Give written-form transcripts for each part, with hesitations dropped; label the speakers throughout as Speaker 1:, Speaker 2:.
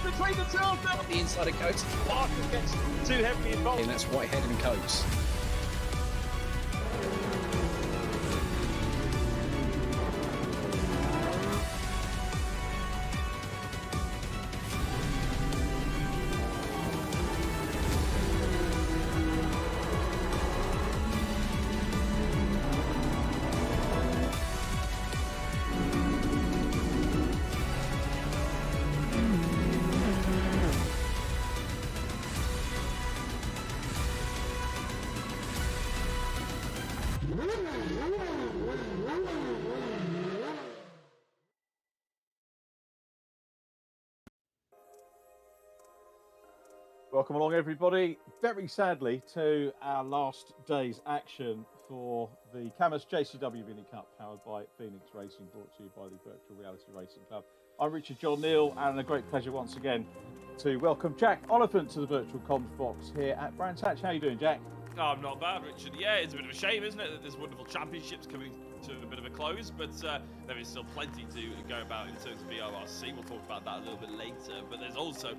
Speaker 1: in between the two of them.
Speaker 2: The inside of Coates.
Speaker 1: Parker gets too heavily involved.
Speaker 2: And that's Whitehead and Coates.
Speaker 1: Welcome along, everybody. Very sadly, to our last day's action for the CAMMUS JCW Mini Cup, powered by Phoenix Racing, brought to you by the Virtual Reality Racing Club. I'm Richard John Neal, and a great pleasure once again to welcome Jack Oliphant to the Virtual Comms box here at Brands Hatch. How are you doing, Jack?
Speaker 3: Oh, I'm not bad, Richard. Yeah, it's a bit of a shame, isn't it, that this wonderful championship's coming to a bit of a close, but there is still plenty to go about in terms of VRRC. We'll talk about that a little bit later, but there's also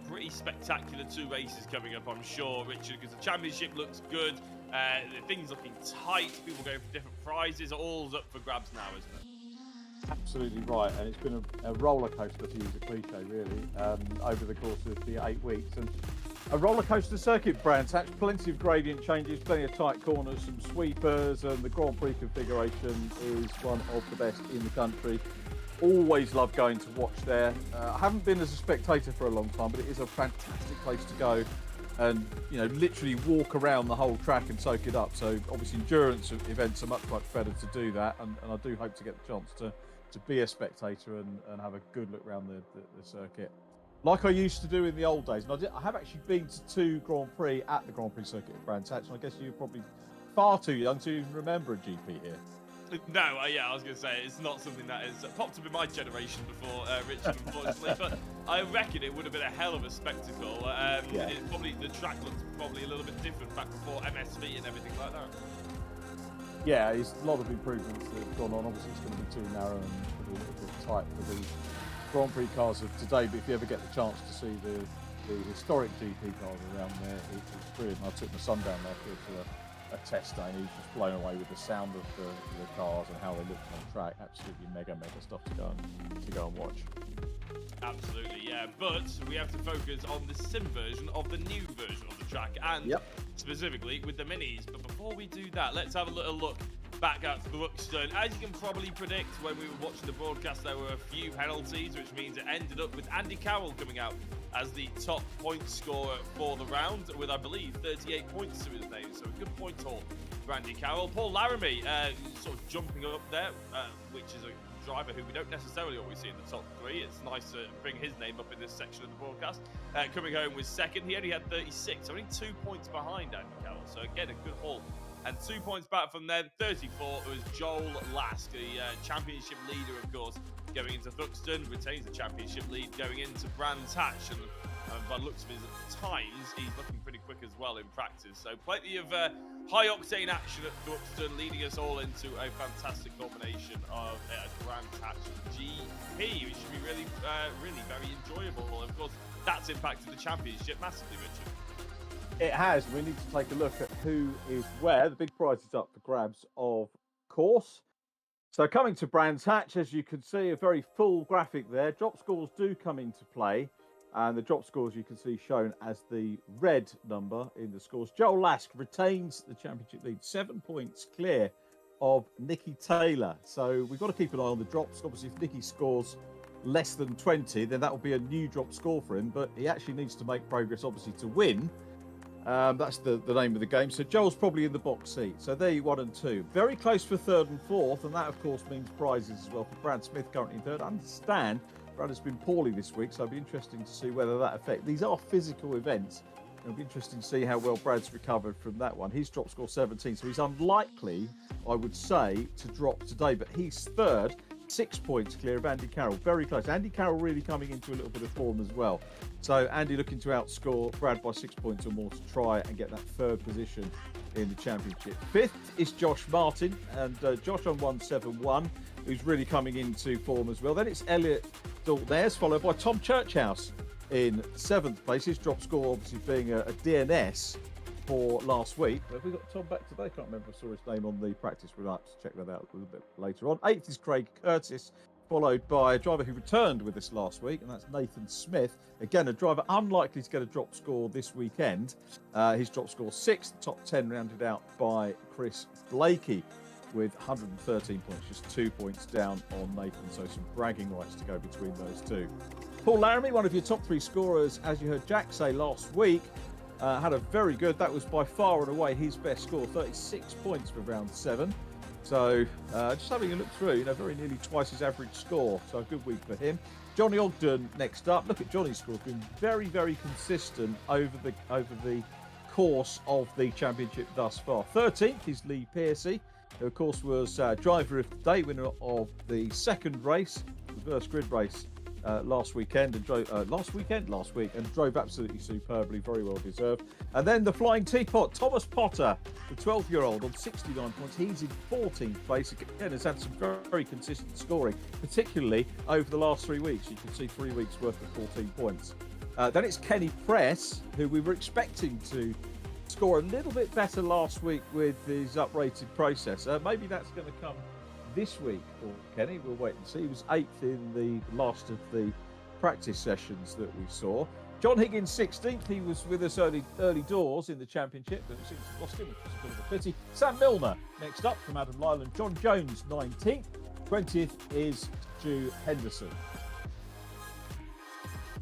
Speaker 3: pretty spectacular two races coming up, I'm sure, Richard, because the championship looks good, things looking tight, people going for different prizes, all's up for grabs now, isn't it?
Speaker 1: Absolutely right, and it's been a roller coaster, to use a cliche, really, over the course of the 8 weeks, and a roller coaster circuit, Brands Hatch, plenty of gradient changes, plenty of tight corners, some sweepers, and the Grand Prix configuration is one of the best in the country. Always love going to watch there. I haven't been as a spectator for a long time, but it is a fantastic place to go and, you know, literally walk around the whole track and soak it up. So obviously endurance events are much better to do that, and I do hope to get the chance to be a spectator and have a good look around the circuit, like I used to do in the old days. And I have actually been to 2 Grand Prix at the Grand Prix circuit at Brands Hatch, and I guess you're probably far too young to even remember a GP here.
Speaker 3: No, yeah, I was going to say, it's not something that has popped up in my generation before, Richard, unfortunately, but I reckon it would have been a hell of a spectacle.
Speaker 1: Yeah.
Speaker 3: The track looks probably a little bit different back before MSV and everything like that.
Speaker 1: Yeah, it's a lot of improvements that have gone on. Obviously, it's going to be too narrow and a little bit tight for the Grand Prix cars of today, but if you ever get the chance to see the historic GP cars around there, it's brilliant. I took my son down there for a test day, and he was just blown away with the sound of the cars and how they looked on track. Absolutely mega stuff to go and watch.
Speaker 3: Absolutely, yeah. But we have to focus on the sim version of the new version of the track, and specifically with the minis. But before we do that, let's have a little look back at Thruxton. As you can probably predict, when we were watching the broadcast, there were a few penalties, which means it ended up with Andy Carroll coming out as the top point scorer for the round, with, I believe, 38 points to his name. So a good point haul for Andy Carroll. Paul Laramie sort of jumping up there, which is a driver who we don't necessarily always see in the top 3. It's nice to bring his name up in this section of the broadcast. Coming home with second, he only had 36, only 2 points behind Andy Carroll. So again, a good haul. And 2 points back from them, 34, it was Joel Lask, the championship leader, of course, going into Thruxton, retains the championship lead going into Brands Hatch, and by the looks of his times, he's looking pretty quick as well in practice. So plenty of high-octane action at Thruxton, leading us all into a fantastic combination of Brands Hatch GP, which should be really very enjoyable. And of course, that's impacted the championship massively, Richard.
Speaker 1: It has. We need to take a look at who is where. The big prize is up for grabs, of course. So coming to Brands Hatch, as you can see, a very full graphic there. Drop scores do come into play, and the drop scores you can see shown as the red number in the scores. Joel Lask retains the championship lead, 7 points clear of Nicky Taylor. So we've got to keep an eye on the drops. Obviously, if Nicky scores less than 20, then that will be a new drop score for him, but he actually needs to make progress, obviously, to win. That's the name of the game. So Joel's probably in the box seat. So there you 1 and 2. Very close for 3rd and 4th, and that, of course, means prizes as well for Brad Smith, currently in 3rd. I understand Brad has been poorly this week, so it'll be interesting to see whether that affects. These are physical events. It'll be interesting to see how well Brad's recovered from that one. His drop score 17, so he's unlikely, I would say, to drop today, but he's 3rd. 6 points clear of Andy Carroll. Very close. Andy Carroll really coming into a little bit of form as well. So Andy looking to outscore Brad by 6 points or more to try and get that 3rd position in the championship. 5th is Josh Martin, and Josh on 171, who's really coming into form as well. Then it's Elliot Daltnares, followed by Tom Churchhouse in 7th place. His drop score obviously being a DNS for last week. Have we got Tom back today? I can't remember if I saw his name on the practice. We'll have to check that out a little bit later on. 8th is Craig Curtis, followed by a driver who returned with us last week, and that's Nathan Smith. Again, a driver unlikely to get a drop score this weekend. His drop score 6th, top 10 rounded out by Chris Blakey with 113 points, just 2 points down on Nathan, so some bragging rights to go between those two. Paul Laramie, one of your top 3 scorers, as you heard Jack say last week, had a very good, that was by far and away his best score, 36 points for round 7. So just having a look through, very nearly twice his average score. So a good week for him. Johnny Ogden next up. Look at Johnny's score, been very, very consistent over the course of the championship thus far. 13th is Lee Piercy, who of course was driver of the day, winner of the second race, reverse grid race last week, and drove absolutely superbly, very well deserved. And then the Flying Teapot, Thomas Potter, the 12-year-old on 69 points. He's in 14th place. Again, has had some very, very consistent scoring, particularly over the last 3 weeks. You can see 3 weeks worth of 14 points. Then it's Kenny Press, who we were expecting to score a little bit better last week with his uprated processor. Maybe that's going to come this week for Kenny. We'll wait and see. He was 8th in the last of the practice sessions that we saw. John Higgins 16th. He was with us early doors in the championship, but since we lost him, which was a bit of a pity. Sam Milner next up from Adam Lyland. John Jones 19th. 20th is Stu Henderson.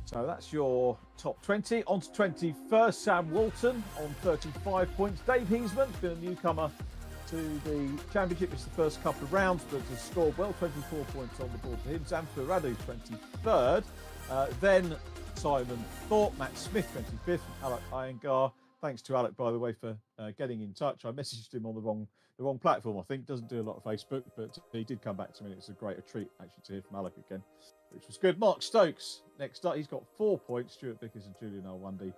Speaker 1: So that's your top 20. On to 21st, Sam Walton on 35 points. Dave Heasman, been a newcomer to the championship. It's the first couple of rounds, but has scored well, 24 points on the board for him. Zamfir Radu 23rd. Then Simon Thorpe, Matt Smith 25th, Alec Iyengar. Thanks to Alec, by the way, for getting in touch. I messaged him on the wrong platform, I think. Doesn't do a lot of Facebook, but he did come back to me. It's a great treat, actually, to hear from Alec again, which was good. Mark Stokes next up. He's got 4 points. Stuart Vickers and Julian Alwandi.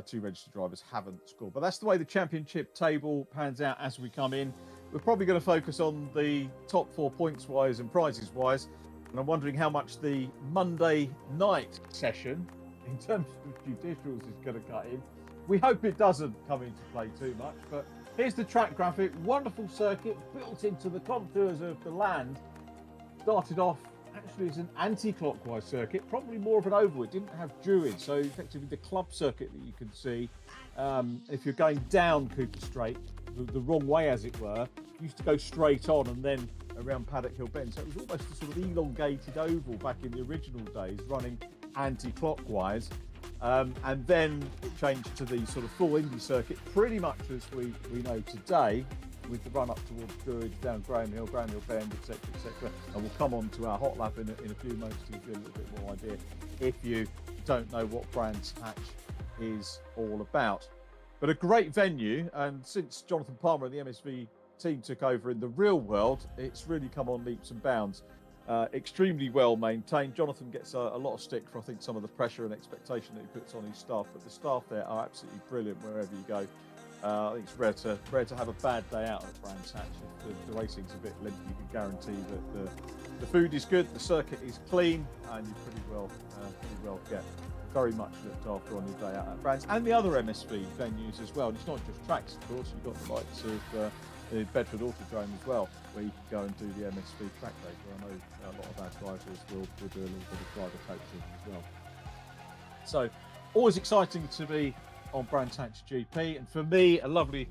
Speaker 1: 2 registered drivers haven't scored. But that's the way the championship table pans out as we come in. We're probably going to focus on the top 4 points-wise and prizes-wise. And I'm wondering how much the Monday night session, in terms of judicials, is going to cut in. We hope it doesn't come into play too much. But here's the track graphic. Wonderful circuit built into the contours of the land. Started off actually as an anti-clockwise circuit, probably more of an oval. It didn't have druid, so effectively the club circuit that you can see, if you're going down Cooper Straight, the wrong way as it were, used to go straight on and then around Paddock Hill Bend. So it was almost a sort of elongated oval back in the original days, running anti-clockwise. And then it changed to the sort of full Indy circuit, pretty much as we know today, with the run up towards Druid, down Graham Hill Bend, etc., etc. And we'll come on to our hot lap in a few moments to give you a little bit more idea if you don't know what Brands Hatch is all about. But a great venue, and since Jonathan Palmer and the MSV team took over in the real world, it's really come on leaps and bounds. Extremely well maintained. Jonathan gets a lot of stick for, I think, some of the pressure and expectation that he puts on his staff, but the staff there are absolutely brilliant wherever you go. I think it's rare to have a bad day out at Brands Hatch. If the racing's a bit limp, you can guarantee that the food is good, the circuit is clean, and you pretty well get very much looked after on your day out at Brands, and the other MSV venues as well. And it's not just tracks, of course. You've got the likes of the Bedford Autodrome as well, where you can go and do the MSV track day, where I know a lot of our drivers will do a little bit of driver coaching as well. So always exciting to be on Brands Hatch GP, and for me a lovely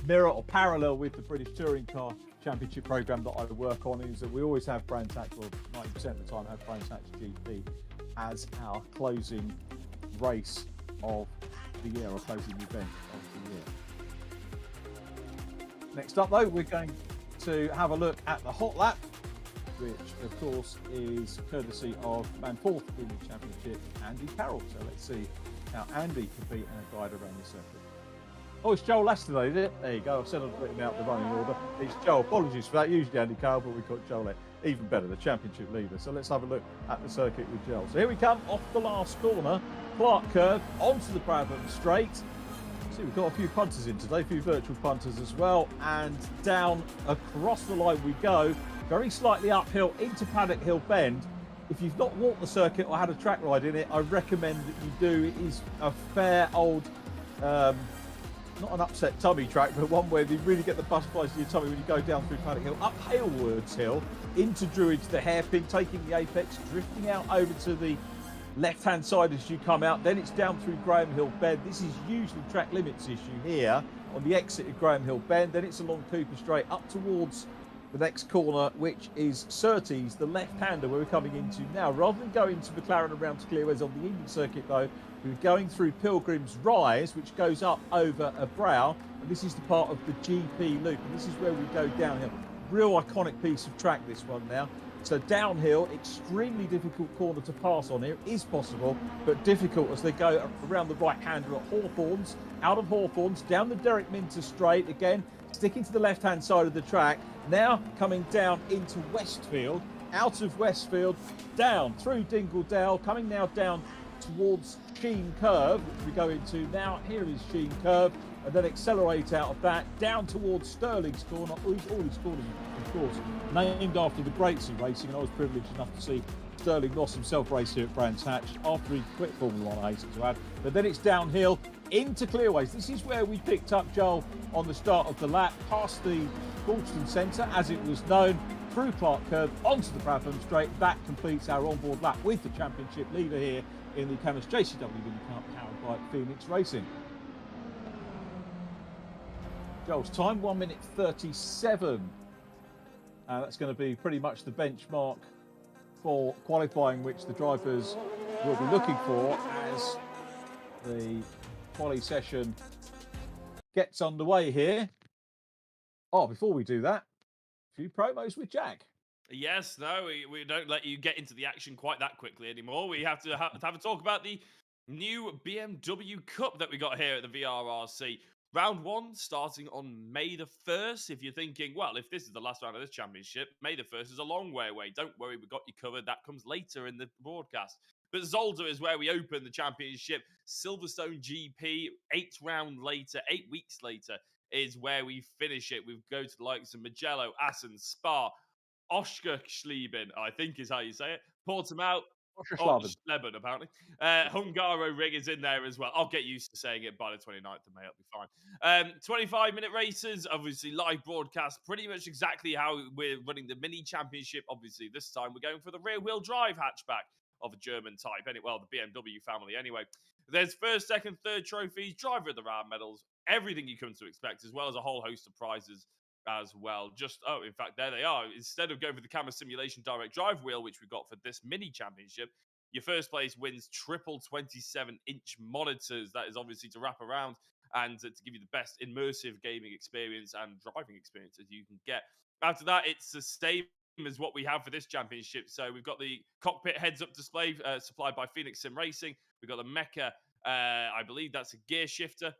Speaker 1: mirror or parallel with the British Touring Car Championship program that I work on is that we always have Brands Hatch, or 90% of the time have Brands Hatch GP as our closing race of the year, or closing event of the year. Next up though, we're going to have a look at the hot lap, which of course is courtesy of man fourth in the championship, Andy Carroll. So let's see how Andy can beat our guide around the circuit. Oh, it's Joel Lester today, is it? There you go. I said I'd written out the running order. It's Joel. Apologies for that. Usually Andy Carroll, but we've got Joel there. Even better, the championship leader. So let's have a look at the circuit with Joel. So here we come off the last corner. Clark curve onto the Bradburn straight. See, we've got a few punters in today, a few virtual punters as well. And down across the line we go. Very slightly uphill into Paddock Hill Bend. if you've not walked the circuit or had a track ride in it, I recommend that you do. It is a fair old, not an upset tummy track, but one where you really get the butterflies in your tummy when you go down through Paddock Hill, up Halewards Hill, into Druids, the hairpin, taking the apex, drifting out over to the left-hand side as you come out. Then it's down through Graham Hill Bend. This is usually track limits issue here on the exit of Graham Hill Bend. Then it's along Cooper Straight up towards the next corner, which is Surtees, the left-hander where we're coming into now. Rather than going to McLaren around to Clearways on the Indian circuit, though, we're going through Pilgrim's Rise, which goes up over a brow, and this is the part of the GP loop, and this is where we go downhill. Real iconic piece of track, this one now. So downhill, extremely difficult corner to pass on here. It is possible, but difficult as they go around the right-hander at Hawthorns, out of Hawthorns, down the Derek Minter Straight, again, sticking to the left-hand side of the track. Now coming down into Westfield, out of Westfield, down through Dingledale, coming now down towards Sheen Curve, which we go into now. Here is Sheen Curve, and then accelerate out of that, down towards Stirling's Corner. All these corners, of course, named after the greats in racing, and I was privileged enough to see Stirling Moss himself race here at Brands Hatch after he quit Formula 1, I hasten to add. But then it's downhill into Clearways. This is where we picked up Joel on the start of the lap, past the Oulton Centre, as it was known, through Clark Curve, onto the Bradford Straight. That completes our onboard lap with the championship leader here in the CAMMUS JCW Mini Cup, powered by Phoenix Racing. Joel's time, 1 minute 37. That's going to be pretty much the benchmark for qualifying, which the drivers will be looking for as the quali session gets underway here. Oh, before we do that, a few promos with Jack.
Speaker 3: Yes, no, we don't let you get into the action quite that quickly anymore. We have to have a talk about the new BMW Cup that we got here at the VRRC. Round 1 starting on May the 1st. If you're thinking, well, if this is the last round of this championship, May the 1st is a long way away. Don't worry, we've got you covered. That comes later in the broadcast. But Zolder is where we open the championship. Silverstone GP, 8 weeks later, is where we finish it. We go to the likes of Mugello, Assen, Spa, Oschersleben, I think is how you say it, Portimao, Schleben, apparently. Hungaro Ring is in there as well. I'll get used to saying it by the 29th of May. It'll be fine. 25-minute races, obviously live broadcast, pretty much exactly how we're running the mini championship. Obviously, this time we're going for the rear-wheel drive hatchback of a German type. Well, the BMW family anyway. There's first, second, third trophies, driver of the round medals, everything you come to expect, as well as a whole host of prizes as well. In fact, there they are. Instead of going for the CAMMUS Simulation Direct Drive wheel, which we got for this mini championship, your first place wins triple 27-inch monitors. That is obviously to wrap around and to give you the best immersive gaming experience and driving experience as you can get. After that, it's the same as what we have for this championship. So we've got the cockpit heads-up display supplied by Phoenix Sim Racing. We've got the Mecha, I believe that's a gear shifter.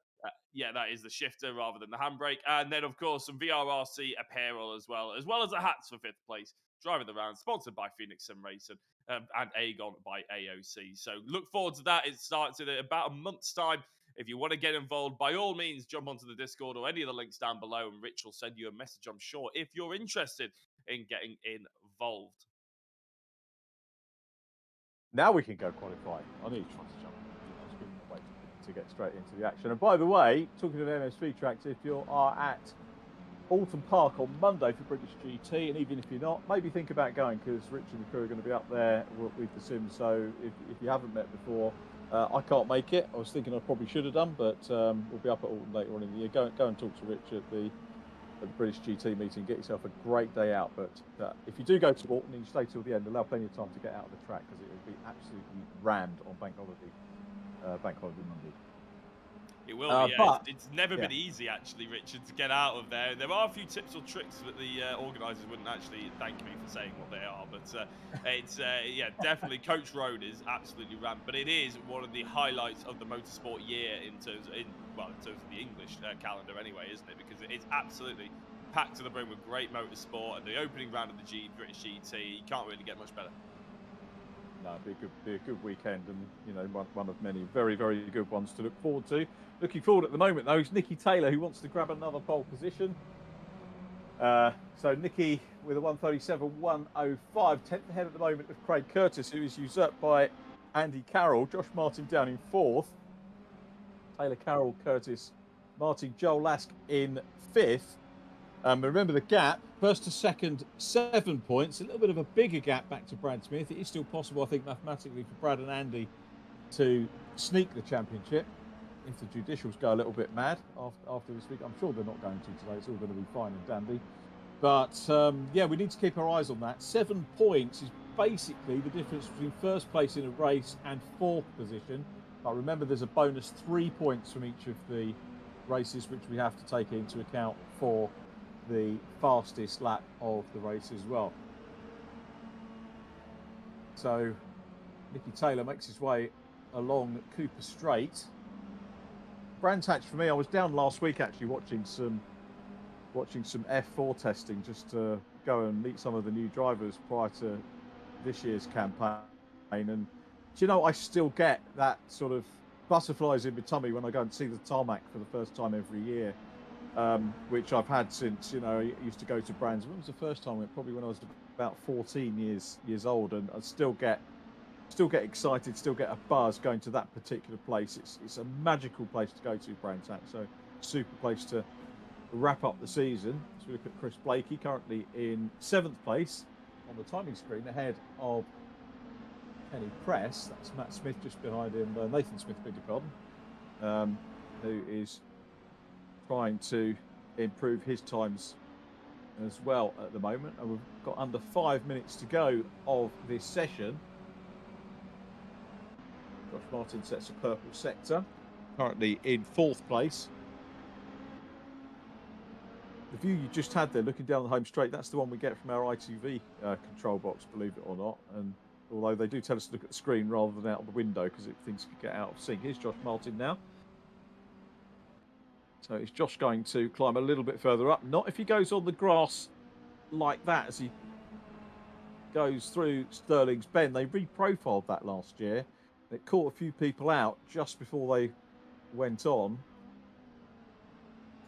Speaker 3: Yeah, that is the shifter rather than the handbrake. And then, of course, some VRRC apparel as well as the hats for 5th place. Driver of the round, sponsored by Phoenix Sim Racing and Aegon by AOC. So look forward to that. It starts in about a month's time. If you want to get involved, by all means, jump onto the Discord or any of the links down below, and Rich will send you a message, I'm sure, if you're interested in getting involved.
Speaker 1: Now we can go qualify. I need to try to jump. I was giving away to get straight into the action. And by the way, talking of MSV tracks, if you are at Oulton Park on Monday for British GT, and even if you're not, maybe think about going, because Rich and the crew are going to be up there with the sim. So if you haven't met before, I can't make it. I was thinking I probably should have done, but we'll be up at Oulton later on in the year. Go and talk to Rich at the British GT meeting. Get yourself a great day out. But if you do go to Oulton and you stay till the end, allow plenty of time to get out of the track, because it will be absolutely rammed on Bank Holiday Monday.
Speaker 3: It will be, yeah. But it's never been easy, actually, Richard, to get out of there. There are a few tips or tricks that the organisers wouldn't actually thank me for saying what they are. But it's, definitely Coach Road is absolutely rammed. But it is one of the highlights of the motorsport year in terms of the English calendar anyway, isn't it? Because it's absolutely packed to the brim with great motorsport. And the opening round of the British GT, you can't really get much better.
Speaker 1: No, it'd be a good weekend, and one of many very, very good ones to look forward to. Looking forward at the moment though is Nicky Taylor, who wants to grab another pole position. So Nicky with a 1:37.105, 10th ahead at the moment of Craig Curtis, who is usurped by Andy Carroll. Josh Martin down in 4th. Taylor Carroll, Curtis, Martin, Joel Lask in 5th. Remember the gap, first to second, 7 points. A little bit of a bigger gap back to Brad Smith. It is still possible, I think, mathematically for Brad and Andy to sneak the championship if the judicials go a little bit mad after this week. I'm sure they're not going to today. It's all going to be fine and dandy. But, yeah, we need to keep our eyes on that. 7 points is basically the difference between first place in a race and 4th position. But remember, there's a bonus 3 points from each of the races, which we have to take into account for the fastest lap of the race as well. So Nicky Taylor makes his way along Cooper Straight. Brands Hatch for me, I was down last week actually watching some F4 testing just to go and meet some of the new drivers prior to this year's campaign. And do you know, I still get that sort of butterflies in my tummy when I go and see the tarmac for the first time every year, which I've had since, you know, I used to go to Brands. When was the first time? Probably when I was about 14 years old, and I still get excited, still get a buzz going to that particular place. It's a magical place to go to, Brands Hatch. So super place to wrap up the season. So we look at Chris Blakey, currently in 7th place on the timing screen, ahead of Kenny Press. That's Matt Smith just behind him, Nathan Smith, beg your pardon, who is trying to improve his times as well at the moment. And we've got under 5 minutes to go of this session. Josh Martin sets a purple sector, currently in 4th place. The view you just had there, looking down the home straight, that's the one we get from our ITV control box, believe it or not. And although they do tell us to look at the screen rather than out of the window because things could get out of sync. Here's Josh Martin now. So is Josh going to climb a little bit further up? Not if he goes on the grass like that as he goes through Stirling's Bend. They reprofiled that last year. It caught a few people out just before they went on.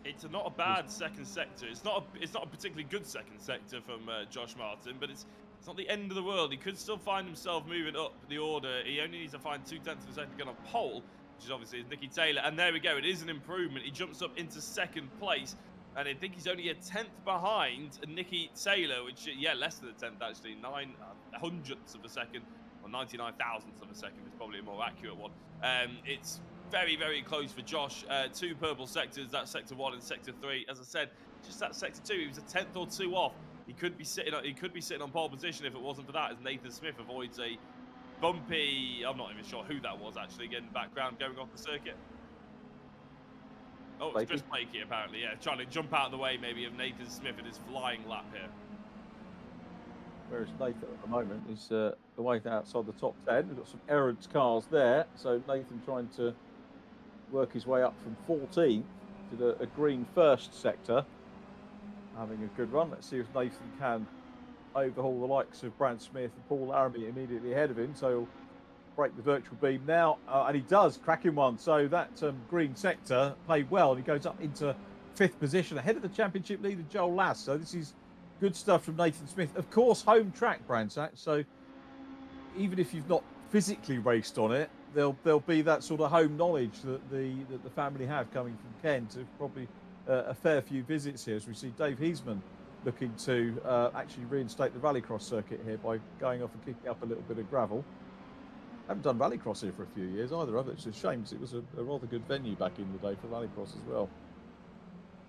Speaker 3: It's not a bad second sector. It's not a particularly good second sector from Josh Martin, but it's not the end of the world. He could still find himself moving up the order. He only needs to find 0.2 of a second to get on pole, which is obviously Nicky Taylor. And there we go. It is an improvement. He jumps up into 2nd place, and I think he's only a 10th behind Nicky Taylor, which, yeah, less than a 10th actually. 900ths of a second, or 99 thousandths of a second is probably a more accurate one. It's very, very close for Josh. 2 purple sectors, that's sector 1 and sector 3. As I said, just that sector 2, he was a 10th or 2 off. He could be sitting on pole position if it wasn't for that, as Nathan Smith avoids a bumpy, I'm not even sure who that was actually, again, background going off the circuit. Oh, it's Chris Blakey apparently, yeah, trying to jump out of the way maybe of Nathan Smith in his flying lap here.
Speaker 1: Whereas Nathan at the moment is away outside the top 10. We've got some errant cars there. So Nathan trying to work his way up from 14th to a green first sector. Having a good run. Let's see if Nathan can overhaul the likes of Brad Smith and Paul Laramie immediately ahead of him. So he'll break the virtual beam now. And he does, cracking one. So that green sector played well. And he goes up into 5th position ahead of the championship leader, Joel Lass. So this is good stuff from Nathan Smith. Of course, home track, Bransack. So even if you've not physically raced on it, there'll be that sort of home knowledge that the family have coming from Kent. So probably a fair few visits here as we see Dave Heisman looking to actually reinstate the rallycross circuit here by going off and kicking up a little bit of gravel. I haven't done rallycross here for a few years either, have it? It's a shame because it was a rather good venue back in the day for rallycross as well.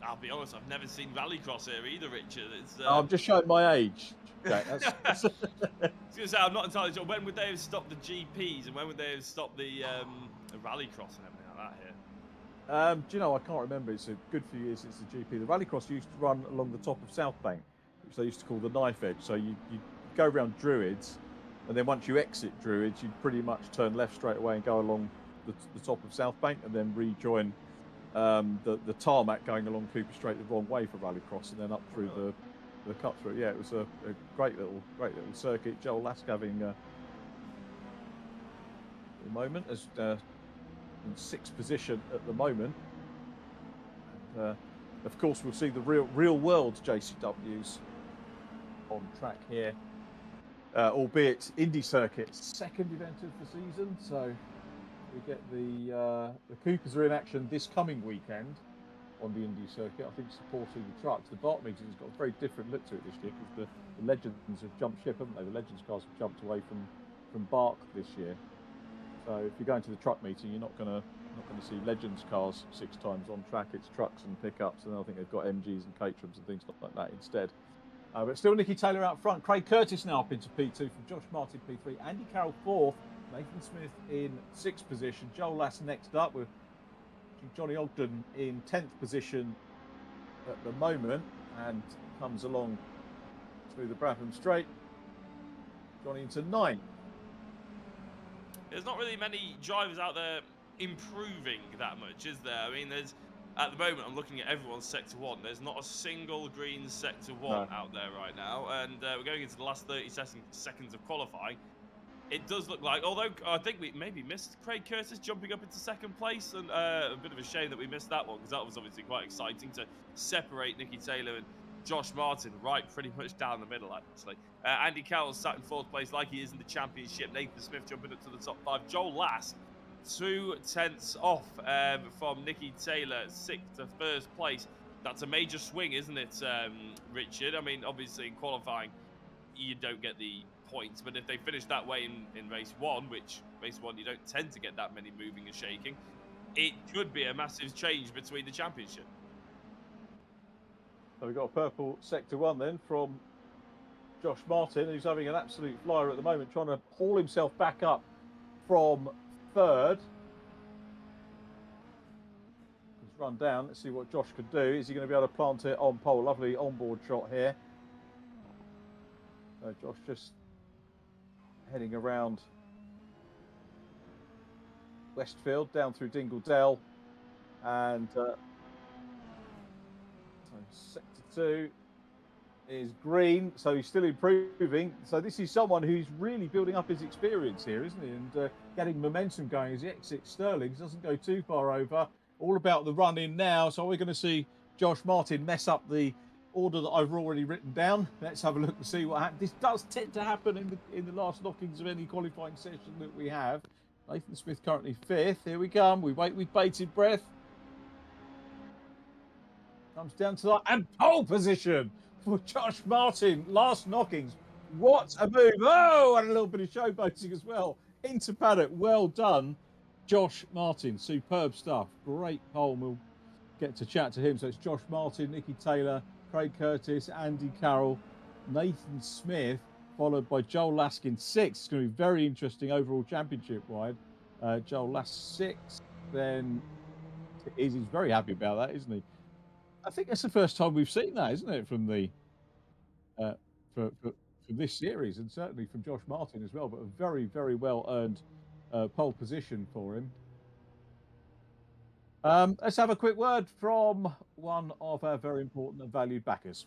Speaker 3: I'll be honest, I've never seen rallycross here either, Richard. It's,
Speaker 1: I'm just showing my age. Okay,
Speaker 3: I was going to say, I'm not entirely sure. When would they have stopped the GPs and when would they have stopped the rallycross and everything like that here?
Speaker 1: Do you know, I can't remember. It's a good few years since the GP. The rallycross used to run along the top of South Bank, which they used to call the knife edge. So you go around Druids, and then once you exit Druids, you'd pretty much turn left straight away and go along the top of South Bank and then rejoin the tarmac going along Cooper Straight the wrong way for rallycross and then up through the cut through. Yeah, it was a great little circuit. Joel Lask having a moment as in 6th position at the moment. And, Of course, we'll see the real world JCWs on track here, albeit Indy Circuit's second event of the season. So we get the Coopers are in action this coming weekend on the Indy Circuit. I think supporting the trucks. The Bart meeting has got a very different look to it this year because the Legends have jumped ship, haven't they? The Legends cars have jumped away from Bark this year. So if you're going to the truck meeting, you're not going to see Legends cars 6 times on track. It's trucks and pickups, and I think they've got MGs and Caterhams and things like that instead. But still Nicky Taylor out front. Craig Curtis now up into P2 from Josh Martin P3. Andy Carroll 4th. Nathan Smith in 6th position. Joel Lass next up with Johnny Ogden in 10th position at the moment and comes along through the Brabham Straight. Johnny into 9th.
Speaker 3: There's not really many drivers out there improving that much, is there? I mean, there's at the moment I'm looking at everyone's sector 1. There's not a single green sector 1 out there right now, and we're going into the last 30 seconds of qualifying. It does look like, although I think we maybe missed Craig Curtis jumping up into 2nd place, and a bit of a shame that we missed that one because that was obviously quite exciting to separate Nicky Taylor and Josh Martin right pretty much down the middle, actually. Andy Carroll sat in 4th place like he is in the championship. Nathan Smith jumping up to the top 5. Joel Lass 2 tenths off from Nicky Taylor, 6th to 1st place. That's a major swing, isn't it, Richard? I mean, obviously in qualifying, you don't get the points, but if they finish that way in race 1, which race 1 you don't tend to get that many moving and shaking, it could be a massive change between the championship.
Speaker 1: So we've got a purple sector 1 then from Josh Martin, who's having an absolute flyer at the moment, trying to haul himself back up from 3rd. He's run down. Let's see what Josh could do. Is he going to be able to plant it on pole? Lovely onboard shot here. So Josh just heading around Westfield, down through Dingle Dell, and so sector 2 is green, so he's still improving. So this is someone who's really building up his experience here, isn't he? And getting momentum going as he exits Stirling. Doesn't go too far over. All about the run in now. So we're going to see Josh Martin mess up the order that I've already written down. Let's have a look and see what happens. This does tend to happen in the last knockings of any qualifying session that we have. Nathan Smith currently 5th. Here we come. We wait with bated breath. Comes down to that and pole position for Josh Martin. Last knockings. What a move. Oh, and a little bit of showboating as well. Into paddock. Well done, Josh Martin. Superb stuff. Great pole. We'll get to chat to him. So it's Josh Martin, Nicky Taylor, Craig Curtis, Andy Carroll, Nathan Smith, followed by Joel Laskin 6th. It's going to be very interesting overall championship wide. Joel Lask 6th. Then he's very happy about that, isn't he? I think that's the first time we've seen that, isn't it, from the for this series, and certainly from Josh Martin as well. But a very, very well earned pole position for him. Let's have a quick word from one of our very important and valued backers.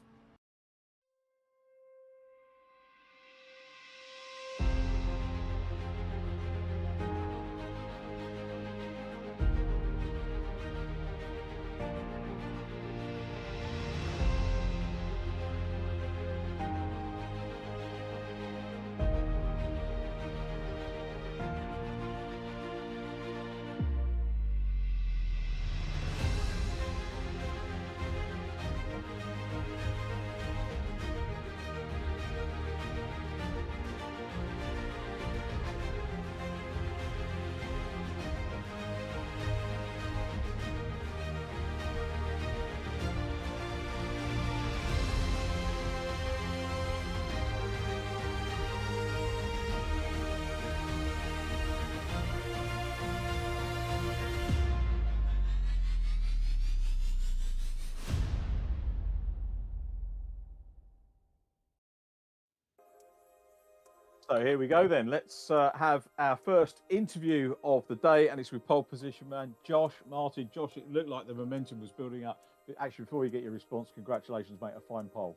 Speaker 1: So here we go then. Let's have our first interview of the day, and it's with pole position man Josh Martin. Josh, it looked like the momentum was building up. Actually, before you get your response, congratulations, mate. A fine pole.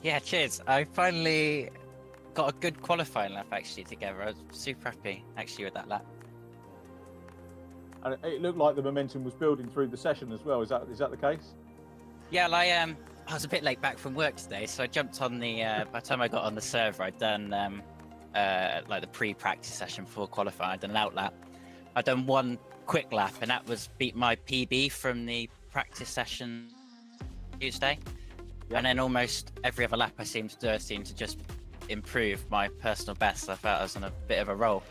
Speaker 4: Yeah, cheers. I finally got a good qualifying lap actually together. I was super happy actually with that lap.
Speaker 1: And it looked like the momentum was building through the session as well. Is that the case?
Speaker 4: Yeah, I was a bit late back from work today, so I jumped on the. By the time I got on the server, I'd done like the pre-practice session before qualifying. I'd done an out lap. I'd done one quick lap, and that was beat my PB from the practice session Tuesday. Yep. And then almost every other lap I seemed to just improve my personal best. I felt I was on a bit of a roll.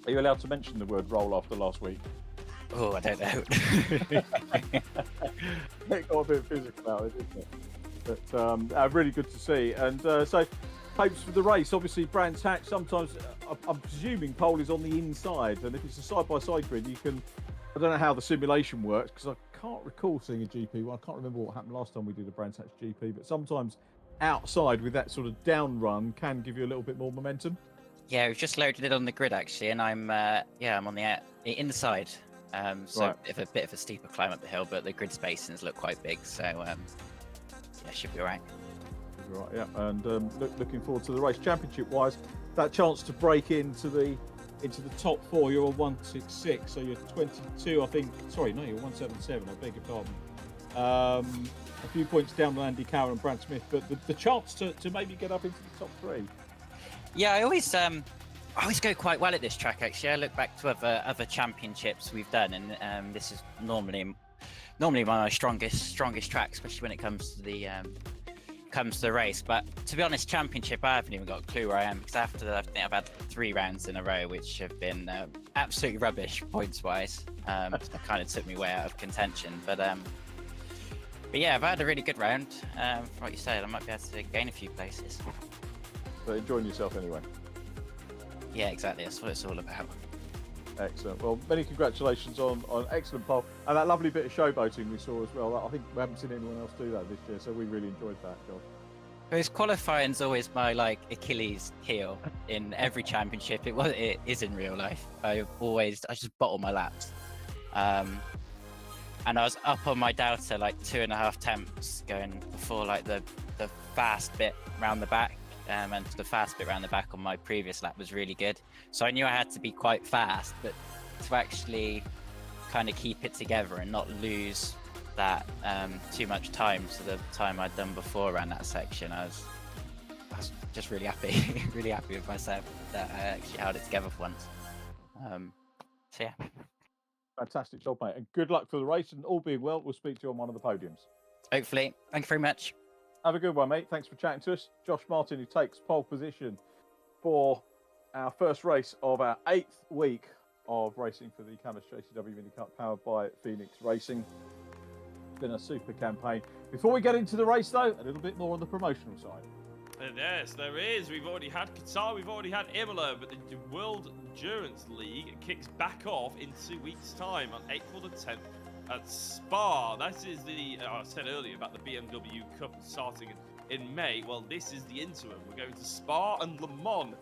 Speaker 1: Are you allowed to mention the word roll after last week?
Speaker 4: Oh, I don't know.
Speaker 1: It got a bit physical out of it, didn't it? But really good to see. And so, hopes for the race. Obviously, Brands Hatch, sometimes, I'm presuming pole is on the inside. And if it's a side-by-side grid, you can... I don't know how the simulation works, because I can't recall seeing a GP. Well, I can't remember what happened last time we did a Brands Hatch GP. But sometimes outside with that sort of down run can give you a little bit more momentum.
Speaker 4: Yeah, we've just loaded it on the grid, actually. And I'm on the inside. So right. a bit of a steeper climb up the hill, but the grid spacings look quite big, so yeah, should be all right.
Speaker 1: Right, yeah, and looking forward to the race. Championship-wise, that chance to break into the top four. You're on 166, so you're 22, I think. Sorry, no, you're 177. I beg your pardon. A few points down with Andy Cowan and Brad Smith, but the chance to maybe get up into the top three.
Speaker 4: Yeah, I always go quite well at this track, actually. I look back to other championships we've done, and this is normally one of my strongest tracks, especially when it comes to the race. But to be honest, championship, I haven't even got a clue where I am, because I think I've had 3 rounds in a row which have been absolutely rubbish points wise. So it kind of took me way out of contention. But yeah, I've had a really good round. From what you said, I might be able to gain a few places.
Speaker 1: But enjoying yourself anyway.
Speaker 4: Yeah, exactly. That's what it's all about.
Speaker 1: Excellent. Well, many congratulations on excellent pole and that lovely bit of showboating we saw as well. I think we haven't seen anyone else do that this year, so we really enjoyed that, Josh.
Speaker 4: Because qualifying's always my Achilles heel in every championship. It is in real life. I just bottle my laps. And I was up on my Delta 2.5 temps going before the fast bit round the back. And the fast bit around the back on my previous lap was really good. So I knew I had to be quite fast, but to actually kind of keep it together and not lose that too much time to the time I'd done before around that section, I was just really happy, really happy with myself that I actually held it together for once. So yeah.
Speaker 1: Fantastic job, mate. And good luck for the race, and all being well, we'll speak to you on one of the podiums.
Speaker 4: Hopefully. Thank you very much.
Speaker 1: Have a good one, mate. Thanks for chatting to us. Josh Martin, who takes pole position for our first race of our 8th week of racing for the CAMMUS JCW Mini Cup, powered by Phoenix Racing. It's been a super campaign. Before we get into the race, though, a little bit more on the promotional side.
Speaker 3: Yes, there is. We've already had Qatar, we've already had Imola, but the World Endurance League kicks back off in 2 weeks' time on April the 10th. At Spa. That is I said earlier about the BMW Cup starting in May. Well, this is the interim. We're going to Spa and Le Mans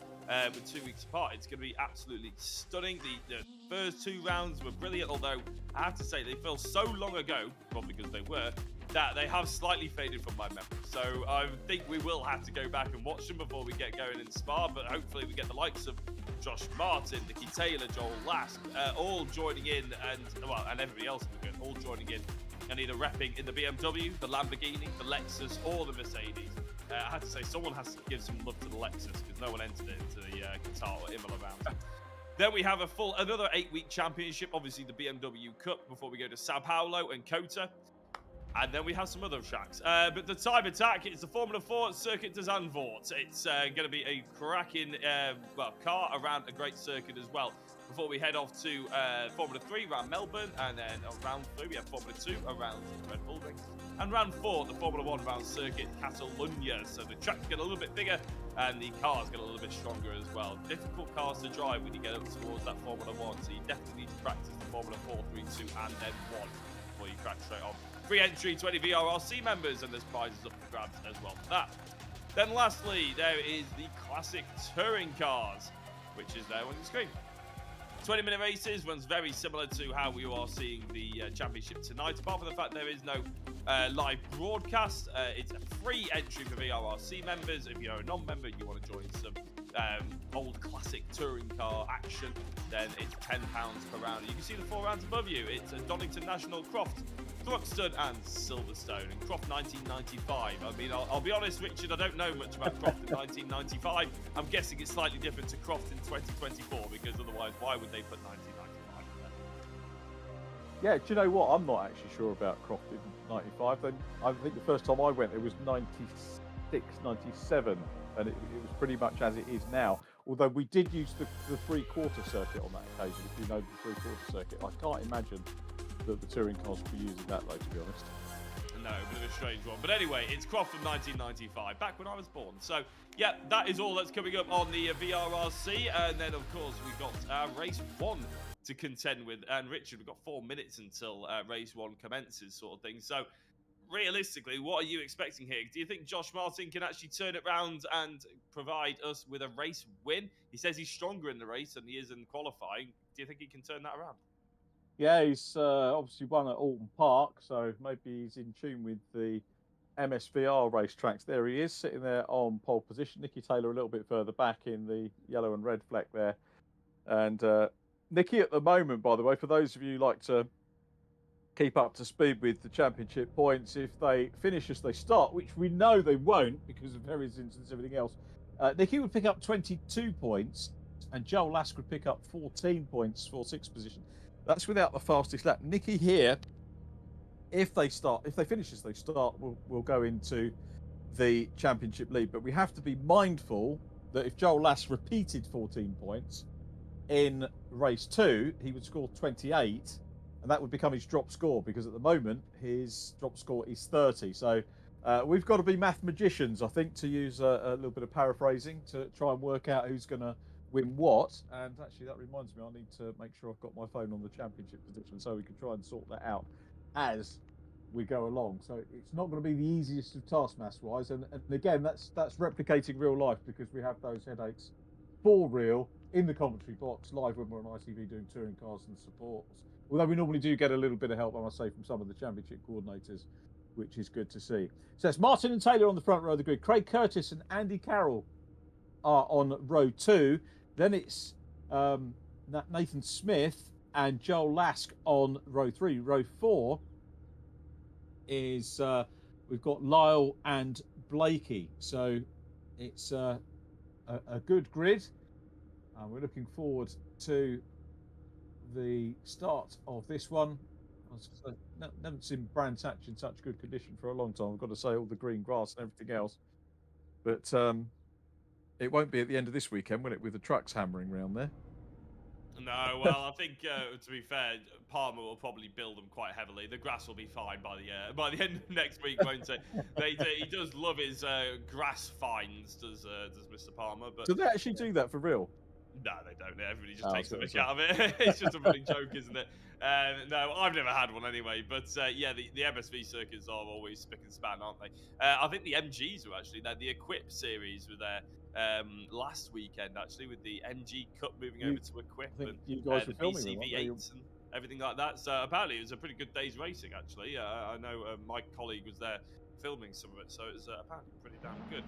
Speaker 3: with 2 weeks apart. It's going to be absolutely stunning. The first 2 rounds were brilliant, although I have to say they feel so long ago, probably because they were, that they have slightly faded from my memory. So I think we will have to go back and watch them before we get going in Spa, but hopefully we get the likes of Josh Martin, Nicky Taylor, Joel Lask, all joining in, and everybody else all joining in and either repping in the BMW, the Lamborghini, the Lexus, or the Mercedes. I have to say, someone has to give some love to the Lexus because no one entered into the Qatar or Imola round. Then we have another 8-week championship, obviously the BMW Cup, before we go to Sao Paulo and Kota. And then we have some other tracks. But the time attack, it's the Formula 4 Circuit de Zandvoort. It's going to be a cracking car around a great circuit as well. Before we head off to Formula 3 around Melbourne, and then round 3 we have Formula 2 around Red Bull Ring. And round 4, the Formula 1 around Circuit Catalunya. So the tracks get a little bit bigger, and the cars get a little bit stronger as well. Difficult cars to drive when you get up towards that Formula 1, so you definitely need to practice the Formula 4, 3, 2, and then 1 before you crack straight on. Free entry to any VRRC members, and there's prizes up for grabs as well for that. Then lastly, there is the classic touring cars, which is there on the screen. 20-minute races runs very similar to how we are seeing the championship tonight, apart from the fact there is no live broadcast. It's a free entry for VRRC members. If you're a non-member and you want to join some old classic classic touring car action, then it's £10 per round. You can see the 4 rounds above you. It's Donington National, Croft, Thruxton and Silverstone. And Croft 1995. I mean, I'll be honest, Richard, I don't know much about Croft in 1995. I'm guessing it's slightly different to Croft in 2024, because otherwise, why would they put 1995 there?
Speaker 1: Yeah, do you know what? I'm not actually sure about Croft in 95. Then I think the first time I went, it was 96, 97, and it was pretty much as it is now. Although we did use the three-quarter circuit on that occasion, if you know the three-quarter circuit. I can't imagine that the touring cars will be using that, though, to be honest.
Speaker 3: No, a bit of a strange one. But anyway, it's Croft from 1995, back when I was born. So, yeah, that is all that's coming up on the VRRC. And then, of course, we've got race 1 to contend with. And Richard, we've got 4 minutes until race 1 commences, sort of thing. So, realistically, what are you expecting here? Do you think Josh Martin can actually turn it round and provide us with a race win? He says he's stronger in the race than he is in qualifying. Do you think he can turn that around?
Speaker 1: Yeah, he's obviously won at Oulton Park, so maybe he's in tune with the MSVR racetracks. There he is, sitting there on pole position. Nicky Taylor a little bit further back in the yellow and red fleck there. And Nicky at the moment, by the way, for those of you who like to keep up to speed with the championship points, if they finish as they start, which we know they won't because of various incidents and everything else, Nicky would pick up 22 points and Joel Lask would pick up 14 points for 6th position. That's without the fastest lap. Nicky here, if they finish as they start, will go into the championship lead. But we have to be mindful that if Joel Lask repeated 14 points in race 2, he would score 28, and that would become his drop score, because at the moment his drop score is 30. So we've got to be math magicians, I think, to use a little bit of paraphrasing to try and work out who's going to win what. And actually that reminds me, I need to make sure I've got my phone on the championship position so we can try and sort that out as we go along. So it's not going to be the easiest of tasks maths wise, and again that's replicating real life, because we have those headaches for real in the commentary box live when we're on ITV doing touring cars and supports, although we normally do get a little bit of help, I must say, from some of the championship coordinators, which is good to see. So it's Martin and Taylor on the front row of the grid. Craig Curtis and Andy Carroll are on row 2. Then it's Nathan Smith and Joel Lask on row 3. Row 4 is we've got Lyle and Blakey. So it's a good grid. We're looking forward to the start of this one. I haven't seen Brands Hatch in such good condition for a long time. I've got to say, all the green grass and everything else. But it won't be at the end of this weekend, will it, with the trucks hammering around there?
Speaker 3: No, well, I think to be fair, Palmer will probably build them quite heavily. The grass will be fine by the end of next week, won't it? He does love his grass finds, does Mr. Palmer? But
Speaker 1: do they actually do that for real?
Speaker 3: No, they don't. Everybody just takes the mick out of it. It's just a running joke, isn't it? No, I've never had one anyway. But yeah, the MSV circuits are always spick and span, aren't they? I think the MGs were actually there. The Equip series were there last weekend, actually, with the MG Cup moving over to Equip and
Speaker 1: you guys were
Speaker 3: the
Speaker 1: filming
Speaker 3: BCV8s and everything like that. So apparently it was a pretty good day's racing, actually. I know my colleague was there filming some of it, so it's apparently pretty damn good.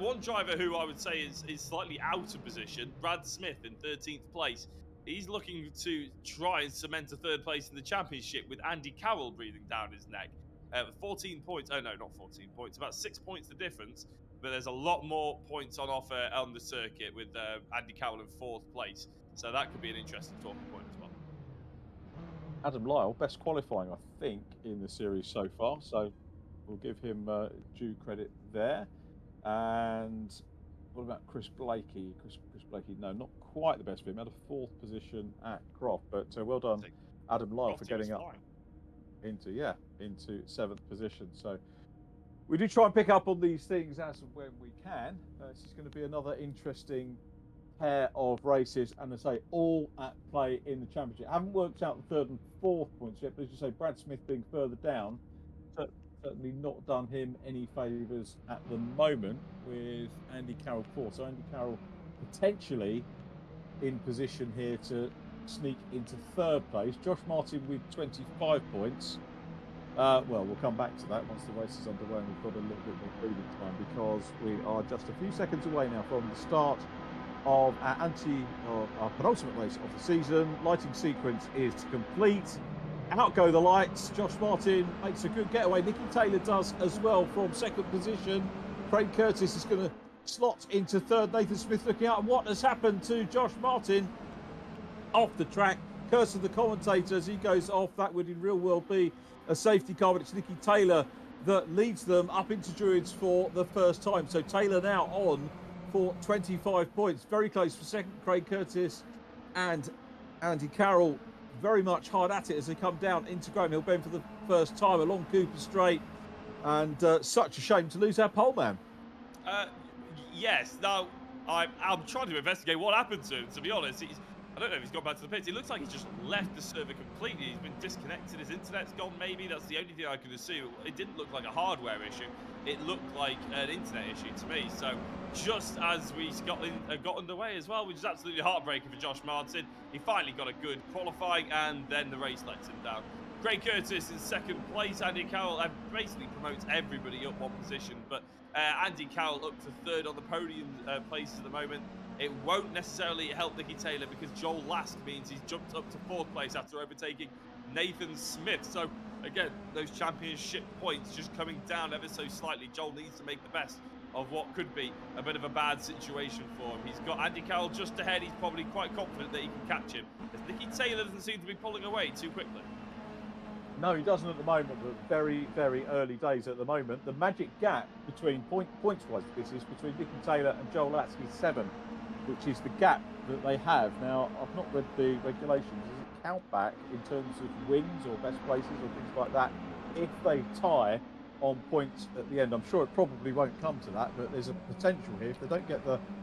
Speaker 3: One driver who I would say is slightly out of position, Brad Smith in 13th place. He's looking to try and cement a 3rd place in the championship with Andy Carroll breathing down his neck. 14 points, oh no, not 14 points, about 6 points the difference, but there's a lot more points on offer on the circuit with Andy Carroll in 4th place, so that could be an interesting talking point as well.
Speaker 1: Adam Lyle, best qualifying, I think, in the series so far, so we'll give him due credit there. And what about Chris Blakey? Chris Blakey, no, not quite the best for him. Had a 4th position at Croft, but well done, Adam Lyle, for getting up into 7th position. So we do try and pick up on these things as and when we can. This is going to be another interesting pair of races, and I say all at play in the championship. I haven't worked out the 3rd and 4th points yet, but as you say, Brad Smith being further down, certainly not done him any favours at the moment, with Andy Carroll 4th. So Andy Carroll potentially in position here to sneak into 3rd place. Josh Martin with 25 points. Well, we'll come back to that once the race is underway and we've got a little bit more breathing time, because we are just a few seconds away now from the start of our penultimate race of the season. Lighting sequence is complete. Out go the lights. Josh Martin makes a good getaway. Nicky Taylor does as well from second position. Craig Curtis is going to slot into third. Nathan Smith looking out. And what has happened to Josh Martin off the track? Curse of the commentators. He goes off. That would in real world be a safety car, but it's Nicky Taylor that leads them up into Druids for the first time. So Taylor now on for 25 points. Very close for second. Craig Curtis and Andy Carroll very much hard at it as they come down into Graham Hill Bend for the first time along Cooper Straight. And such a shame to lose our pole man.
Speaker 3: Yes. Now, I'm trying to investigate what happened to him, to be honest. I don't know if he's gone back to the pits. It looks like he's just left the server completely. He's been disconnected. His internet's gone, maybe. That's the only thing I can assume. It didn't look like a hardware issue. It looked like an internet issue to me. So just as we got underway as well, which is absolutely heartbreaking for Josh Martin. He finally got a good qualifying, and then the race lets him down. Craig Curtis in second place. Andy Carroll basically promotes everybody up one position, but Andy Carroll up to third on the podium place at the moment. It won't necessarily help Nicky Taylor because Joel Lask means he's jumped up to fourth place after overtaking Nathan Smith. So again, those championship points just coming down ever so slightly. Joel needs to make the best of what could be a bit of a bad situation for him. He's got Andy Carroll just ahead. He's probably quite confident that he can catch him, as Nicky Taylor doesn't seem to be pulling away too quickly.
Speaker 1: No, he doesn't at the moment, but very, very early days at the moment. The magic gap between points-wise, this is between Nicky Taylor and Joel Lask is 7, which is the gap that they have. Now, I've not read the regulations. Does it count back in terms of wins or best places or things like that if they tie on points at the end? I'm sure it probably won't come to that, but there's a potential here. If they don't get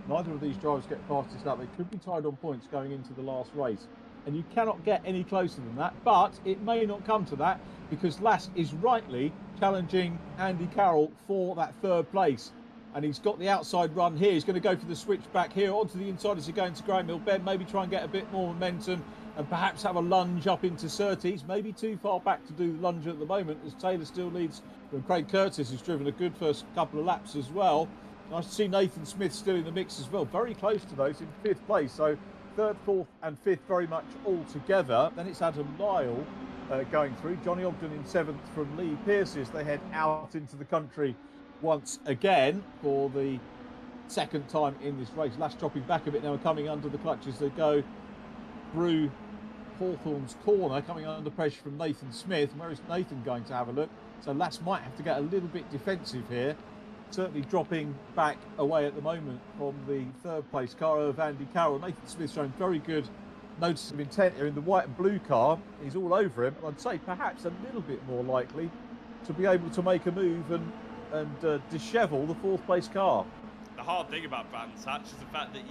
Speaker 1: neither of these drivers get past this lap, they could be tied on points going into the last race. And you cannot get any closer than that, but it may not come to that because Lask is rightly challenging Andy Carroll for that third place. And he's got the outside run here. He's going to go for the switch back here onto the inside as he goes into Graham Hill Bend, maybe try and get a bit more momentum and perhaps have a lunge up into Surtees. Maybe too far back to do the lunge at the moment as Taylor still leads from Craig Curtis, who's driven a good first couple of laps as well. Nice to see Nathan Smith still in the mix as well. Very close to those in 5th place. So 3rd, 4th and 5th very much all together. Then it's Adam Lyle going through. Johnny Ogden in 7th from Lee Pearcey as they head out into the country once again for the second time in this race. Lask dropping back a bit now and coming under the clutch as they go through Hawthorne's corner, coming under pressure from Nathan Smith. Where is Nathan going to have a look? So Lask might have to get a little bit defensive here. Certainly dropping back away at the moment from the 3rd place car of Andy Carroll. Nathan Smith showing very good notice of intent here in the white and blue car. He's all over him. I'd say perhaps a little bit more likely to be able to make a move and dishevel the 4th place car.
Speaker 3: The hard thing about Brands Hatch is the fact that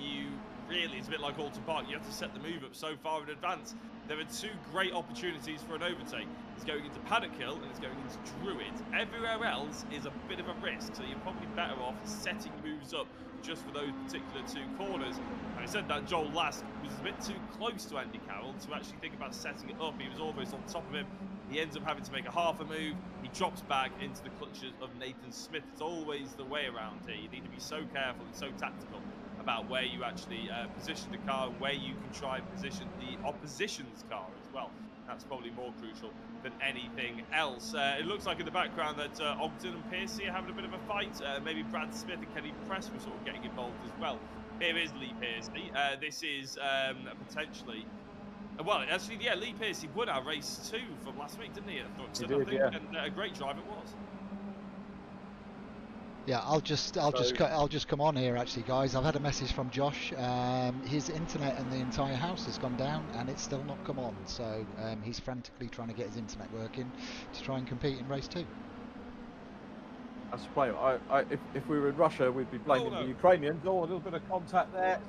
Speaker 3: it's a bit like Oulton Park, you have to set the move up so far in advance. There are 2 great opportunities for an overtake. It's going into Paddock Hill and it's going into Druid. Everywhere else is a bit of a risk, so you're probably better off setting moves up just for those particular 2 corners. Having said that, Joel Lask was a bit too close to Andy Carroll to actually think about setting it up. He was almost on top of him. He ends up having to make a half a move. He drops back into the clutches of Nathan Smith. It's always the way around here. You need to be so careful and so tactical about where you actually position the car, where you can try and position the opposition's car as well. That's probably more crucial than anything else. It looks like in the background that Ogden and Pearcey are having a bit of a fight. Maybe Brad Smith and Kenny Press were sort of getting involved as well. Here is Lee Pearcey. This is potentially... Well, actually, yeah, Lee Pearcey won our race 2 from last week, didn't he? At Thruxton, I think,
Speaker 1: yeah.
Speaker 3: And a great drive it was.
Speaker 5: Yeah, I'll just come on here actually, guys. I've had a message from Josh. His internet and the entire house has gone down, and it's still not come on. So he's frantically trying to get his internet working to try and compete in race 2.
Speaker 1: That's blame. If we were in Russia, we'd be blaming the Ukrainians. Oh, a little bit of contact there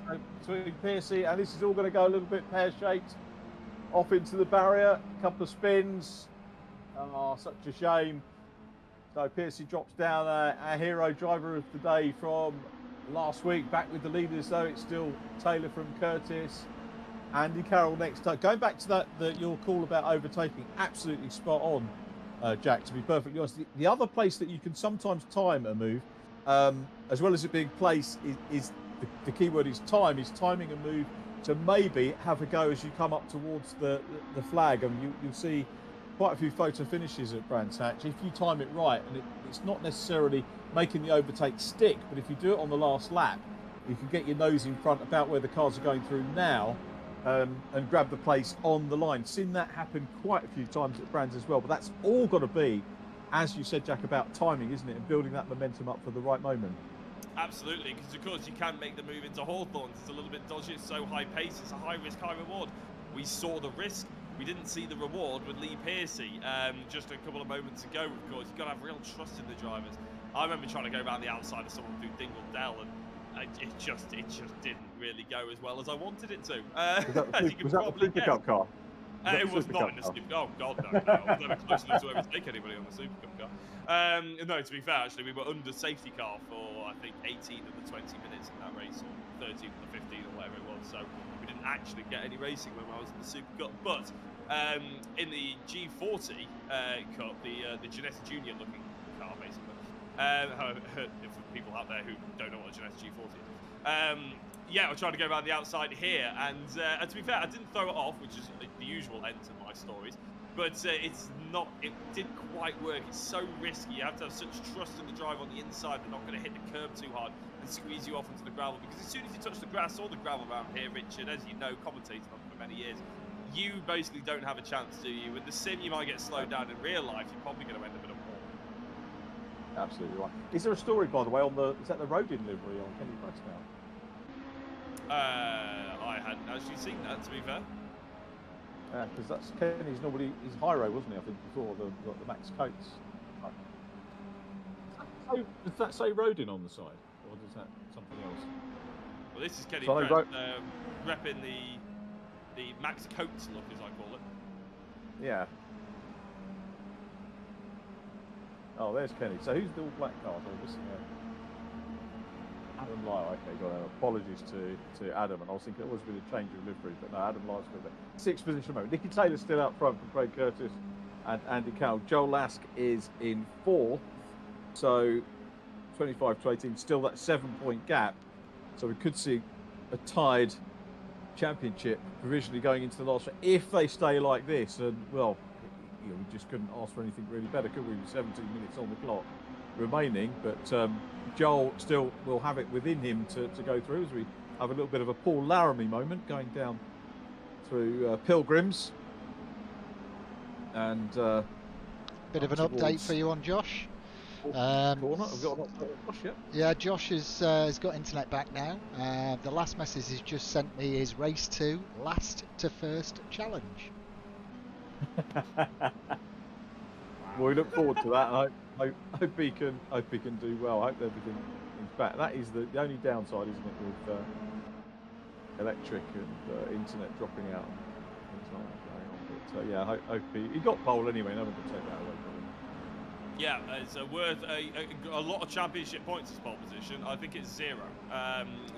Speaker 1: between Pearcey, and this is all going to go a little bit pear-shaped off into the barrier. A couple of spins. Oh, such a shame. So Pearcey drops down, our hero driver of the day from last week, back with the leaders though. It's still Taylor from Curtis, Andy Carroll next time. Going back to your call about overtaking, absolutely spot on, Jack, to be perfectly honest. The other place that you can sometimes time a move, as well as it being place, is the key word is time. He's timing a move to maybe have a go as you come up towards the flag, and you'll see quite a few photo finishes at Brands Hatch. If you time it right, and it's not necessarily making the overtake stick, but if you do it on the last lap, you can get your nose in front about where the cars are going through now, and grab the place on the line. Seen that happen quite a few times at Brands as well, but that's all got to be, as you said, Jack, about timing, isn't it, and building that momentum up for the right moment.
Speaker 3: Absolutely, because of course you can make the move into Hawthorns. It's a little bit dodgy, it's so high pace, it's a high risk, high reward. We saw the risk, we didn't see the reward with Lee Piercy just a couple of moments ago. Of course, you've got to have real trust in the drivers. I remember trying to go around the outside of someone through Dingle Dell, and it just didn't really go as well as I wanted it to.
Speaker 1: Was that the Super Cup car?
Speaker 3: It was not in the Super Cup. Oh, God, no. I was never close enough to overtake anybody on the Super Cup car. No, to be fair, actually, we were under safety car for, I think, 18 of the 20 minutes in that race, or 13 of the 15, or whatever it was. So we didn't actually get any racing when I was in the Super Cup. But in the G40 Cup, the Ginetta Junior looking car, basically, for people out there who don't know what a Ginetta G40 is. Yeah, I tried to go around the outside here, and to be fair, I didn't throw it off, which is the usual end to my stories. But it didn't quite work. It's so risky. You have to have such trust in the driver on the inside. They're not going to hit the curb too hard and squeeze you off into the gravel. Because as soon as you touch the grass or the gravel around here, Richard, as you know, commentating on it for many years, you basically don't have a chance, do you? With the sim, you might get slowed down. In real life, you're probably going to end up in a wall.
Speaker 1: Absolutely right. Is there a story, by the way, on is that the Rodin livery on Kenny Price now?
Speaker 3: I hadn't actually seen that, to be fair.
Speaker 1: Yeah, because that's Kenny's normally his Hyro, wasn't he? I think before the Max Coates. So, does that say Rodin on the side, or does that something else?
Speaker 3: Well, this is Kenny
Speaker 1: So
Speaker 3: repping the Max Coates look, as I call it.
Speaker 1: Yeah. Oh, there's Kenny. So who's the all black car? So I'm missing Adam Lyle. Okay, got it. Apologies to Adam, and I was thinking it was been a change of livery, but no, Adam Lyle's got it. 6th position moment. Nicky Taylor's still out front from Craig Curtis and Andy Cowell. Joel Lask is in 4th, so 25 to 18, still that 7-point gap. So we could see a tied championship provisionally going into the last round if they stay like this. And well, we just couldn't ask for anything really better, could we? With 17 minutes on the clock remaining, but Joel still will have it within him to go through, as we have a little bit of a Paul Laramie moment going down through Pilgrims. And
Speaker 5: bit of an update for you on Josh.
Speaker 1: I've got an update on Josh, yeah.
Speaker 5: Yeah, Josh has got internet back now. The last message he's just sent me is race 2, last to first challenge.
Speaker 1: Well, we look forward to that, and I hope he can do well. I hope everything is back. That is the only downside, isn't it, with electric and internet dropping out and things like that going on. But yeah, I hope he got pole anyway. No one can take that away from him.
Speaker 3: Yeah, it's worth a lot of championship points as pole position. I think it's 0.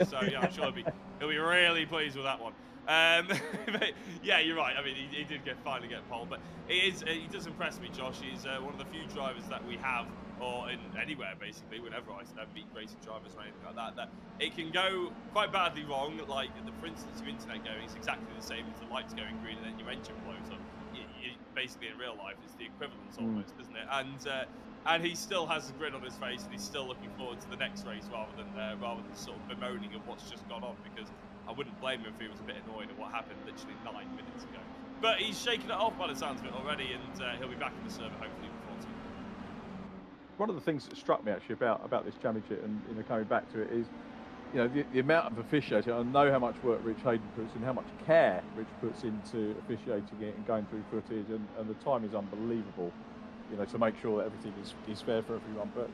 Speaker 3: So yeah, I'm sure he'll be really pleased with that one. But yeah, you're right. I mean, he did finally get pole, but he does impress me, Josh. He's one of the few drivers that we have, or in anywhere basically, whenever I meet racing drivers or anything like that it can go quite badly wrong. Like, for instance, your internet going is exactly the same as the lights going green and then your engine blows up. Basically, in real life, it's the equivalent almost, isn't it? And he still has a grin on his face, and he's still looking forward to the next race rather than sort of bemoaning of what's just gone on, because I wouldn't blame him if he was a bit annoyed at what happened literally 9 minutes ago. But he's shaking it off by the sounds of it already, and he'll be back in the server hopefully before too.
Speaker 1: One of the things that struck me actually about this championship, and coming back to it, is the amount of officiating. I know how much work Rich Hayden puts in, how much care Rich puts into officiating it and going through footage, and the time is unbelievable. To make sure that everything is fair for everyone. But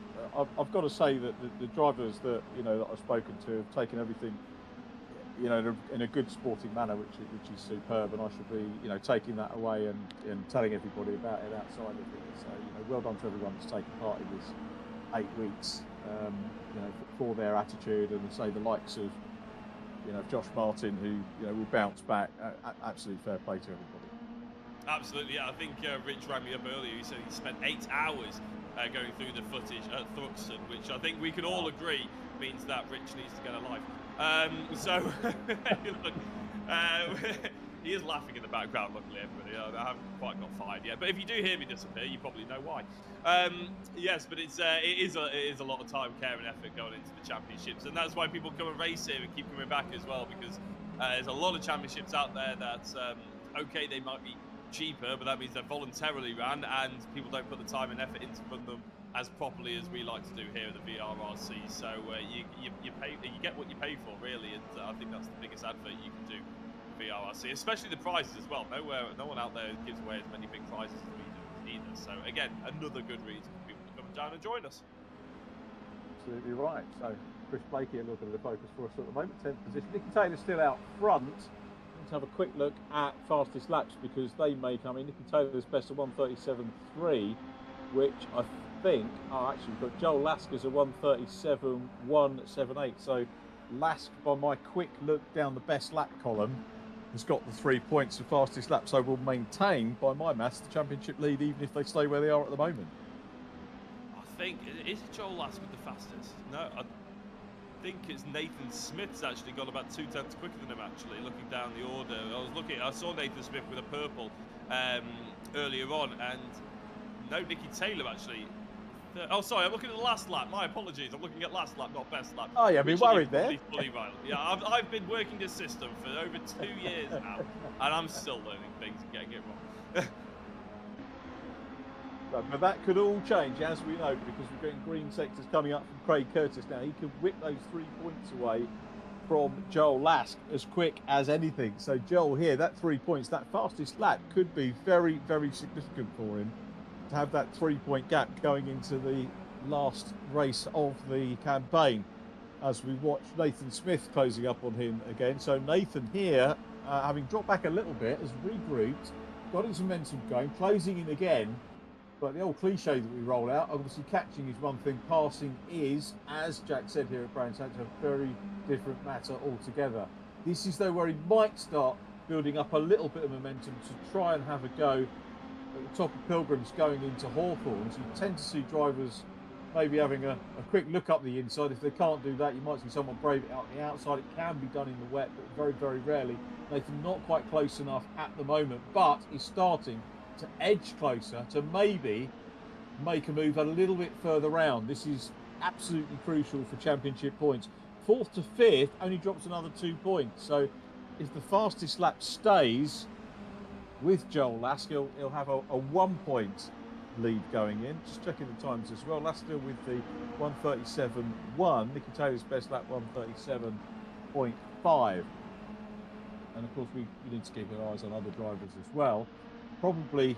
Speaker 1: I've got to say that the drivers that that I've spoken to have taken everything in a good sporting manner, which is superb, and I should be taking that away and telling everybody about it outside of it. So well done to everyone that's taken part in this 8 weeks. For their attitude, and say the likes of Josh Martin, who will bounce back. Absolutely fair play to everybody.
Speaker 3: Absolutely, yeah. I think Rich rang me up earlier. He said he spent 8 hours going through the footage at Thruxton, which I think we can all agree means that Rich needs to get a life. So, look, he is laughing in the background, luckily, everybody. I haven't quite got fired yet. But if you do hear me disappear, you probably know why. Yes, but it is a lot of time, care, and effort going into the championships. And that's why people come and race here and keep coming back as well, because there's a lot of championships out there that, okay, they might be cheaper, but that means they're voluntarily ran, and people don't put the time and effort into run them as properly as we like to do here at the VRRC. So you get what you pay for, really, and I think that's the biggest advert you can do for VRRC, especially the prizes as well. No one out there gives away as many big prizes as we do either. So again, another good reason for people to come down and join us.
Speaker 1: Absolutely right. So Chris Blakey, a little bit of the focus for us at the moment, 10th position. Nicky Taylor's still out front. Let's have a quick look at fastest laps, because they may come in. Nicky Taylor's best of 1:37.3, which I think, actually we've got Joel Lasker's a 1:37.178. So Lask, by my quick look down the best lap column, has got the 3 points of fastest lap, so will maintain, by my maths, the championship lead, even if they stay where they are at the moment.
Speaker 3: I think, is it Joel Lask with the fastest? No, I think it's Nathan Smith's actually got about 2 tenths quicker than him, actually, looking down the order. I saw Nathan Smith with a purple earlier on, and no, Nicky Taylor actually. Oh, sorry, I'm looking at the last lap. My apologies. I'm looking at last lap, not best lap.
Speaker 1: Oh, yeah, I've been worried there.
Speaker 3: Fully right. Yeah, I've been working this system for over 2 years now, and I'm still learning things and getting it wrong.
Speaker 1: But that could all change, as we know, because we're getting green sectors coming up from Craig Curtis now. He could whip those 3 points away from Joel Lask as quick as anything. So Joel here, that 3 points, that fastest lap could be very, very significant for him to have that 3-point gap going into the last race of the campaign, as we watch Nathan Smith closing up on him again. So Nathan here, having dropped back a little bit, has regrouped, got his momentum going, closing in again. But the old cliche that we roll out, obviously catching is one thing, passing is, as Jack said here at Brands Hatch, a very different matter altogether. This is though where he might start building up a little bit of momentum to try and have a go at the top of Pilgrims going into Hawthorne. So you tend to see drivers maybe having a quick look up the inside. If they can't do that, you might see someone brave it out on the outside. It can be done in the wet, but very, very rarely. Nathan not quite close enough at the moment, but he's starting to edge closer to maybe make a move a little bit further round. This is absolutely crucial for championship points. 4th to 5th only drops another 2 points. So if the fastest lap stays with Joel Lask, he'll have a 1 point lead going in. Just checking the times as well. Lask still with the 1:37.1. Nicky Taylor's best lap 1:37.5. And of course we need to keep our eyes on other drivers as well. Probably,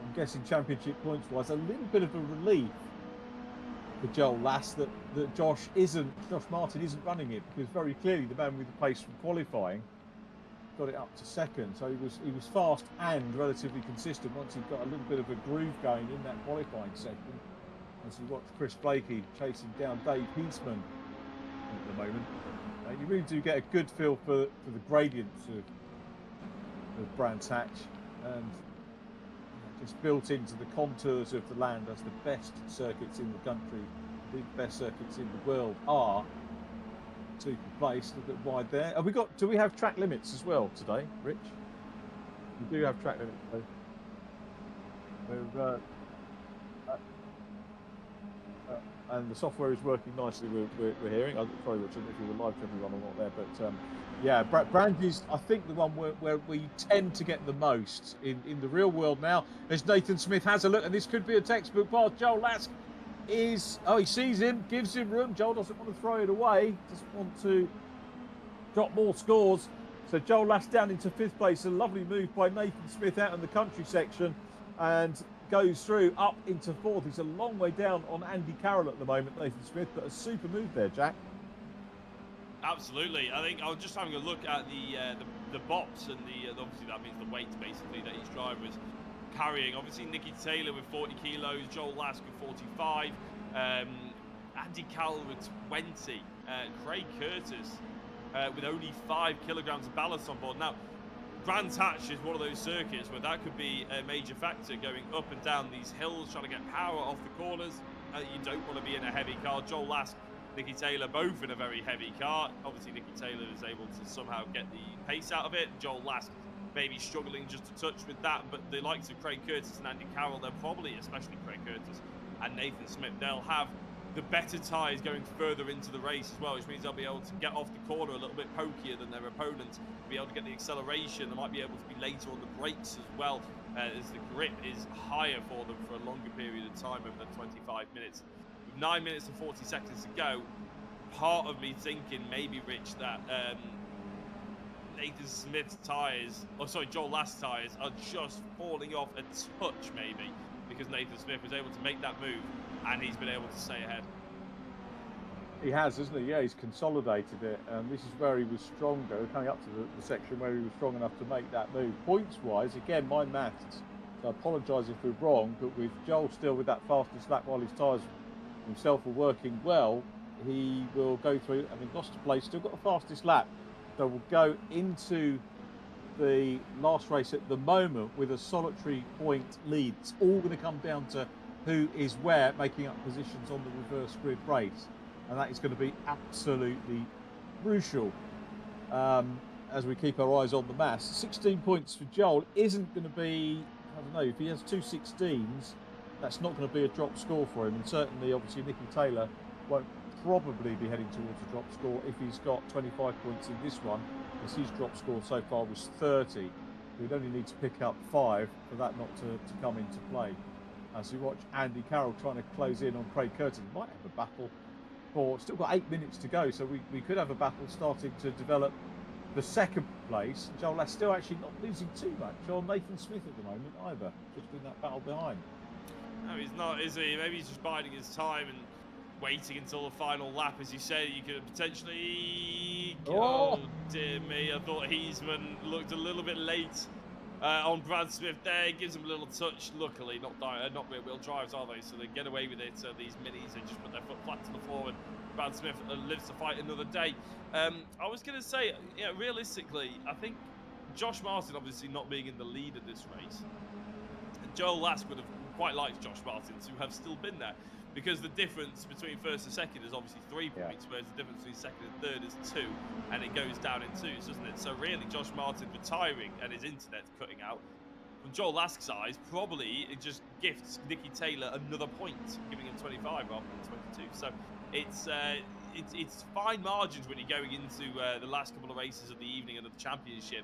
Speaker 1: I'm guessing championship points wise, a little bit of a relief for Joel Lask that Josh Martin isn't running it, because very clearly the man with the pace from qualifying got it up to 2nd. So he was fast and relatively consistent once he got a little bit of a groove going in that qualifying section. As you watch Chris Blakey chasing down Dave Heisman at the moment, you really do get a good feel for the gradients of Brands Hatch, and just built into the contours of the land as the best circuits in the country, the best circuits in the world are. Super place, a little bit wide there. Do we have track limits as well today, Rich? We do have track limits today. And the software is working nicely, we're hearing. I'm sorry, Richard, if you were live to everyone or not there, but yeah, Brand is, I think, the one where we tend to get the most in the real world now. As Nathan Smith has a look, and this could be a textbook pass. Joel Lask he sees him, gives him room. Joel doesn't want to throw it away, doesn't want to drop more scores. So Joel Lask down into 5th place. A lovely move by Nathan Smith out in the country section, and goes through up into 4th. He's a long way down on Andy Carroll at the moment, Nathan Smith, but a super move there, Jack.
Speaker 3: Absolutely. I think I was just having a look at the bops, and obviously that means the weight basically that each driver is carrying. Obviously Nicky Taylor with 40 kilos, Joel Lask with 45, Andy Carroll with 20, Craig Curtis with only 5 kilograms of ballast on board. Now, Brands Hatch is one of those circuits where that could be a major factor, going up and down these hills, trying to get power off the corners. You don't want to be in a heavy car. Joel Lask Nicky Taylor, both in a very heavy car. Obviously, Nicky Taylor is able to somehow get the pace out of it. Joel Lask maybe struggling just a touch with that, but the likes of Craig Curtis and Andy Carroll, they're probably, especially Craig Curtis and Nathan Smith, they'll have the better tyres going further into the race as well, which means they'll be able to get off the corner a little bit pokier than their opponents, be able to get the acceleration. They might be able to be later on the brakes as well, as the grip is higher for them for a longer period of time over the 25 minutes. With 9 minutes and 40 seconds to go, part of me thinking maybe, Rich, that Nathan Smith's tyres, or sorry, Joel Last's tyres are just falling off a touch maybe, because Nathan Smith was able to make that move and he's been able to stay ahead.
Speaker 1: He has, isn't he? Yeah, he's consolidated it. This is where he was stronger, coming up to the section where he was strong enough to make that move. Points-wise, again, my maths, so I apologise if we're wrong, but with Joel still with that fastest lap while his tyres himself are working well, he will go through, having lost a place, still got the fastest lap. So we'll go into the last race at the moment with a solitary point lead. It's all going to come down to who is where, making up positions on the reverse grid race. And that is going to be absolutely crucial as we keep our eyes on the mass. 16 points for Joel isn't going to be, I don't know, if he has 2 16s, that's not going to be a drop score for him. And certainly, obviously, Nicky Taylor won't probably be heading towards a drop score if he's got 25 points in this one, because his drop score so far was 30. We'd only need to pick up 5 for that not to come into play. As you watch Andy Carroll trying to close in on Craig Curtin, might have a battle for, still got 8 minutes to go, so we could have a battle starting to develop the second place. Joel Last still actually not losing too much on Nathan Smith at the moment either, just in that battle behind.
Speaker 3: No, he's not, is he? Maybe he's just biding his time and waiting until the final lap. As you say, you could potentially... Oh, dear me, I thought Heisman looked a little bit late on Brad Smith there. Gives him a little touch. Luckily, not rear wheel drives, are they? So they get away with it. These minis, they just put their foot flat to the floor, and Brad Smith lives to fight another day. I was going to say, yeah, realistically, I think Josh Martin obviously not being in the lead of this race, Joel Lask would have quite liked Josh Martin to have still been there, because the difference between first and second is obviously 3 points, whereas the difference between second and third is 2, and it goes down in 2s, doesn't it? So really, Josh Martin retiring and his internet cutting out, from Joel Lask's eyes, probably it just gifts Nicky Taylor another point, giving him 25 rather than 22. So it's fine margins when you're going into the last couple of races of the evening and of the championship.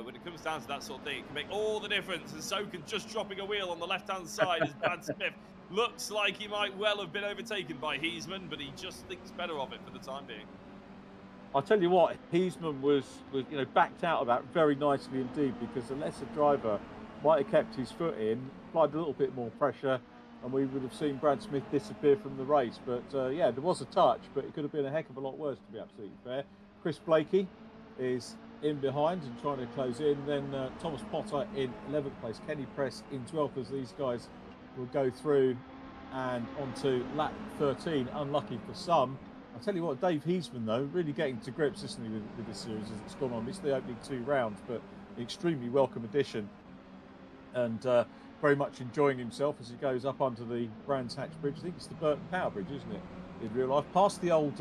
Speaker 3: When it comes down to that sort of thing, it can make all the difference. And so can just dropping a wheel on the left-hand side as Brad Smith looks like he might well have been overtaken by Heisman, but he just thinks better of it for the time being.
Speaker 1: I'll tell you what, Heisman was backed out of that very nicely indeed, because the lesser driver might have kept his foot in, applied a little bit more pressure, and we would have seen Brad Smith disappear from the race. But yeah, there was a touch, but it could have been a heck of a lot worse, to be absolutely fair. Chris Blakey is in behind and trying to close in. Then Thomas Potter in 11th place, Kenny Press in 12th, as these guys will go through and onto lap 13. Unlucky for some. I'll tell you what, Dave Heisman, though, really getting to grips, isn't he, with this series as it's gone on. It's the opening 2 rounds, but an extremely welcome addition. And very much enjoying himself as he goes up onto the Brands Hatch Bridge. I think it's the Burton Power Bridge, isn't it, in real life? Past the old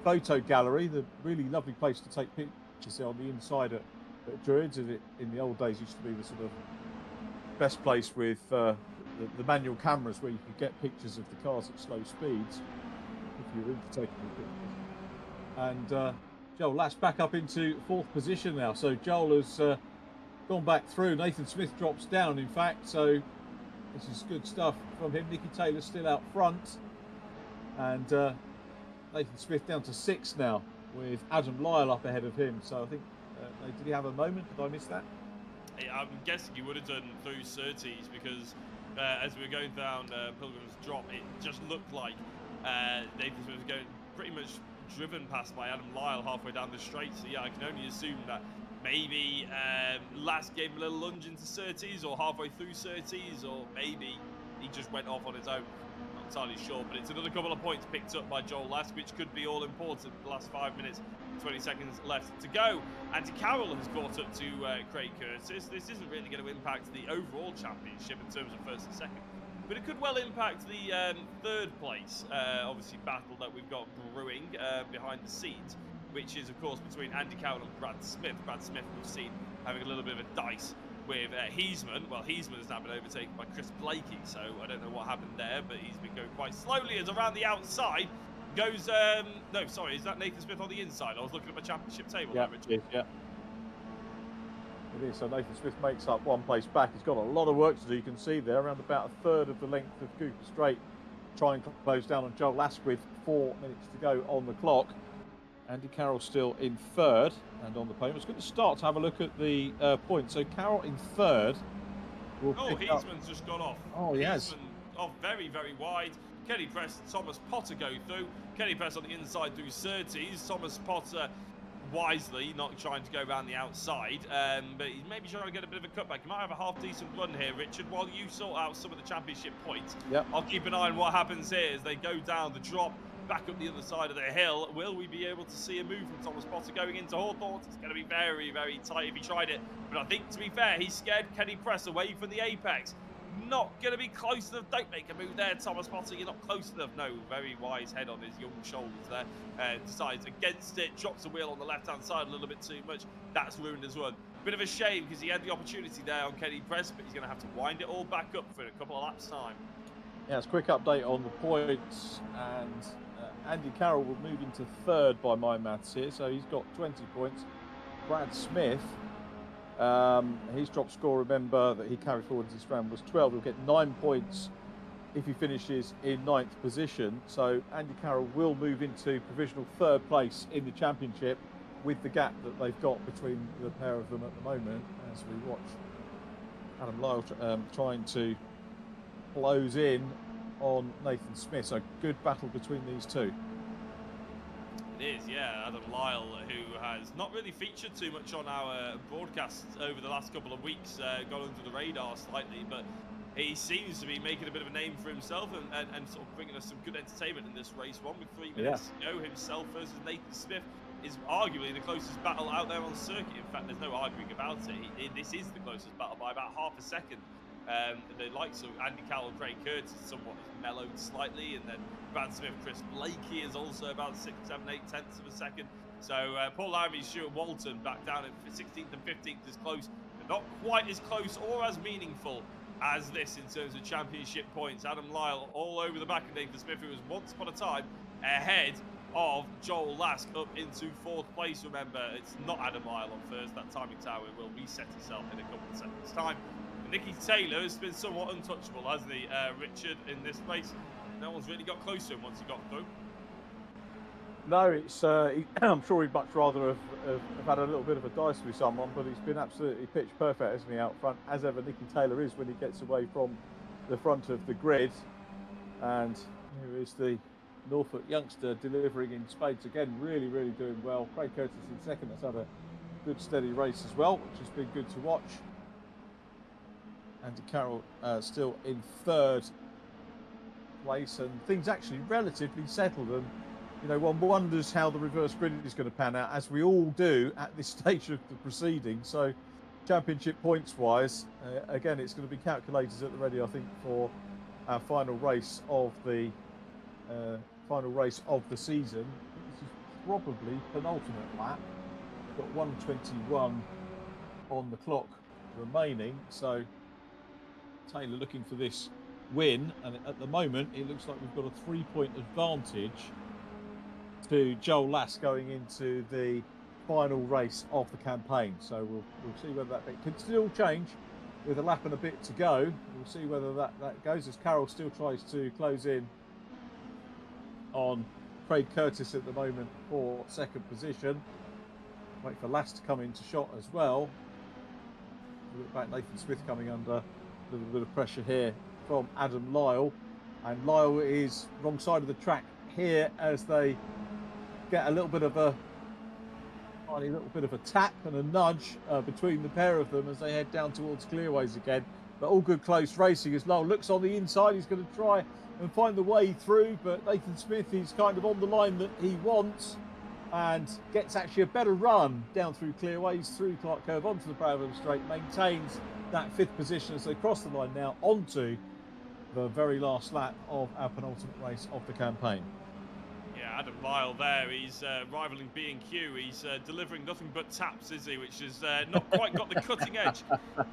Speaker 1: photo gallery, the really lovely place to take pictures on the inside at Druids. In the old days used to be the sort of best place with the manual cameras where you could get pictures of the cars at slow speeds if you were into taking the pictures. And Joel Lass back up into 4th position now. So Joel has gone back through. Nathan Smith drops down, in fact. So this is good stuff from him. Nicky Taylor still out front. And Nathan Smith down to 6th now, with Adam Lyle up ahead of him. So I think, did he have a moment? Did I miss that?
Speaker 3: I'm guessing he would have done through Surtees, because as we were going down Pilgrim's Drop, it just looked like Nathan Smith was going pretty much driven past by Adam Lyle halfway down the straight. So yeah, I can only assume that maybe Last gave him a little lunge into Surtees, or halfway through Surtees, or maybe he just went off on his own. Not entirely sure, but it's another couple of points picked up by Joel Last, which could be all important. The last 5 minutes, 20 seconds left to go. Andy Carroll has caught up to Craig Curtis. This isn't really going to impact the overall championship in terms of first and second, but it could well impact the third place, obviously, battle that we've got brewing behind the scenes, which is, of course, between Andy Carroll and Brad Smith. Brad Smith, we've seen having a little bit of a dice with Heisman. Well, Heisman has now been overtaken by Chris Blakey, so I don't know what happened there, but he's been going quite slowly as around the outside goes... no, sorry, is that Nathan Smith on the inside? I was looking at my championship table there, Richard.
Speaker 1: Yeah. It is. So Nathan Smith makes up one place back. He's got a lot of work to do. You can see there, around about a third of the length of Cooper Straight. Trying to close down on Joel Lask with 4 minutes to go on the clock. Andy Carroll still in third and on the podium. It's good to start to have a look at the points. So Carroll in third.
Speaker 3: Heisman's just gone off.
Speaker 1: Oh, he has.
Speaker 3: Off very, very wide. Kenny Press and Thomas Potter go through. Kenny Press on the inside through Surtees. Thomas Potter wisely not trying to go around the outside, but he's maybe trying to get a bit of a cutback. He might have a half-decent run here, Richard, while you sort out some of the championship points.
Speaker 1: Yep.
Speaker 3: I'll keep an eye on what happens here as they go down the drop, back up the other side of the hill. Will we be able to see a move from Thomas Potter going into Hawthorne? It's going to be very, very tight if he tried it. But I think, to be fair, he scared Kenny Press away from the apex. Not going to be close enough. Don't make a move there, Thomas Potter. You're not close enough. No, very wise head on his young shoulders there. Decides against it. Drops the wheel on the left-hand side a little bit too much. That's ruined his run. Bit of a shame because he had the opportunity there on Kenny Press, but he's going to have to wind it all back up for a couple of laps' time.
Speaker 1: Yeah, it's a quick update on the points. And Andy Carroll will move into third by my maths here. So he's got 20 points. Brad Smith... his drop score, remember, that he carried forward this round was 12. He'll get 9 points if he finishes in 9th position. So Andy Carroll will move into provisional third place in the championship with the gap that they've got between the pair of them at the moment, as we watch Adam Lyle trying to close in on Nathan Smith. So good battle between these two.
Speaker 3: It is, yeah. Adam Lyle, who has not really featured too much on our broadcasts over the last couple of weeks, gone under the radar slightly, but he seems to be making a bit of a name for himself and sort of bringing us some good entertainment in this race one with 3 minutes to go. Himself versus Nathan Smith is arguably the closest battle out there on the circuit. In fact, there's no arguing about it. This is the closest battle by about half a second. The likes of Andy Carroll, Craig Curtis somewhat mellowed slightly, and then Brad Smith, Chris Blakey is also about 6, 7, 8 tenths of a second. So Paul Laramie, Stuart Walton back down at 16th and 15th is close, but not quite as close or as meaningful as this in terms of championship points. Adam Lyle all over the back of Nathan Smith, who was once upon a time ahead of Joel Lask up into 4th place. Remember, it's not Adam Lyle on first. That timing tower will reset itself in a couple of seconds' time. Nicky Taylor has been somewhat untouchable, hasn't he, Richard, in this race? No one's really got close to him once he got through.
Speaker 1: No, it's. I'm sure he'd much rather have had a little bit of a dice with someone, but he's been absolutely pitch perfect, hasn't he, out front, as ever Nicky Taylor is when he gets away from the front of the grid. And here is the Norfolk youngster delivering in spades again, really, really doing well. Craig Curtis in second, has had a good steady race as well, which has been good to watch. Andy Carroll still in third place, and things actually relatively settled. And you know, one wonders how the reverse grid is going to pan out, as we all do at this stage of the proceedings. So, championship points wise, again, it's going to be calculators at the ready, I think, for our final race of the season. This is probably penultimate lap. We've got 1:21 on the clock remaining, so Taylor looking for this win, and at the moment it looks like we've got a 3-point advantage to Joel Lask going into the final race of the campaign. So we'll see whether that bit can still change with a lap and a bit to go. We'll see whether that goes, as Carroll still tries to close in on Craig Curtis at the moment for second position. Wait for Lask to come into shot as well. Look back, Nathan Smith coming under a little bit of pressure here from Adam Lyle, and Lyle is wrong side of the track here as they get a little bit of a tap and a nudge between the pair of them as they head down towards clearways again. But all good close racing as Lyle looks on the inside. He's going to try and find the way through, but Nathan Smith is kind of on the line that he wants and gets actually a better run down through clearways, through Clark Curve onto the Bradham Straight, maintains that 5th position as they cross the line now onto the very last lap of our penultimate race of the campaign.
Speaker 3: Yeah, Adam Lyle there. He's rivaling B&Q. He's delivering nothing but taps, is he? Which has not quite got the cutting edge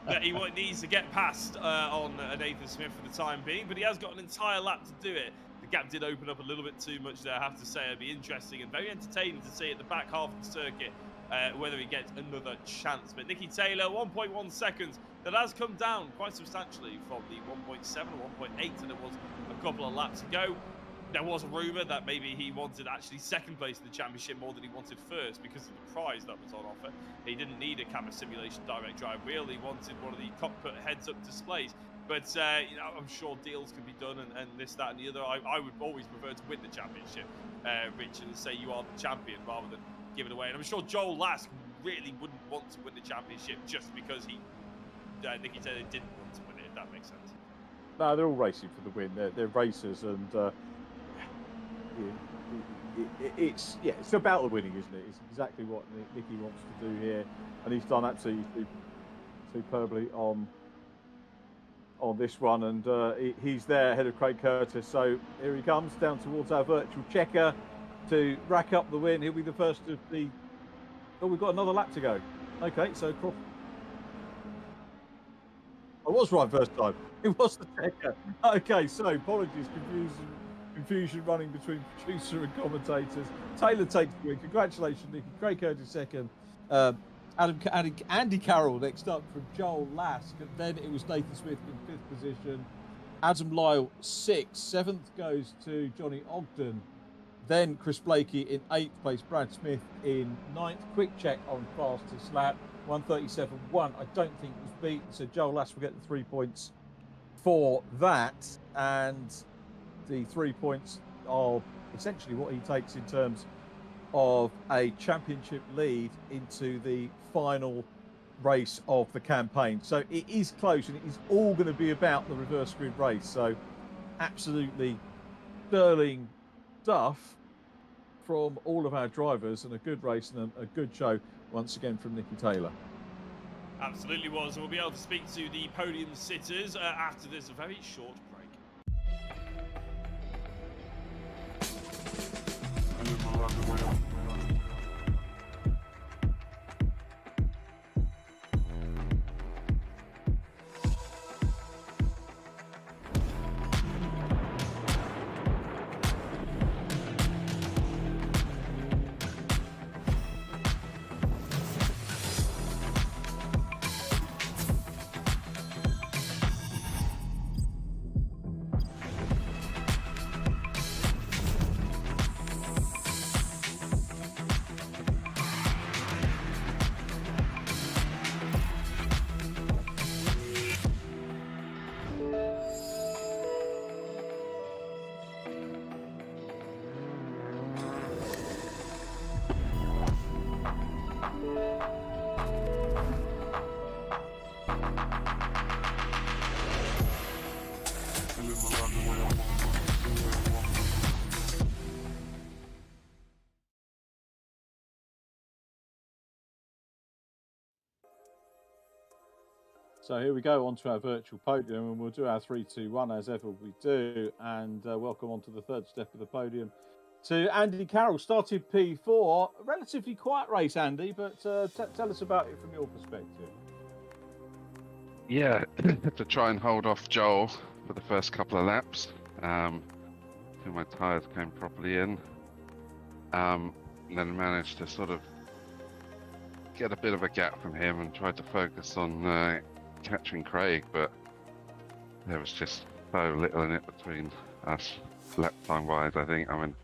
Speaker 3: that he needs to get past on Nathan Smith for the time being. But he has got an entire lap to do it. The gap did open up a little bit too much there, I have to say. It'd be interesting and very entertaining to see at the back half of the circuit whether he gets another chance. But Nicky Taylor, 1.1 seconds. That has come down quite substantially from the 1.7 or 1.8 that it was a couple of laps ago. There was a rumour that maybe he wanted actually second place in the championship more than he wanted first because of the prize that was on offer. He didn't need a CAMMUS simulation direct drive wheel. He wanted one of the cockpit heads-up displays. But you know, I'm sure deals can be done and this, that, and the other. I would always prefer to win the championship, Richard, and say you are the champion rather than give it away. And I'm sure Joel Lask really wouldn't want to win the championship just because Nicky Taylor didn't want to win it. If that makes sense.
Speaker 1: No, they're all racing for the win. They're racers, and it's about the winning, isn't it? It's exactly what Nicky wants to do here, and he's done absolutely superbly on this one, and he's there ahead of Craig Curtis. So here he comes down towards our virtual checker to rack up the win. He'll be the first of the. Oh, we've got another lap to go. Okay, so Croft. I was right first time. It was the checker. Okay, so apologies, confusion running between producer and commentators. Taylor takes the win. Congratulations, Nicky. Craig Curtis second. Andy Carroll next up from Joel Lask. And then it was Nathan Smith in 5th position. Adam Lyle 6th. 7th goes to Johnny Ogden. Then Chris Blakey in 8th place. Brad Smith in 9th. Quick check on fastest lap. 1:37.1. I don't think it was beaten. So Joel Lask will get the 3 points for that. And the 3 points of essentially what he takes in terms of a championship lead into the final race of the campaign. So it is close, and it is all going to be about the reverse grid race. So absolutely sterling stuff from all of our drivers, and a good race and a good show once again from Nicky Taylor.
Speaker 3: Absolutely was, and we'll be able to speak to the podium sitters after this very short break.
Speaker 1: So here we go onto our virtual podium, and we'll do our 3, 2, 1 as ever we do, and welcome onto the third step of the podium to Andy Carroll. Started P4, a relatively quiet race, Andy, but tell us about it from your perspective.
Speaker 6: Yeah, to try and hold off Joel for the first couple of laps till my tyres came properly in, and then managed to sort of get a bit of a gap from him and tried to focus on catching Craig, but there was just so little in it between us lap time wise. I think, I mean,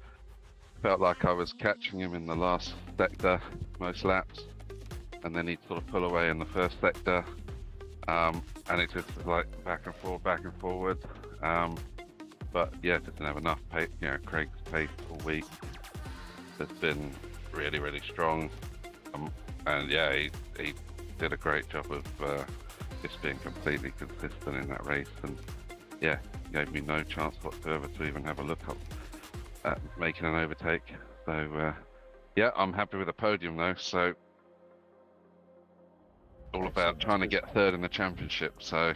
Speaker 6: felt like I was catching him in the last sector most laps, and then he'd sort of pull away in the first sector, and it just was like back and forward. But yeah, didn't have enough pace. You know, Craig's pace all week has been really, really strong, and yeah, he did a great job of just being completely consistent in that race, and yeah, gave me no chance whatsoever to even have a look at making an overtake. So yeah, I'm happy with the podium though. So all about trying to get third in the championship. So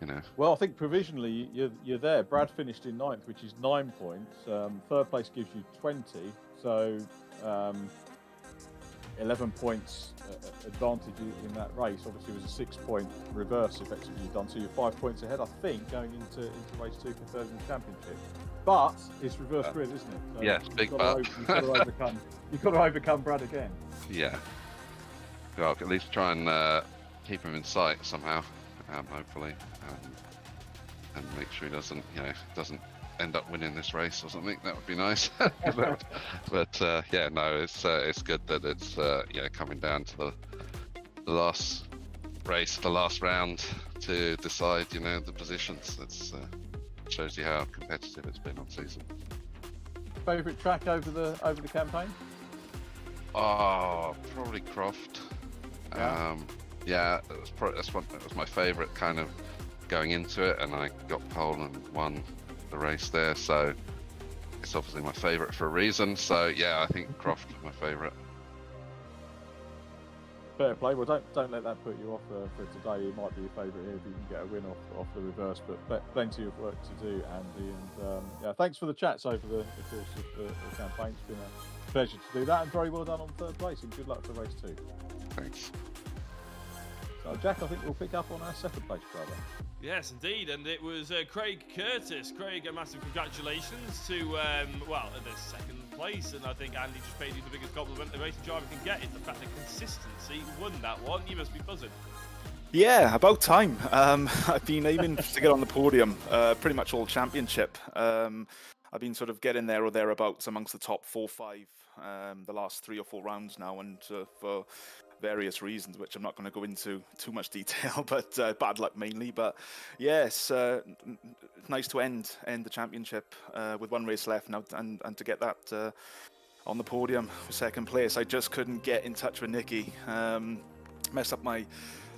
Speaker 6: you know.
Speaker 1: Well, I think provisionally you're there. Brad finished in 9th, which is 9 points. Third place gives you 20, so 11 points advantage in that race. Obviously, it was a 6-point reverse effectively done, so you're 5 points ahead, I think, going into race 2 for third in the championship. But it's reverse grid, isn't it? So
Speaker 6: yes, big but.
Speaker 1: You've got to overcome Brad again.
Speaker 6: Yeah. Well, at least try and keep him in sight somehow, hopefully, and make sure he doesn't end up winning this race or something. That would be nice. but yeah, no, it's good that it's coming down to the last race, the last round to decide the positions. That's shows you how competitive it's been on season.
Speaker 1: Favourite track over the campaign?
Speaker 6: Oh, probably Croft.
Speaker 1: Yeah.
Speaker 6: That was my favourite kind of going into it, and I got pole and won the race there, so it's obviously my favourite for a reason. So yeah, I think Croft is my favourite.
Speaker 1: Fair play. Well, don't let that put you off for today. It might be your favourite here if you can get a win off the reverse, but plenty of work to do, Andy. And yeah, thanks for the chats over the course of the campaign. It's been a pleasure to do that, and very well done on third place, and good luck for race 2.
Speaker 6: Thanks.
Speaker 1: So Jack, I think we'll pick up on our second place brother.
Speaker 3: Yes, indeed, and it was Craig Curtis. Craig, a massive congratulations to the second place, and I think Andy just paid you the biggest compliment a racing driver can get is the fact that consistency won that one. You must be buzzing.
Speaker 7: Yeah, about time. I've been aiming to get on the podium pretty much all championship. I've been sort of getting there or thereabouts amongst the top 4 or 5 the last 3 or 4 rounds now, and for various reasons, which I'm not going to go into too much detail, but bad luck mainly. But yes, nice to end the championship with 1 race left now, and to get that on the podium for second place. I just couldn't get in touch with Nicky. Messed up my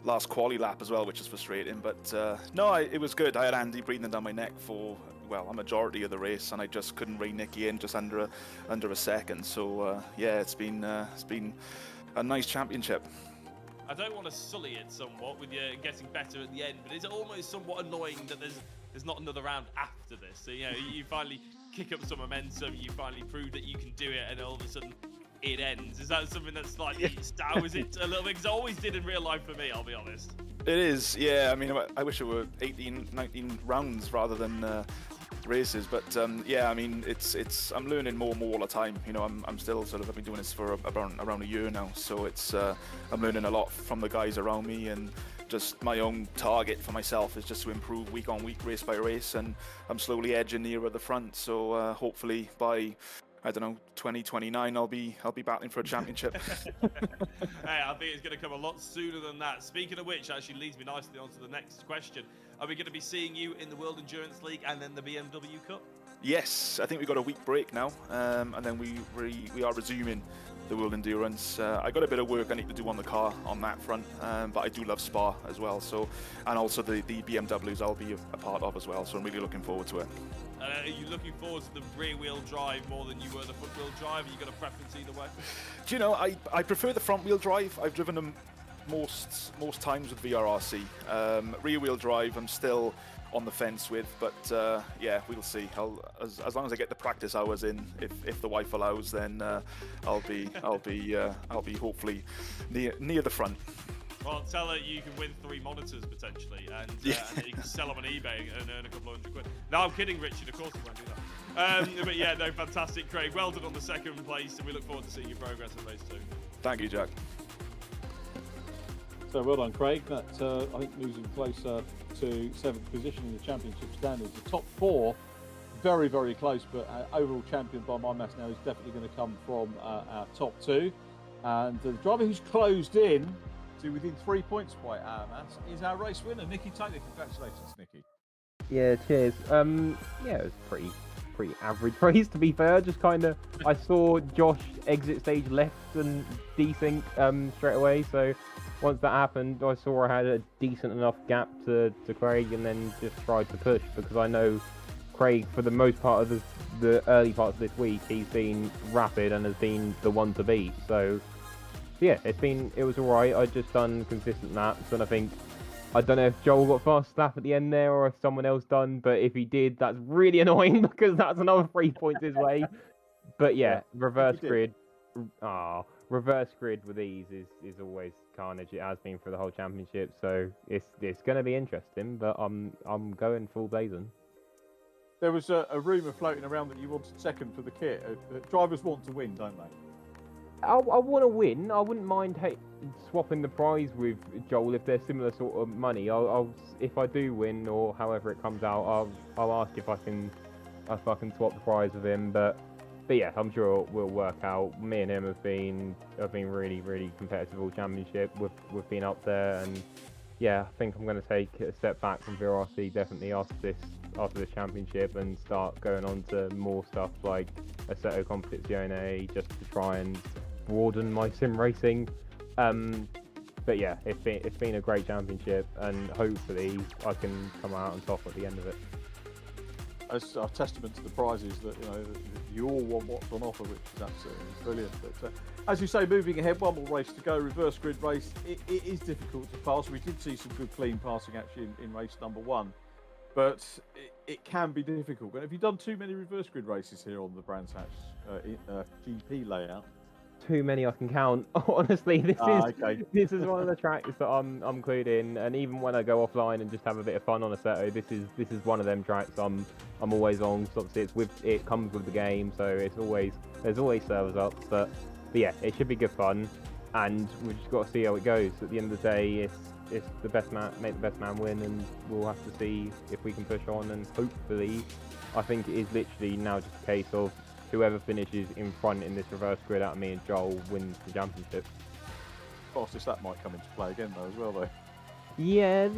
Speaker 7: last quali lap as well, which is frustrating. But no, it was good. I had Andy breathing down my neck for a majority of the race, and I just couldn't rein Nicky in just under a second. So yeah, it's been a nice championship.
Speaker 3: I don't want to sully it somewhat with you getting better at the end, but it's almost somewhat annoying that there's not another round after this. So you finally kick up some momentum, you finally prove that you can do it, and all of a sudden it ends. Is that something that's slightly sours it a little bit? Because it always did in real life for me, I'll be honest.
Speaker 7: It is, yeah. I mean, I wish it were 18, 19 rounds rather than races, but yeah, I mean, I'm learning more and more all the time. I'm still I've been doing this for around a year now, so it's I'm learning a lot from the guys around me, and just my own target for myself is just to improve week on week, race by race, and I'm slowly edging nearer the front. So hopefully by 2029 I'll be battling for a championship.
Speaker 3: Hey, I think it's going to come a lot sooner than that. Speaking of which, actually leads me nicely on to the next question. Are we going to be seeing you in the World Endurance League and then the BMW Cup?
Speaker 7: Yes, I think we've got a week break now, and then we are resuming the World Endurance. I got a bit of work I need to do on the car on that front, but I do love Spa as well. So, and also the BMWs I'll be a part of as well. So I'm really looking forward to it.
Speaker 3: Are you looking forward to the rear-wheel drive more than you were the front-wheel drive? Have you got a preference either way?
Speaker 7: Do you know, I prefer the front-wheel drive. I've driven them most times with VRRC. Rear-wheel drive I'm still on the fence with, but yeah, we'll see. As long as I get the practice hours in, if the wife allows, then I'll be hopefully near the front.
Speaker 3: Well, tell her you can win 3 monitors potentially, and you can sell them on eBay and earn a couple of £100. No, I'm kidding, Richard. Of course I won't do that. But yeah, no, fantastic, Craig. Well done on the second place, and we look forward to seeing your progress in race 2.
Speaker 7: Thank you, Jack.
Speaker 1: So well done, Craig. That I think moves him closer to 7th position in the championship standings. The top 4, very, very close, but overall champion by my maths now is definitely going to come from our top 2. And the driver who's closed in to within 3 points by our maths is our race winner, Nicky Taylor. Congratulations, Nicky.
Speaker 8: Yeah, cheers. Yeah, it was pretty average race, to be fair. Just kind of, I saw Josh exit stage left and desync straight away, so once that happened, I saw I had a decent enough gap to Craig, and then just tried to push, because I know Craig, for the most part of the early parts of this week, he's been rapid and has been the one to beat. So yeah, it was alright. I just done consistent laps, and I think I don't know if Joel got fast lap at the end there or if someone else done, but if he did, that's really annoying because that's another 3 points his way. But yeah, reverse grid. Reverse grid with these is always carnage. It has been for the whole championship, so it's going to be interesting. But I'm going full blazing.
Speaker 1: There was a rumour floating around that you wanted second for the kit. Drivers want to win, don't they?
Speaker 8: I want to win. I wouldn't mind swapping the prize with Joel if there's similar sort of money. I'll if I do win or however it comes out, I'll ask if I can swap the prize with him. But yeah, I'm sure we'll work out. Me and him have been really, really competitive all championship. We've been up there, and yeah, I think I'm going to take a step back from VRRC definitely after this championship and start going on to more stuff like Assetto Competizione just to try and broaden my sim racing. But yeah, it's been a great championship, and hopefully I can come out on top at the end of it.
Speaker 1: As a testament to the prizes that you all want what's on offer, which is absolutely brilliant. But as you say, moving ahead, one more race to go. Reverse grid race. It is difficult to pass. We did see some good clean passing actually in race number 1, but it can be difficult. Have you done too many reverse grid races here on the Brands Hatch GP layout?
Speaker 8: Too many I can count. Honestly, this is one of the tracks that I'm clued in, and even when I go offline and just have a bit of fun on Assetto, this is one of them tracks I'm always on. So obviously it comes with the game, so there's always servers up. But yeah, it should be good fun, and we've just got to see how it goes. At the end of the day, it's the best man, make the best man win, and we'll have to see if we can push on. And hopefully, I think it is literally now just a case of whoever finishes in front in this reverse grid out of me and Joel wins the championship.
Speaker 1: Fastest that might come into play again though, as well though.
Speaker 8: Yeah,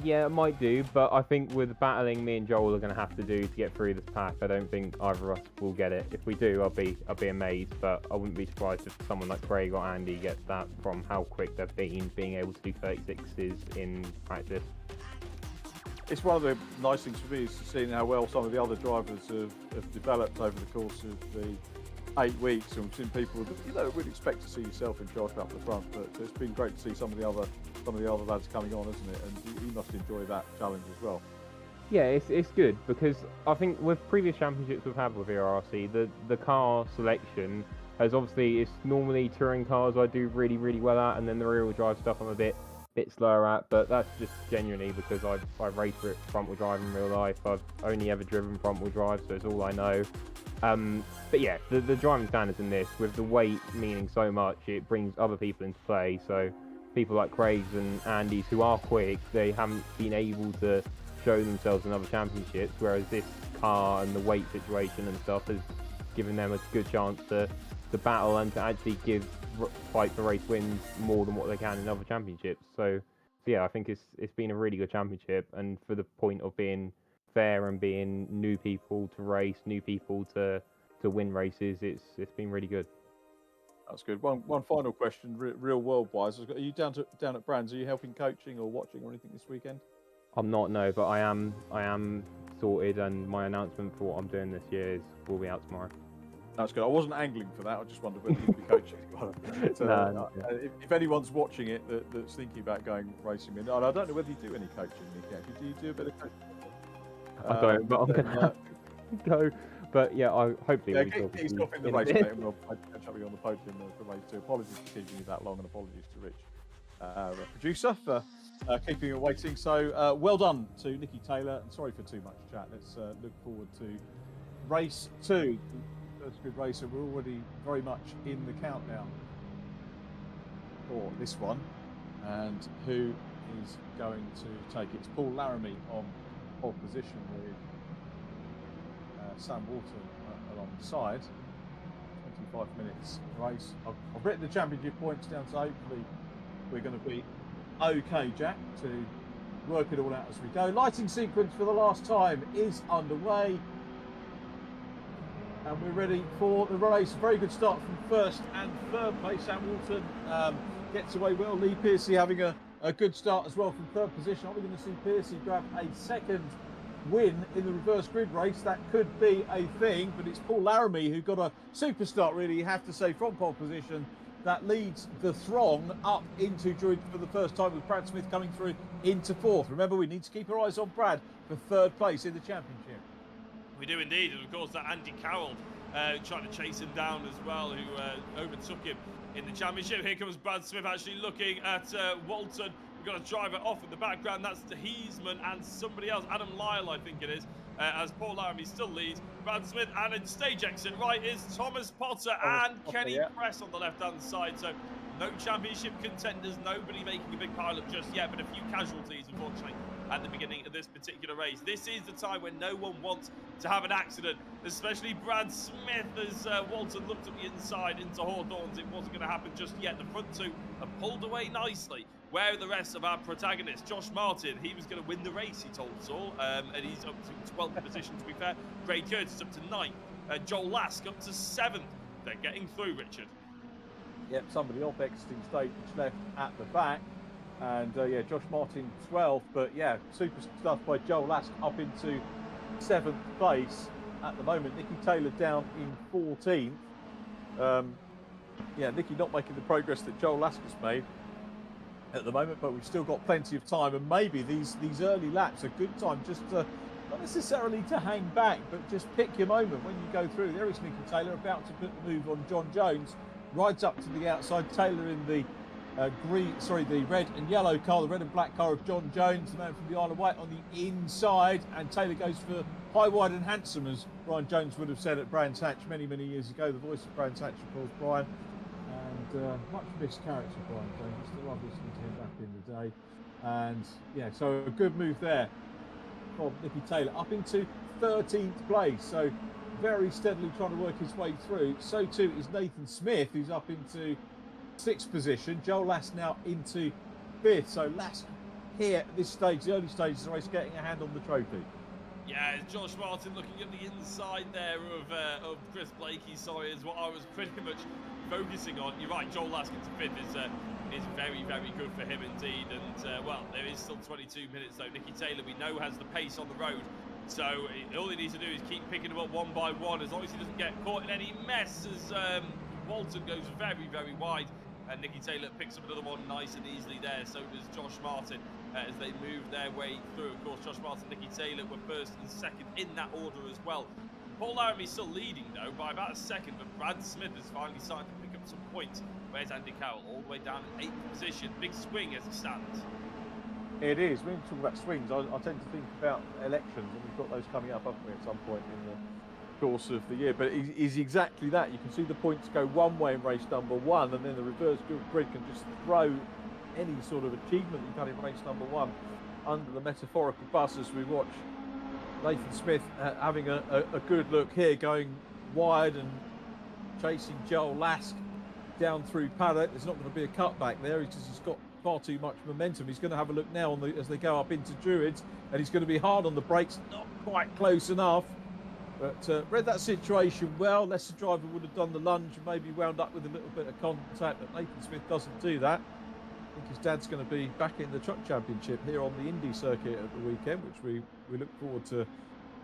Speaker 8: it might do, but I think with battling me and Joel are going to have to do to get through this pack, I don't think either of us will get it. If we do, I'll be amazed, but I wouldn't be surprised if someone like Craig or Andy gets that from how quick they've been being able to do 36s in practice.
Speaker 1: It's one of the nice things for me is seeing how well some of the other drivers have developed over the course of the 8 weeks, and we've seen people that would expect to see yourself and Josh up the front, but it's been great to see some of the other lads coming on, isn't it? And you must enjoy that challenge as well.
Speaker 8: Yeah, it's good because I think with previous championships we've had with VRRC, the car selection has obviously, it's normally touring cars I do really, really well at, and then the rear-wheel drive stuff I'm a bit slower at, but that's just genuinely because I've raced front-wheel drive in real life. I've only ever driven front-wheel drive, so it's all I know. But yeah, the driving standards in this, with the weight meaning so much, it brings other people into play. So people like Craig's and Andy's who are quick, they haven't been able to show themselves in other championships, whereas this car and the weight situation and stuff has given them a good chance to battle and to actually fight for race wins more than what they can in other championships. So yeah, I think it's been a really good championship, and for the point of being fair and being new people to race, new people to win races, it's been really good.
Speaker 1: That's good. One final question, real world wise. Are you down at Brands? Are you helping coaching or watching or anything this weekend?
Speaker 8: I'm not, no, but I am sorted, and my announcement for what I'm doing this year will be out tomorrow.
Speaker 1: That's good. I wasn't angling for that. I just wondered whether you'd be coaching. If anyone's watching it that's thinking about going racing, and I don't know whether you do any coaching, Nick. Actually, do you do a bit of coaching?
Speaker 8: I don't, but I'm gonna go. But yeah, I hopefully.
Speaker 1: Yeah, get yourself in the race, mate, and we'll catch up with you on the podium for race 2. Apologies for keeping you that long, and apologies to Rich, our producer, for keeping you waiting. So well done to Nikki Taylor, and sorry for too much chat. Let's look forward to race 2. That's a good race, and we're already very much in the countdown for this one. And who is going to take it? It's Paul Laramie on pole position with Sam Oulton alongside. 25 minutes race. I've written the championship points down, so hopefully we're going to be okay, Jack, to work it all out as we go. Lighting sequence for the last time is underway. And we're ready for the race. Very good start from first and third place. Sam Oulton gets away well. Lee Piercy having a good start as well from third position. Are we going to see Piercy grab a second win in the reverse grid race? That could be a thing, but it's Paul Laramie who got a super start, really, you have to say, from pole position. that leads the throng up into Druid for the first time, with Brad Smith coming through into fourth. Remember, we need to keep our eyes on Brad for third place in the championship.
Speaker 3: We do indeed, and of course that Andy Carroll trying to chase him down as well, who overtook him in the championship. Here comes Brad Smith actually looking at Oulton. We've got a driver off in the background. That's Heisman and somebody else, Adam Lyle, I think it is, as Paul Laramie still leads. Brad Smith, and in stage exit right is Thomas Potter and Kenny Press on the left-hand side. So no championship contenders, nobody making a big pile-up just yet, but a few casualties, unfortunately, at the beginning of this particular race. This is the time when no one wants to have an accident, especially Brad Smith, as Walton looked at the inside into Hawthorns. It wasn't going to happen just yet. The front two have pulled away nicely. Where are the rest of our protagonists? Josh Martin, he was going to win the race, he told us all, and he's up to 12th position, to be fair. Craig Curtis up to 9th. Joel Lask up to 7th. They're getting through, Richard.
Speaker 1: Yep, somebody off exiting stage left at the back. And yeah, Josh Martin 12th, but yeah, super stuff by Joel Lask up into 7th place at the moment. Nicky Taylor down in 14th. Yeah, Nicky not making the progress that Joel Lask has made at the moment, but we've still got plenty of time, and maybe these early laps are a good time just to, not necessarily to hang back, but just pick your moment when you go through. There is Nicky Taylor about to put the move on John Jones, rides up to the outside. Taylor in the the red and yellow car, the red and black car of John Jones, the man from the Isle of Wight, on the inside, and Taylor goes for high, wide and handsome, as Brian Jones would have said at Brands Hatch many years ago. The voice of Brands Hatch, of course, Brian, and much missed character, Brian Jones. I still love listening to him back in the day. And yeah, so a good move there from Nicky Taylor up into 13th place, so very steadily trying to work his way through. So too is Nathan Smith, who's up into 6th position. Joel Lass now into 5th. So Lass here at this stage, the early stages of the race, getting a hand on the trophy.
Speaker 3: Yeah, Josh Martin looking at the inside there of Chris Blakey, sorry, is what I was pretty much focusing on. You're right, Joel Lask into 5th is very good for him indeed. And well, there is still 22 minutes though. Nicky Taylor, we know, has the pace on the road. So all he needs to do is keep picking them up one by one, as long as he doesn't get caught in any mess, as Walton goes very wide. And Nicky Taylor picks up another one nice and easily there. So does Josh Martin as they move their way through. Of course, Josh Martin and Nicky Taylor were 1st and 2nd in that order as well. Paul Laramie still leading, though, by about a 2nd, but Brad Smith has finally started to pick up some points. Where's Andy Carroll? All the way down in 8th position. Big swing as it stands.
Speaker 1: It is. When you talk about swings, I tend to think about elections, and we've got those coming up, haven't we, at some point in the course of the year. But it is exactly that. You can see the points go one way in race number 1, and then the reverse grid can just throw any sort of achievement you've done in race number 1 under the metaphorical bus, as we watch Nathan Smith having a good look here, going wide and chasing Joel Lask down through paddock. There's not going to be a cutback there because he's got far too much momentum. He's going to have a look now as they go up into Druids, and he's going to be hard on the brakes, not quite close enough. But read that situation well. Leicester driver would have done the lunge and maybe wound up with a little bit of contact, but Nathan Smith doesn't do that. I think his dad's going to be back in the truck championship here on the Indy circuit at the weekend, which we look forward to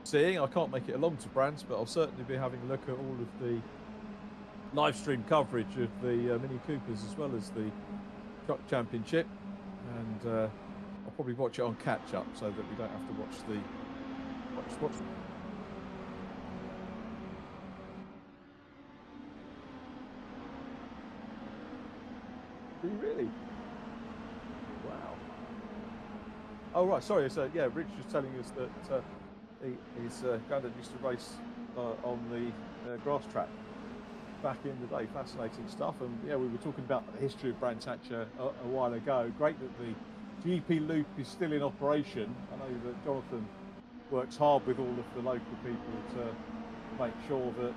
Speaker 1: seeing. I can't make it along to Brands, but I'll certainly be having a look at all of the live stream coverage of the Mini Coopers as well as the truck championship, and I'll probably watch it on catch up so that we don't have to watch the watch. Do you really? Wow. Oh right, sorry. So yeah, Rich was telling us that his granddad used to race on the grass track back in the day. Fascinating stuff. And yeah, we were talking about the history of Brands Hatch a while ago. Great that the GP loop is still in operation. I know that Jonathan works hard with all of the local people to make sure that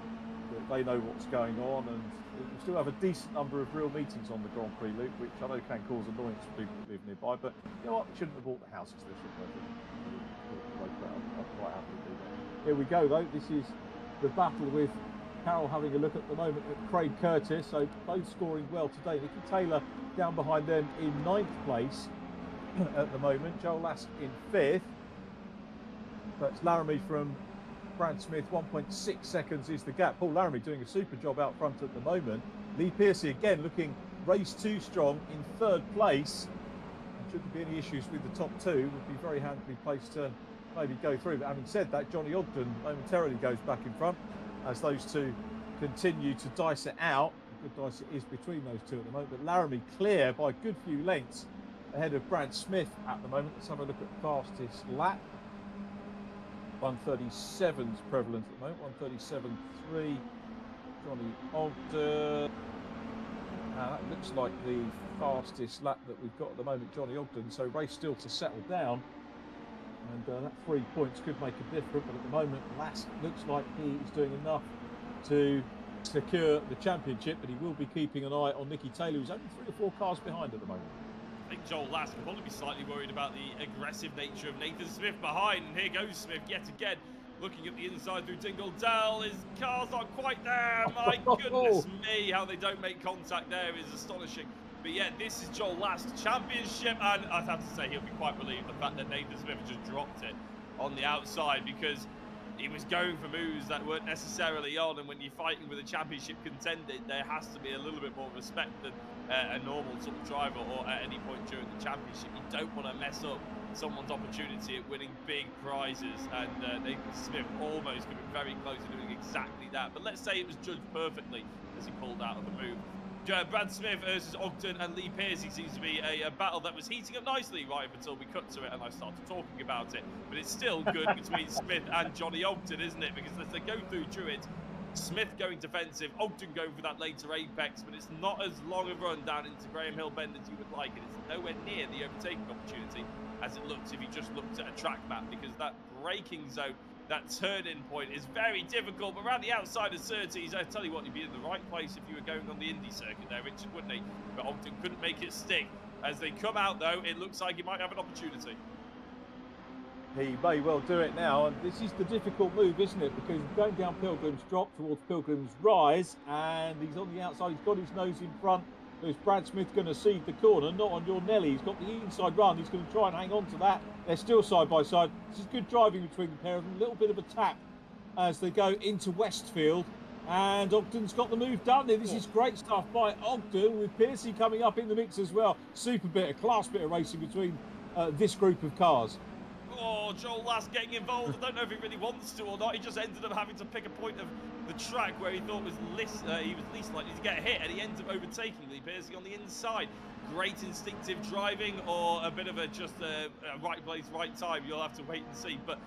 Speaker 1: they know what's going on, and we still have a decent number of real meetings on the Grand Prix loop, which I know can cause annoyance for people that live nearby, but you know what, we shouldn't have bought the houses, they shouldn't have. I'm quite happy to do that. Here we go though, this is the battle with Carroll having a look at the moment at Craig Curtis, so both scoring well today. Nicky Taylor down behind them in 9th place at the moment, Joel Lask in 5th, but Laramie from Brad Smith, 1.6 seconds is the gap. Paul Laramie doing a super job out front at the moment. Lee Pearcey again looking race 2 strong in 3rd place. And should there be any issues with the top 2, would be very handily placed to maybe go through. But having said that, Johnny Ogden momentarily goes back in front as those two continue to dice it out. A good dice it is between those two at the moment. But Laramie clear by a good few lengths ahead of Brad Smith at the moment. Let's have a look at fastest lap. 137's prevalent at the moment. 137.3. Johnny Ogden. That looks like the fastest lap that we've got at the moment, Johnny Ogden. So race still to settle down. And that 3 points could make a difference. But at the moment, Lass looks like he is doing enough to secure the championship. But he will be keeping an eye on Nicky Taylor, who's only 3 or 4 cars behind at the moment.
Speaker 3: I think Joel Lass will probably be slightly worried about the aggressive nature of Nathan Smith behind. And here goes Smith yet again, looking at the inside through Dingle Dell. His car's not quite there. My goodness me, how they don't make contact there is astonishing. But yeah, this is Joel Lass championship, and I'd have to say he'll be quite relieved the fact that Nathan Smith just dropped it on the outside, because he was going for moves that weren't necessarily on, and when you're fighting with a championship contender, there has to be a little bit more respect than a normal sort of driver, or at any point during the championship. You don't want to mess up someone's opportunity at winning big prizes, and Nathan Smith almost coming very close to doing exactly that. But let's say it was judged perfectly as he pulled out of the move. Brad Smith versus Ogden and Lee Pearcey seems to be a battle that was heating up nicely right up until we cut to it and I started talking about it. But it's still good between Smith and Johnny Ogden, isn't it? Because as they go through it, Smith going defensive, Ogden going for that later apex, but it's not as long a run down into Graham Hill Bend as you would like, and it's nowhere near the overtaking opportunity as it looks if you just looked at a track map, because that braking zone, that turn-in point is very difficult. But around the outside of Surtees, I tell you what, you'd be in the right place if you were going on the Indy circuit there, Richard, wouldn't he? But Ogden couldn't make it stick. As they come out, though, it looks like he might have an opportunity.
Speaker 1: He may well do it now, and this is the difficult move, isn't it? Because he's going down Pilgrim's Drop towards Pilgrim's Rise, and he's on the outside. He's got his nose in front. There's Brad Smith going to seed the corner, not on your Nelly. He's got the inside run. He's going to try and hang on to that. They're still side by side. This is good driving between the pair of them. A little bit of a tap as they go into Westfield. And Ogden's got the move done there. This is great stuff by Ogden, with Pearcey coming up in the mix as well. Super bit, a class bit of racing between this group of cars.
Speaker 3: Oh, Joel Lass getting involved. I don't know if he really wants to or not. He just ended up having to pick a point of the track where he thought was he was least likely to get hit, and he ends up overtaking Lee Pearcey on the inside. Great instinctive driving, or a bit of a right place, right time. You'll have to wait and see. But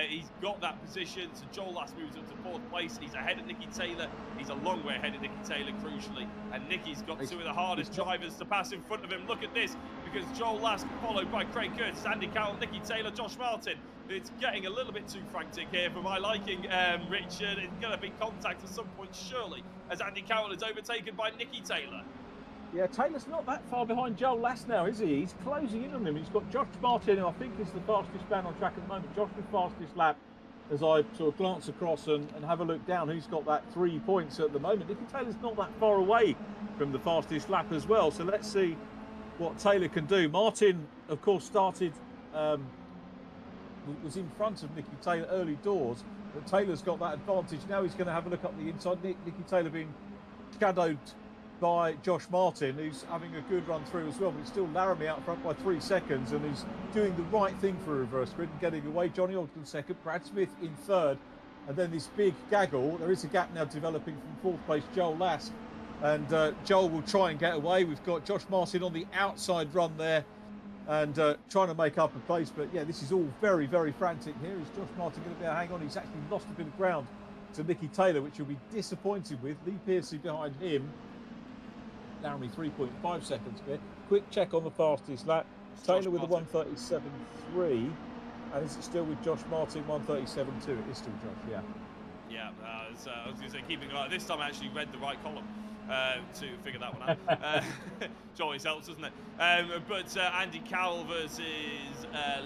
Speaker 3: he's got that position. So Joel Lass moves up to 4th place. He's ahead of Nicky Taylor. He's a long way ahead of Nicky Taylor, crucially. And Nicky's got 2 of the hardest drivers to pass in front of him. Look at this, because Joel Lass followed by Craig Curtis, Andy Cowell, Nicky Taylor, Josh Martin. It's getting a little bit too frantic here for my liking, Richard. It's going to be contact at some point, surely, as Andy Cowell is overtaken by Nicky Taylor.
Speaker 1: Yeah, Taylor's not that far behind Joel Lass now, is he? He's closing in on him. He's got Josh Martin, who I think is the fastest man on track at the moment. Josh's fastest lap, as I sort of glance across and have a look down, who's got that 3 points at the moment. Nicky Taylor's not that far away from the fastest lap as well. So let's see what Taylor can do. Martin, of course, started, was in front of Nicky Taylor early doors, but Taylor's got that advantage. Now he's going to have a look up the inside. Nicky Taylor being shadowed by Josh Martin, who's having a good run through as well, but it's still Laramie out front by 3 seconds, and he's doing the right thing for a reverse grid and getting away. Johnny Ogden 2nd, Brad Smith in 3rd, and then this big gaggle. There is a gap now developing from 4th place, Joel Lass, and Joel will try and get away. We've got Josh Martin on the outside run there, and trying to make up a place, but yeah, this is all very, very frantic here. Is Josh Martin going to be able to hang on? He's actually lost a bit of ground to Nicky Taylor, which you'll be disappointed with. Lee Pearcey behind him. Laramie 3.5 seconds clear. Quick check on the fastest lap. Taylor with a 137.3, and is it still with Josh Martin 137.2? It is still Josh, yeah.
Speaker 3: Yeah, I was going to say keeping an eye. This time I actually read the right column to figure that one out. Which always helps, doesn't it? But Andy Cowell versus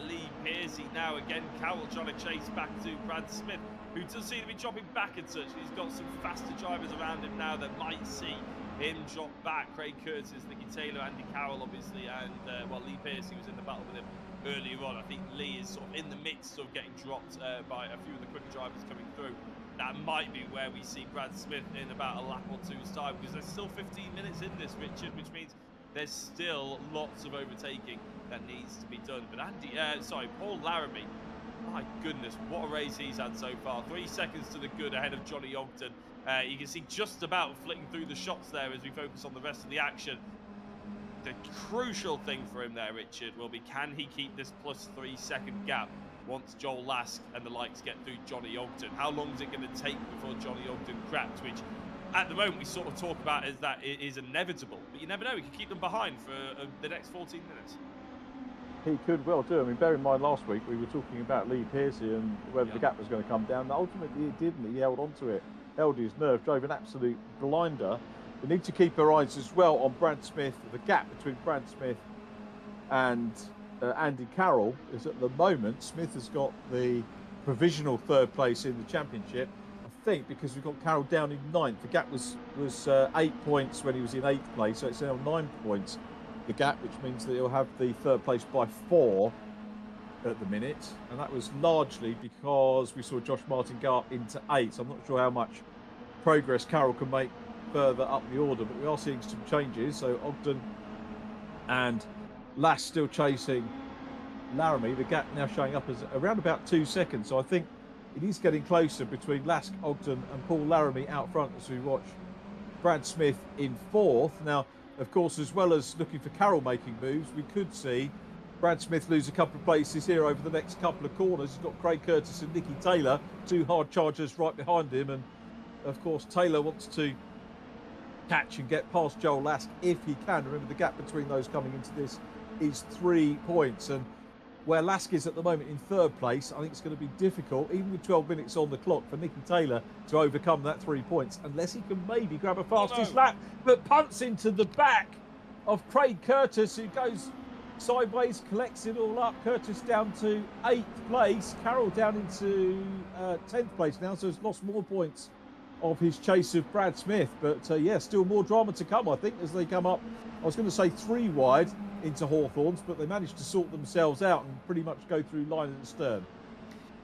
Speaker 3: Lee Pearcey. Now again, Cowell trying to chase back to Brad Smith, who does seem to be dropping back a touch. He's got some faster drivers around him now that might see him drop back. Craig Curtis, Nicky Taylor, Andy Cowell, obviously, and Lee Pearcey was in the battle with him earlier on. I think Lee is sort of in the midst of getting dropped by a few of the quicker drivers coming through. that might be where we see Brad Smith in about a lap or two's time, because there's still 15 minutes in this, Richard, which means there's still lots of overtaking that needs to be done. But Paul Laramie, my goodness, what a race he's had so far. 3 seconds to the good ahead of Johnny Ogden. You can see just about flicking through the shots there as we focus on the rest of the action. The crucial thing for him there, Richard, will be, can he keep this +3 second gap once Joel Lask and the likes get through Johnny Ogden? How long is it going to take before Johnny Ogden cracks, which at the moment we sort of talk about as that it is inevitable, but you never know, he can keep them behind for the next 14 minutes.
Speaker 1: He could well do. I mean, bear in mind last week we were talking about Lee Pearcey and whether the gap was going to come down. Ultimately it didn't. He held on to it, held his nerve, drove an absolute blinder. We need to keep our eyes as well on Brad Smith. The gap between Brad Smith and Andy Carroll is, at the moment, Smith has got the provisional 3rd place in the championship, I think, because we've got Carroll down in 9th. The gap was 8 points when he was in 8th place, so it's now 9 points, the gap, which means that he'll have the 3rd place by 4 at the minute, and that was largely because we saw Josh Martin go up into 8. So I'm not sure how much progress Carroll can make further up the order, but we are seeing some changes. So Ogden and Lass still chasing Laramie. The gap now showing up as around about 2 seconds. So I think it is getting closer between Lask, Ogden and Paul Laramie out front as we watch Brad Smith in 4th. Now, of course, as well as looking for Carroll making moves, we could see Brad Smith lose a couple of places here over the next couple of corners. He's got Craig Curtis and Nicky Taylor, 2 hard chargers right behind him. And, of course, Taylor wants to catch and get past Joel Lask if he can. Remember, the gap between those coming into this is 3 points. And where Lask is at the moment in 3rd place, I think it's going to be difficult, even with 12 minutes on the clock, for Nicky Taylor to overcome that 3 points, unless he can maybe grab a fastest lap, but punts into the back of Craig Curtis, who goes sideways, collects it all up. Curtis down to 8th place, Carroll down into 10th place now, so he's lost more points of his chase of Brad Smith. But yeah, still more drama to come, I think, as they come up, I was going to say 3 wide into Hawthorns, but they managed to sort themselves out and pretty much go through line and stern.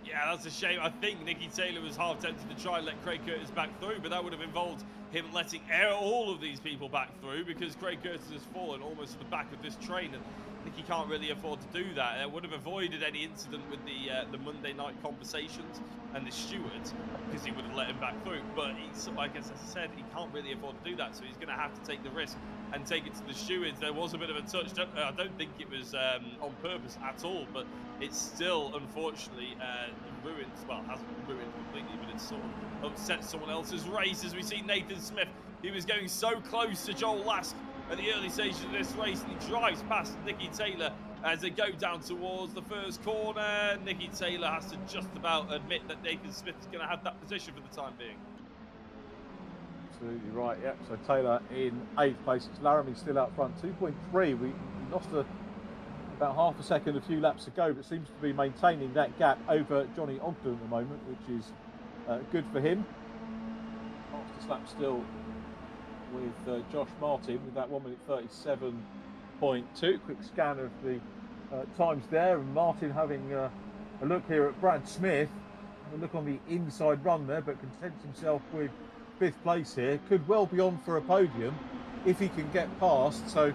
Speaker 3: Yeah, that's a shame. I think Nicky Taylor was half tempted to try and let Craig Curtis back through, but that would have involved him letting all of these people back through, because Craig Curtis has fallen almost to the back of this train, and Nicky can't really afford to do that. It would have avoided any incident with the Monday night conversations and the stewards, because he would have let him back through. But he's, like as I said, he can't really afford to do that, so he's going to have to take the risk and take it to the stewards. There was a bit of a touch. I don't think it was on purpose at all, but it's still, unfortunately, ruined. Well, it hasn't ruined completely, but it's sort of upset someone else's race. As we see Nathan Smith, he was going so close to Joel Lask at the early stages of this race, and he drives past Nicky Taylor as they go down towards the first corner. Nicky Taylor has to just about admit that Nathan Smith is going to have that position for the time being.
Speaker 1: Absolutely right, yep. So Taylor in 8th place. It's Laramie still out front, 2.3. We lost about half a second a few laps ago, but seems to be maintaining that gap over Johnny Ogden at the moment, which is good for him. Fastest lap still with Josh Martin with that 1 minute 37.2. Quick scan of the times there, and Martin having a look here at Brad Smith. A look on the inside run there, but contents himself with 5th place here. Could well be on for a podium if he can get past. So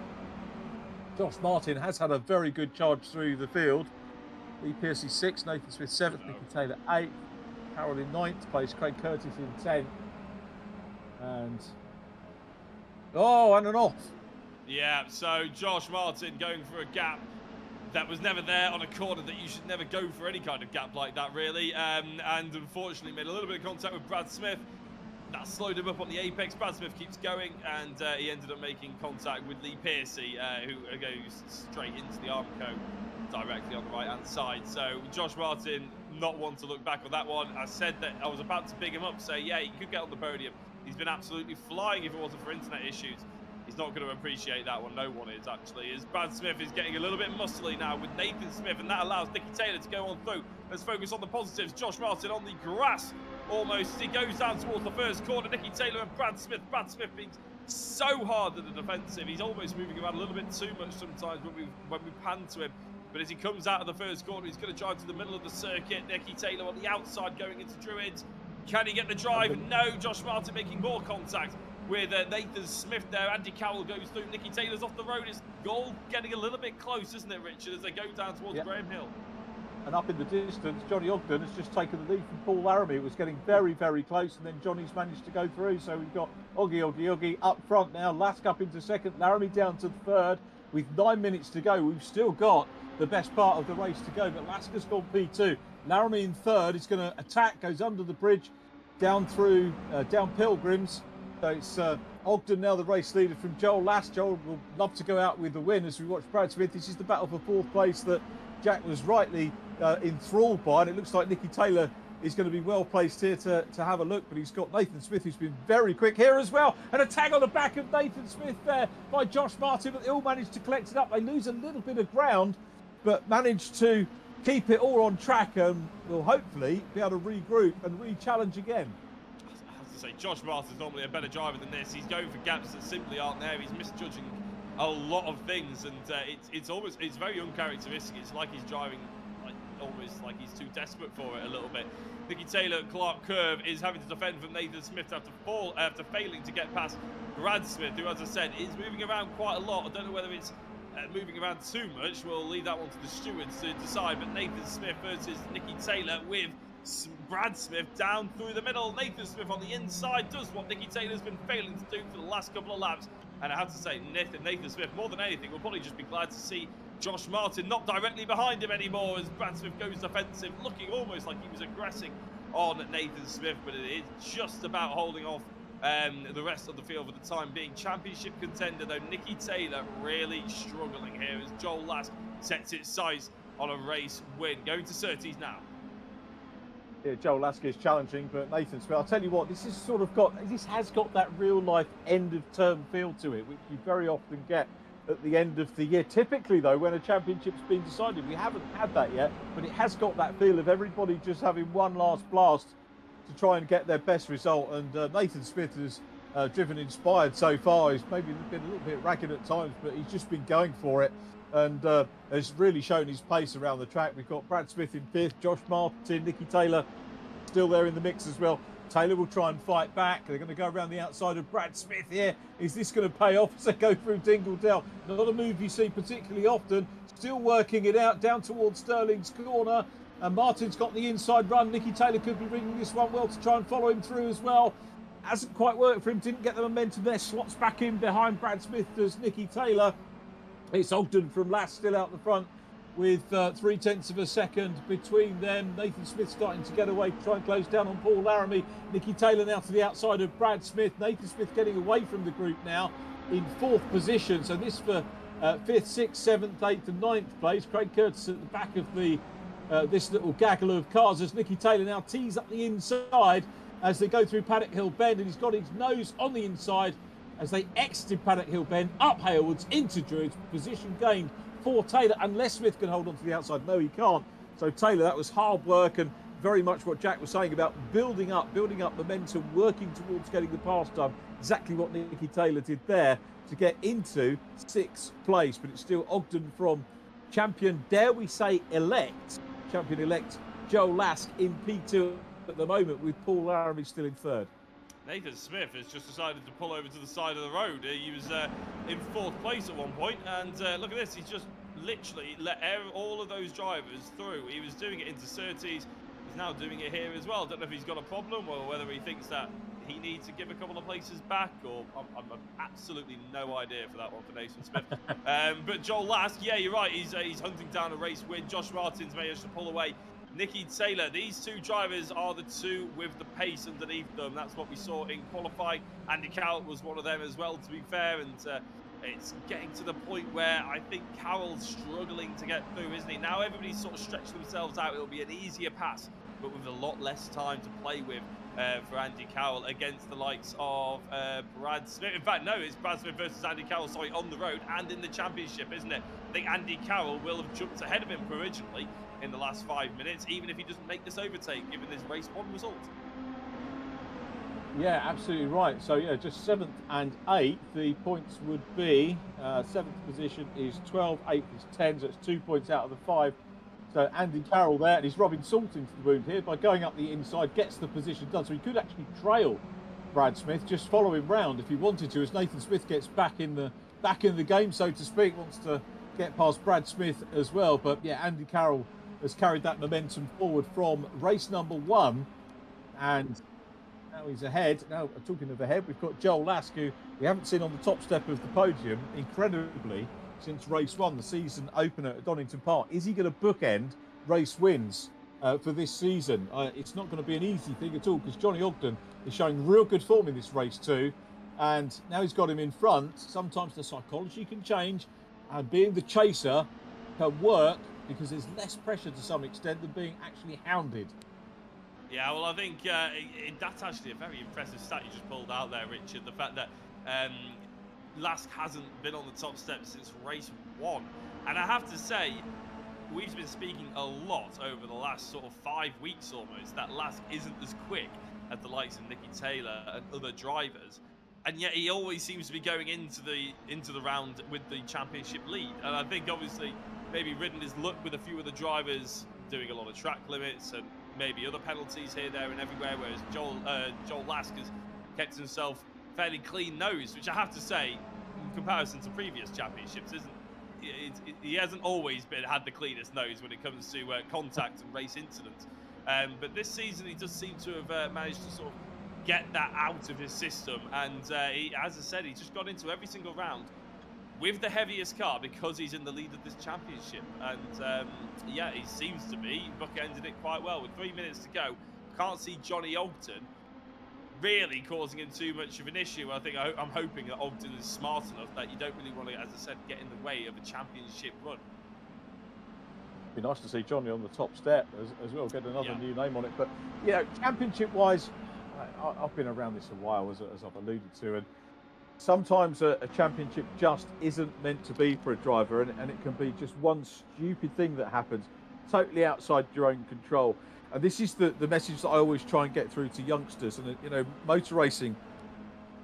Speaker 1: Josh Martin has had a very good charge through the field. Lee Pearcey 6th, Nathan Smith 7th, Nicky Taylor 8th, Carroll in 9th place, Craig Curtis in 10th, and and an off.
Speaker 3: Yeah, so Josh Martin going for a gap that was never there on a corner that you should never go for any kind of gap like that, really. And unfortunately made a little bit of contact with Brad Smith. That slowed him up on the apex. Brad Smith keeps going, and he ended up making contact with Lee Pearcey, who goes straight into the Armco directly on the right-hand side. So Josh Martin, not one to look back on that one. I said that I was about to big him up, say, yeah, he could get on the podium. He's been absolutely flying if it wasn't for internet issues. He's not going to appreciate that one. No one is, actually. As Brad Smith is getting a little bit muscly now with Nathan Smith, and that allows Nicky Taylor to go on through. Let's focus on the positives. Josh Martin on the grass almost. He goes down towards the first corner. Nicky Taylor and Brad Smith. Brad Smith being so hard at the defensive. He's almost moving around a little bit too much sometimes when we pan to him. But as he comes out of the first corner, he's going to drive to the middle of the circuit. Nicky Taylor on the outside going into Druids. Can he get the drive? No, Josh Martin making more contact with Nathan Smith there. Andy Cowell goes through. Nicky Taylor's off the road. It's goal getting a little bit close, isn't it, Richard, as they go down towards Graham Hill.
Speaker 1: And up in the distance, Johnny Ogden has just taken the lead from Paul Laramie. It was getting very, very close, and then Johnny's managed to go through. So we've got Oggy up front now. Lask up into second. Laramie down to third with 9 minutes to go. We've still got the best part of the race to go, but Lask has gone P2. Laramie in third is going to attack, goes under the bridge, down through, down Pilgrims. So it's Ogden now the race leader from Joel Lask. Joel will love to go out with the win as we watch Brad Smith. This is the battle for fourth place that Jack was rightly enthralled by, and it looks like Nicky Taylor is going to be well placed here to have a look, but he's got Nathan Smith, who's been very quick here as well, and a tag on the back of Nathan Smith there by Josh Martin, but they all managed to collect it up. They lose a little bit of ground, but managed to keep it all on track, and will hopefully be able to regroup and re-challenge again.
Speaker 3: I have to say, Josh Martin's normally a better driver than this. He's going for gaps that simply aren't there. He's misjudging a lot of things, and it's very uncharacteristic. It's like he's driving almost like he's too desperate for it a little bit. Nicky Taylor at Clark Curve is having to defend from Nathan Smith after failing to get past Brad Smith, who, as I said, is moving around quite a lot. I don't know whether it's moving around too much. We'll leave that one to the stewards to decide. But Nathan Smith versus Nicky Taylor with Brad Smith down through the middle. Nathan Smith on the inside does what Nicky Taylor's been failing to do for the last couple of laps. And I have to say, Nathan Smith, more than anything, will probably just be glad to see Josh Martin not directly behind him anymore as Brad Smith goes defensive, looking almost like he was aggressing on Nathan Smith, but it is just about holding off the rest of the field for the time being. Championship contender, though, Nicky Taylor really struggling here as Joel Lask sets its sights on a race win. Going to Surtees now.
Speaker 1: Yeah, Joel Lask is challenging, but Nathan Smith, I'll tell you what, this has got that real life end of term feel to it, which you very often get at the end of the year. Typically, though, when a championship's been decided, we haven't had that yet, but it has got that feel of everybody just having one last blast to try and get their best result. And Nathan Smith has driven inspired so far. He's maybe been a little bit ragged at times, but he's just been going for it and has really shown his pace around the track. We've got Brad Smith in fifth, Josh Martin, Nicky Taylor still there in the mix as well. Taylor will try and fight back. They're going to go around the outside of Brad Smith here. Is this going to pay off as they go through Dingledale? Not a move you see particularly often. Still working it out down towards Sterling's corner. And Martin's got the inside run. Nicky Taylor could be ringing this one well to try and follow him through as well. Hasn't quite worked for him. Didn't get the momentum there. Slots back in behind Brad Smith does Nicky Taylor. It's Oulton from Lask still out the front with 0.3 of a second between them. Nathan Smith starting to get away, try and close down on Paul Laramie. Nicky Taylor now to the outside of Brad Smith. Nathan Smith getting away from the group now in fourth position. So this for fifth, sixth, seventh, eighth and ninth place. Craig Curtis at the back of the this little gaggle of cars as Nicky Taylor now tees up the inside as they go through Paddock Hill Bend, and he's got his nose on the inside as they exited Paddock Hill Bend, up Haywoods into Druids. Position gained for Taylor, unless Smith can hold on to the outside. No, he can't. So Taylor, that was hard work and very much what Jack was saying about building up momentum, working towards getting the pass done. Exactly what Nicky Taylor did there to get into sixth place. But it's still Ogden from champion, dare we say, champion-elect Joel Lask in P2 at the moment, with Paul Laramie still in third.
Speaker 3: Nathan Smith has just decided to pull over to the side of the road. He was in fourth place at one point, and look at this. He's just literally let all of those drivers through. He was doing it into Surtees. He's now doing it here as well. Don't know if he's got a problem or whether he thinks that he needs to give a couple of places back, or I'm absolutely no idea for that one for Nathan Smith. But Joel Lask, yeah, you're right. He's hunting down a race win. Josh Martin's managed to pull away. Nicky Taylor, these two drivers are the two with the pace underneath them. That's what we saw in qualifying. Andy Cowell was one of them as well, to be fair. And it's getting to the point where I think Cowell's struggling to get through, isn't he? Now everybody's sort of stretched themselves out. It'll be an easier pass, but with a lot less time to play with for Andy Cowell against the likes of Brad Smith. In fact, no, it's Brad Smith versus Andy Cowell, sorry, on the road and in the championship, isn't it? I think Andy Cowell will have jumped ahead of him originally in the last 5 minutes, even if he doesn't make this overtake, given this race one result.
Speaker 1: Yeah, absolutely right. So, yeah, just 7th and 8th. The points would be 7th position is 12, 8th is 10, so it's 2 points out of the 5. So So Andy Carroll there, and he's robbing salt into the wound here by going up the inside, gets the position done. So he could actually trail Brad Smith, just follow him round if he wanted to, as Nathan Smith gets back in the game, so to speak, wants to get past Brad Smith as well. But yeah, Andy Carroll has carried that momentum forward from race number 1, and now he's ahead. Now, talking of ahead, we've got Joel Lask, who we haven't seen on the top step of the podium, incredibly, since race 1, the season opener at Donington Park. Is he going to bookend race wins for this season? It's not going to be an easy thing at all, because Johnny Ogden is showing real good form in this race too, and now he's got him in front. Sometimes the psychology can change, and being the chaser can work because there's less pressure to some extent than being actually hounded.
Speaker 3: Yeah, well, I think that's actually a very impressive stat you just pulled out there, Richard. The fact that Lask hasn't been on the top step since race 1. And I have to say, we've been speaking a lot over the last sort of 5 weeks almost that Lask isn't as quick as the likes of Nicky Taylor and other drivers. And yet he always seems to be going into the round with the championship lead. And I think obviously maybe ridden his luck with a few of the drivers doing a lot of track limits and maybe other penalties here, there and everywhere, whereas Joel Lask has kept himself fairly clean nose, which I have to say, in comparison to previous championships, he hasn't always had the cleanest nose when it comes to contact and race incidents. But this season he does seem to have managed to sort of get that out of his system, and he, as I said, he's just got into every single round with the heaviest car because he's in the lead of this championship. And yeah, he seems to be bookended it quite well with 3 minutes to go. Can't see Johnny Oulton really causing him too much of an issue. I'm hoping that Oulton is smart enough that you don't really want to, as I said, get in the way of a championship run.
Speaker 1: Be nice to see Johnny on the top step as well, get another new name on it. But yeah, championship wise, I've been around this a while, as I've alluded to, and sometimes a championship just isn't meant to be for a driver, and it can be just one stupid thing that happens totally outside your own control. And this is the message that I always try and get through to youngsters. And you know, motor racing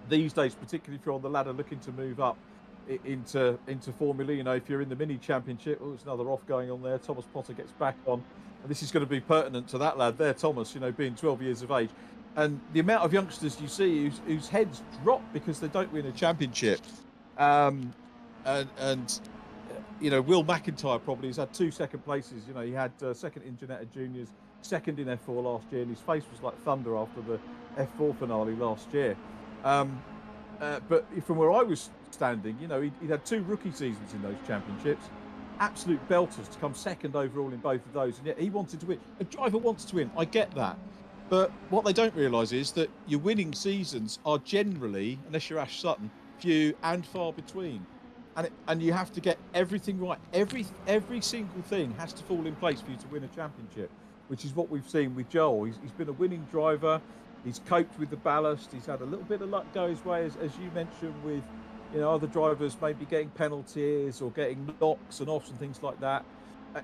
Speaker 1: these days, particularly if you're on the ladder looking to move up into Formula, you know, if you're in the mini championship, oh, there's another off going on there. Thomas Potter gets back on, and this is going to be pertinent to that lad there, Thomas, you know, being 12 years of age. And the amount of youngsters you see whose heads drop because they don't win a championship. And you know, Will McIntyre probably has had 2 second places. You know, he had second in Ginetta Juniors, second in F4 last year, and his face was like thunder after the F4 finale last year. But from where I was standing, you know, he'd had 2 rookie seasons in those championships. Absolute belters to come second overall in both of those, and yet he wanted to win. A driver wants to win, I get that. But what they don't realise is that your winning seasons are generally, unless you're Ash Sutton, few and far between. And you have to get everything right. Every single thing has to fall in place for you to win a championship, which is what we've seen with Joel. He's been a winning driver. He's coped with the ballast. He's had a little bit of luck go his way, as you mentioned, with, you know, other drivers maybe getting penalties or getting knocks and offs and things like that.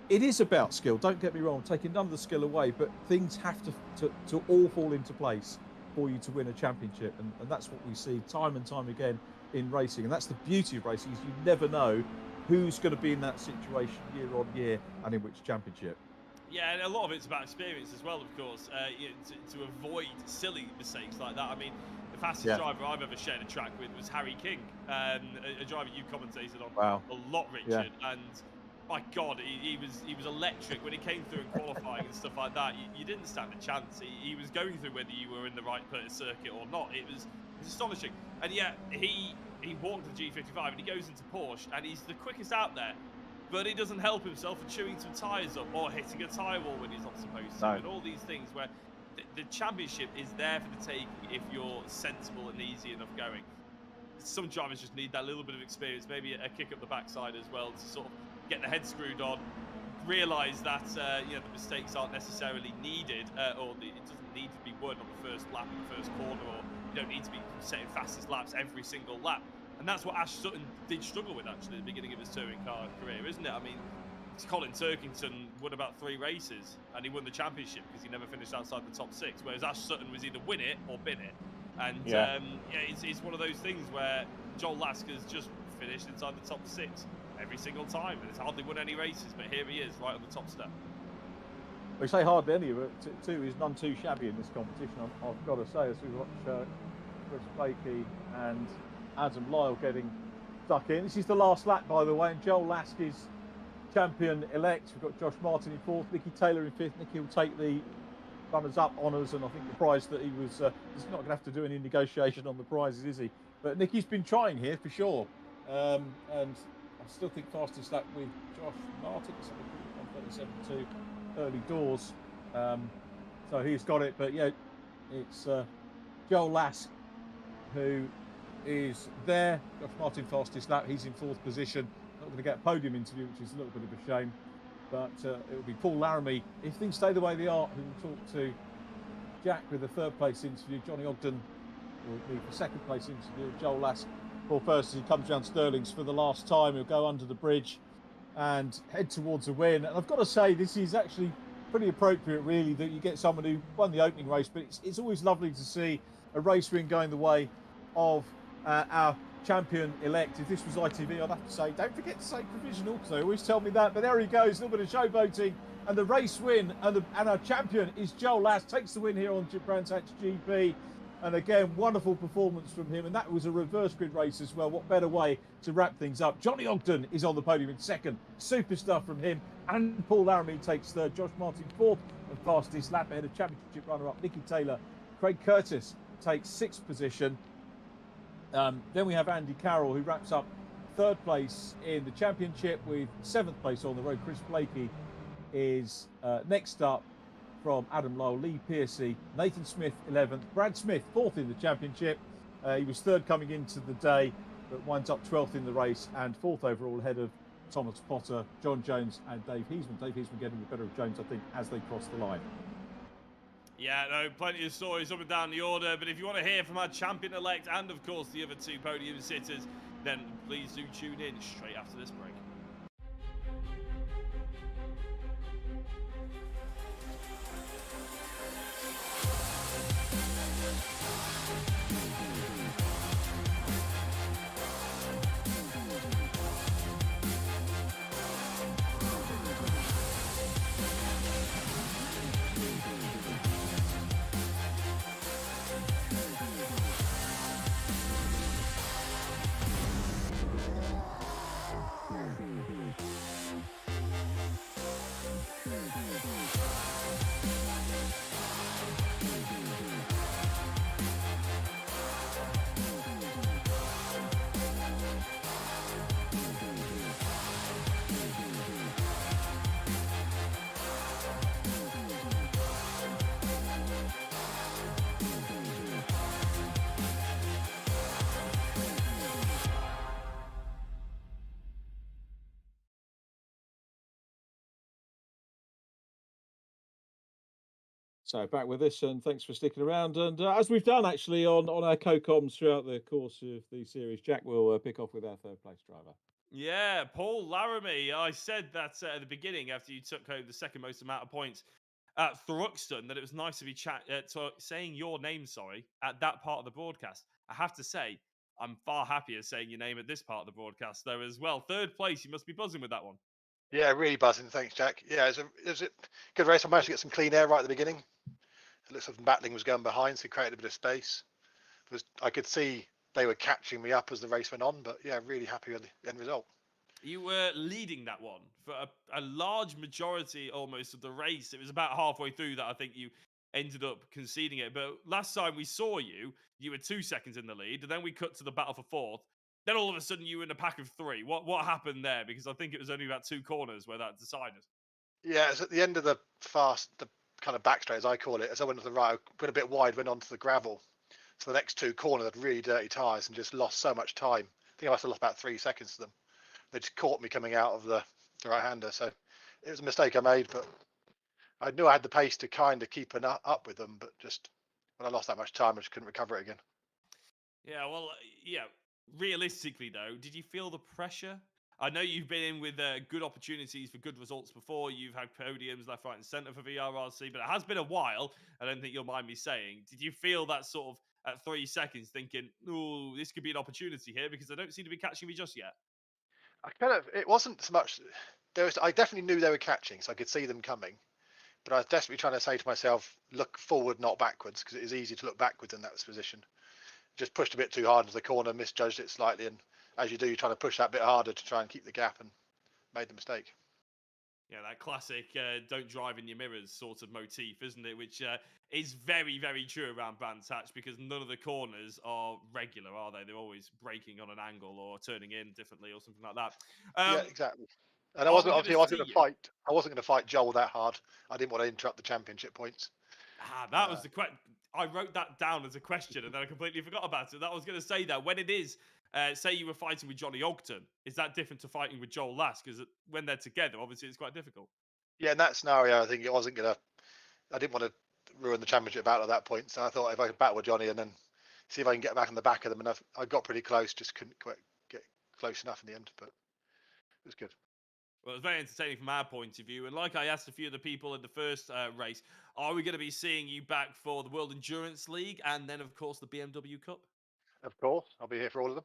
Speaker 1: It is about skill, don't get me wrong, taking none of the skill away, but things have to all fall into place for you to win a championship. And that's what we see time and time again in racing. And that's the beauty of racing, is you never know who's going to be in that situation year on year and in which championship. Yeah, and a lot of it's about experience as well, of course, to avoid silly mistakes like that. I mean, the fastest driver I've ever shared a track with was Harry King, a driver you commentated on a lot, Richard. Yeah. And my God, he was electric when he came through in qualifying and stuff like that. You didn't stand a chance. He was going through whether you were in the right circuit or not. It was astonishing. And yet he walked the G55 and he goes into Porsche and he's the quickest out there, but he doesn't help himself with chewing some tyres up or hitting a tyre wall when he's not supposed to. And all these things where the championship is there for the taking if you're sensible and easy enough going. Some drivers just need that little bit of experience, maybe a kick up the backside as well, to sort of get the head screwed on, realise that you know, the mistakes aren't necessarily needed, or it doesn't need to be won on the first lap in the first corner, or you don't need to be setting fastest laps every single lap. And that's what Ash Sutton did struggle with, actually, at the beginning of his touring car career, isn't it? I mean, Colin Turkington won about 3 races, and he won the championship because he never finished outside the top 6, whereas Ash Sutton was either win it or bin it. And yeah, it's one of those things where Joel Lask has just finished inside the top 6 every single time, and he's hardly won any races, but here he is right on the top step. We say hardly any, but two is none too shabby in this competition, I've got to say, as we watch Chris Blakey and Adam Lyle getting stuck in. This is the last lap, by the way, and Joel Lask is champion-elect. We've got Josh Martin in fourth, Nicky Taylor in fifth. Nicky will take the runners-up honours, and I think the prize that he was... he's not going to have to do any negotiation on the prizes, is he? But Nicky's been trying here, for sure. And I still think fastest lap with Josh Martin, 1:37.2 early doors. So he's got it, but yeah, it's Joel Lask who is there. Josh Martin fastest lap, he's in fourth position. Not going to get a podium interview, which is a little bit of a shame, but it will be Paul Laramie, if things stay the way they are, who will talk to Jack with the third place interview. Johnny Ogden will be for second place interview. Joel Lask for first as he comes down Stirling's for the last time. He'll go under the bridge and head towards a win. And I've got to say, this is actually pretty appropriate, really, that you get someone who won the opening race, but it's always lovely to see a race win going the way of our champion-elect. If this was ITV, I'd have to say, don't forget to say provisional, because they always tell me that, but there he goes, a little bit of showboating, and the race win, and our champion is Joel Lask, takes the win here on Brands Hatch GP. And again, wonderful performance from him. And that was a reverse grid race as well. What better way to wrap things up? Johnny Ogden is on the podium in second. Super stuff from him. And Paul Laramie takes third. Josh Martin fourth and fastest lap ahead of championship runner-up Nicky Taylor. Craig Curtis takes sixth position. Then we have Andy Carroll, who wraps up third place in the championship with seventh place on the road. Chris Blakey is next up from Adam Lyle, Lee Piercy, Nathan Smith 11th, Brad Smith 4th in the championship. He was third coming into the day, but winds up 12th in the race and 4th overall ahead of Thomas Potter, John Jones and Dave Heasman. Dave Heasman getting the better of Jones, I think, as they cross the line.
Speaker 3: Yeah, no, plenty of stories up and down the order, but if you want to hear from our champion-elect and, of course, the other two podium sitters, then please do tune in straight after this break.
Speaker 1: So back with this, and thanks for sticking around. And as we've done actually on our co-coms throughout the course of the series, Jack will pick off with our third place driver.
Speaker 3: Yeah, Paul Laramie. I said that at the beginning after you took home the second most amount of points at Thruxton, that it was nice to be saying your name, at that part of the broadcast. I have to say, I'm far happier saying your name at this part of the broadcast, though, as well. Third place, you must be buzzing with that one.
Speaker 9: Yeah, really buzzing. Thanks, Jack. Yeah, it was a good race. I managed to get some clean air right at the beginning. It looks like the battling was going behind, so it created a bit of space. I could see they were catching me up as the race went on, but yeah, really happy with the end result.
Speaker 3: You were leading that one for a large majority almost of the race. It was about halfway through that I think you ended up conceding it. But last time we saw you, you were 2 seconds in the lead, and then we cut to the battle for fourth. Then all of a sudden you were in a pack of three. What happened there? Because I think it was only about 2 corners where that decided.
Speaker 9: Yeah, it was at the end of the kind of back straight, as I call it. As I went to the right, I went a bit wide, went onto the gravel. So the next 2 corners had really dirty tyres and just lost so much time. I think I must have lost about 3 seconds to them. They just caught me coming out of the right-hander. So it was a mistake I made, but I knew I had the pace to kind of keep up with them. But just when I lost that much time, I just couldn't recover it again.
Speaker 3: Yeah, well, yeah. Realistically, though, did you feel the pressure? I know you've been in with good opportunities for good results before. You've had podiums left, right, and centre for VRRC, but it has been a while. I don't think you'll mind me saying. Did you feel that sort of at 3 seconds thinking, oh, this could be an opportunity here because they don't seem to be catching me just yet?
Speaker 9: It wasn't so much. I definitely knew they were catching, so I could see them coming. But I was desperately trying to say to myself, look forward, not backwards, because it is easy to look backwards in that position. Just pushed a bit too hard into the corner, misjudged it slightly, and as you do, you're trying to push that bit harder to try and keep the gap, and made the mistake.
Speaker 3: Yeah, that classic don't drive in your mirrors sort of motif, isn't it? Which is very, very true around Brands Hatch, because none of the corners are regular, are they? They're always braking on an angle or turning in differently or something like that.
Speaker 9: Yeah, exactly. And I
Speaker 3: are we
Speaker 9: wasn't
Speaker 3: gonna
Speaker 9: obviously I wasn't
Speaker 3: see
Speaker 9: going to
Speaker 3: you-
Speaker 9: fight. I wasn't going to fight Joel that hard. I didn't want to interrupt the championship points.
Speaker 3: That was the question. I wrote that down as a question and then I completely forgot about it. That I was going to say that when it is, say you were fighting with Johnny Ogden, is that different to fighting with Joel Lask? Because when they're together, obviously it's quite difficult.
Speaker 9: Yeah, in that scenario, I think it wasn't going to. I didn't want to ruin the championship battle at that point. So I thought if I could battle with Johnny and then see if I can get back on the back of them, and I got pretty close, just couldn't quite get close enough in the end. But it was good.
Speaker 3: Well, it was very entertaining from our point of view. And like I asked a few of the people in the first race, are we going to be seeing you back for the World Endurance League and then, of course, the BMW Cup?
Speaker 9: Of course, I'll be here for all of them.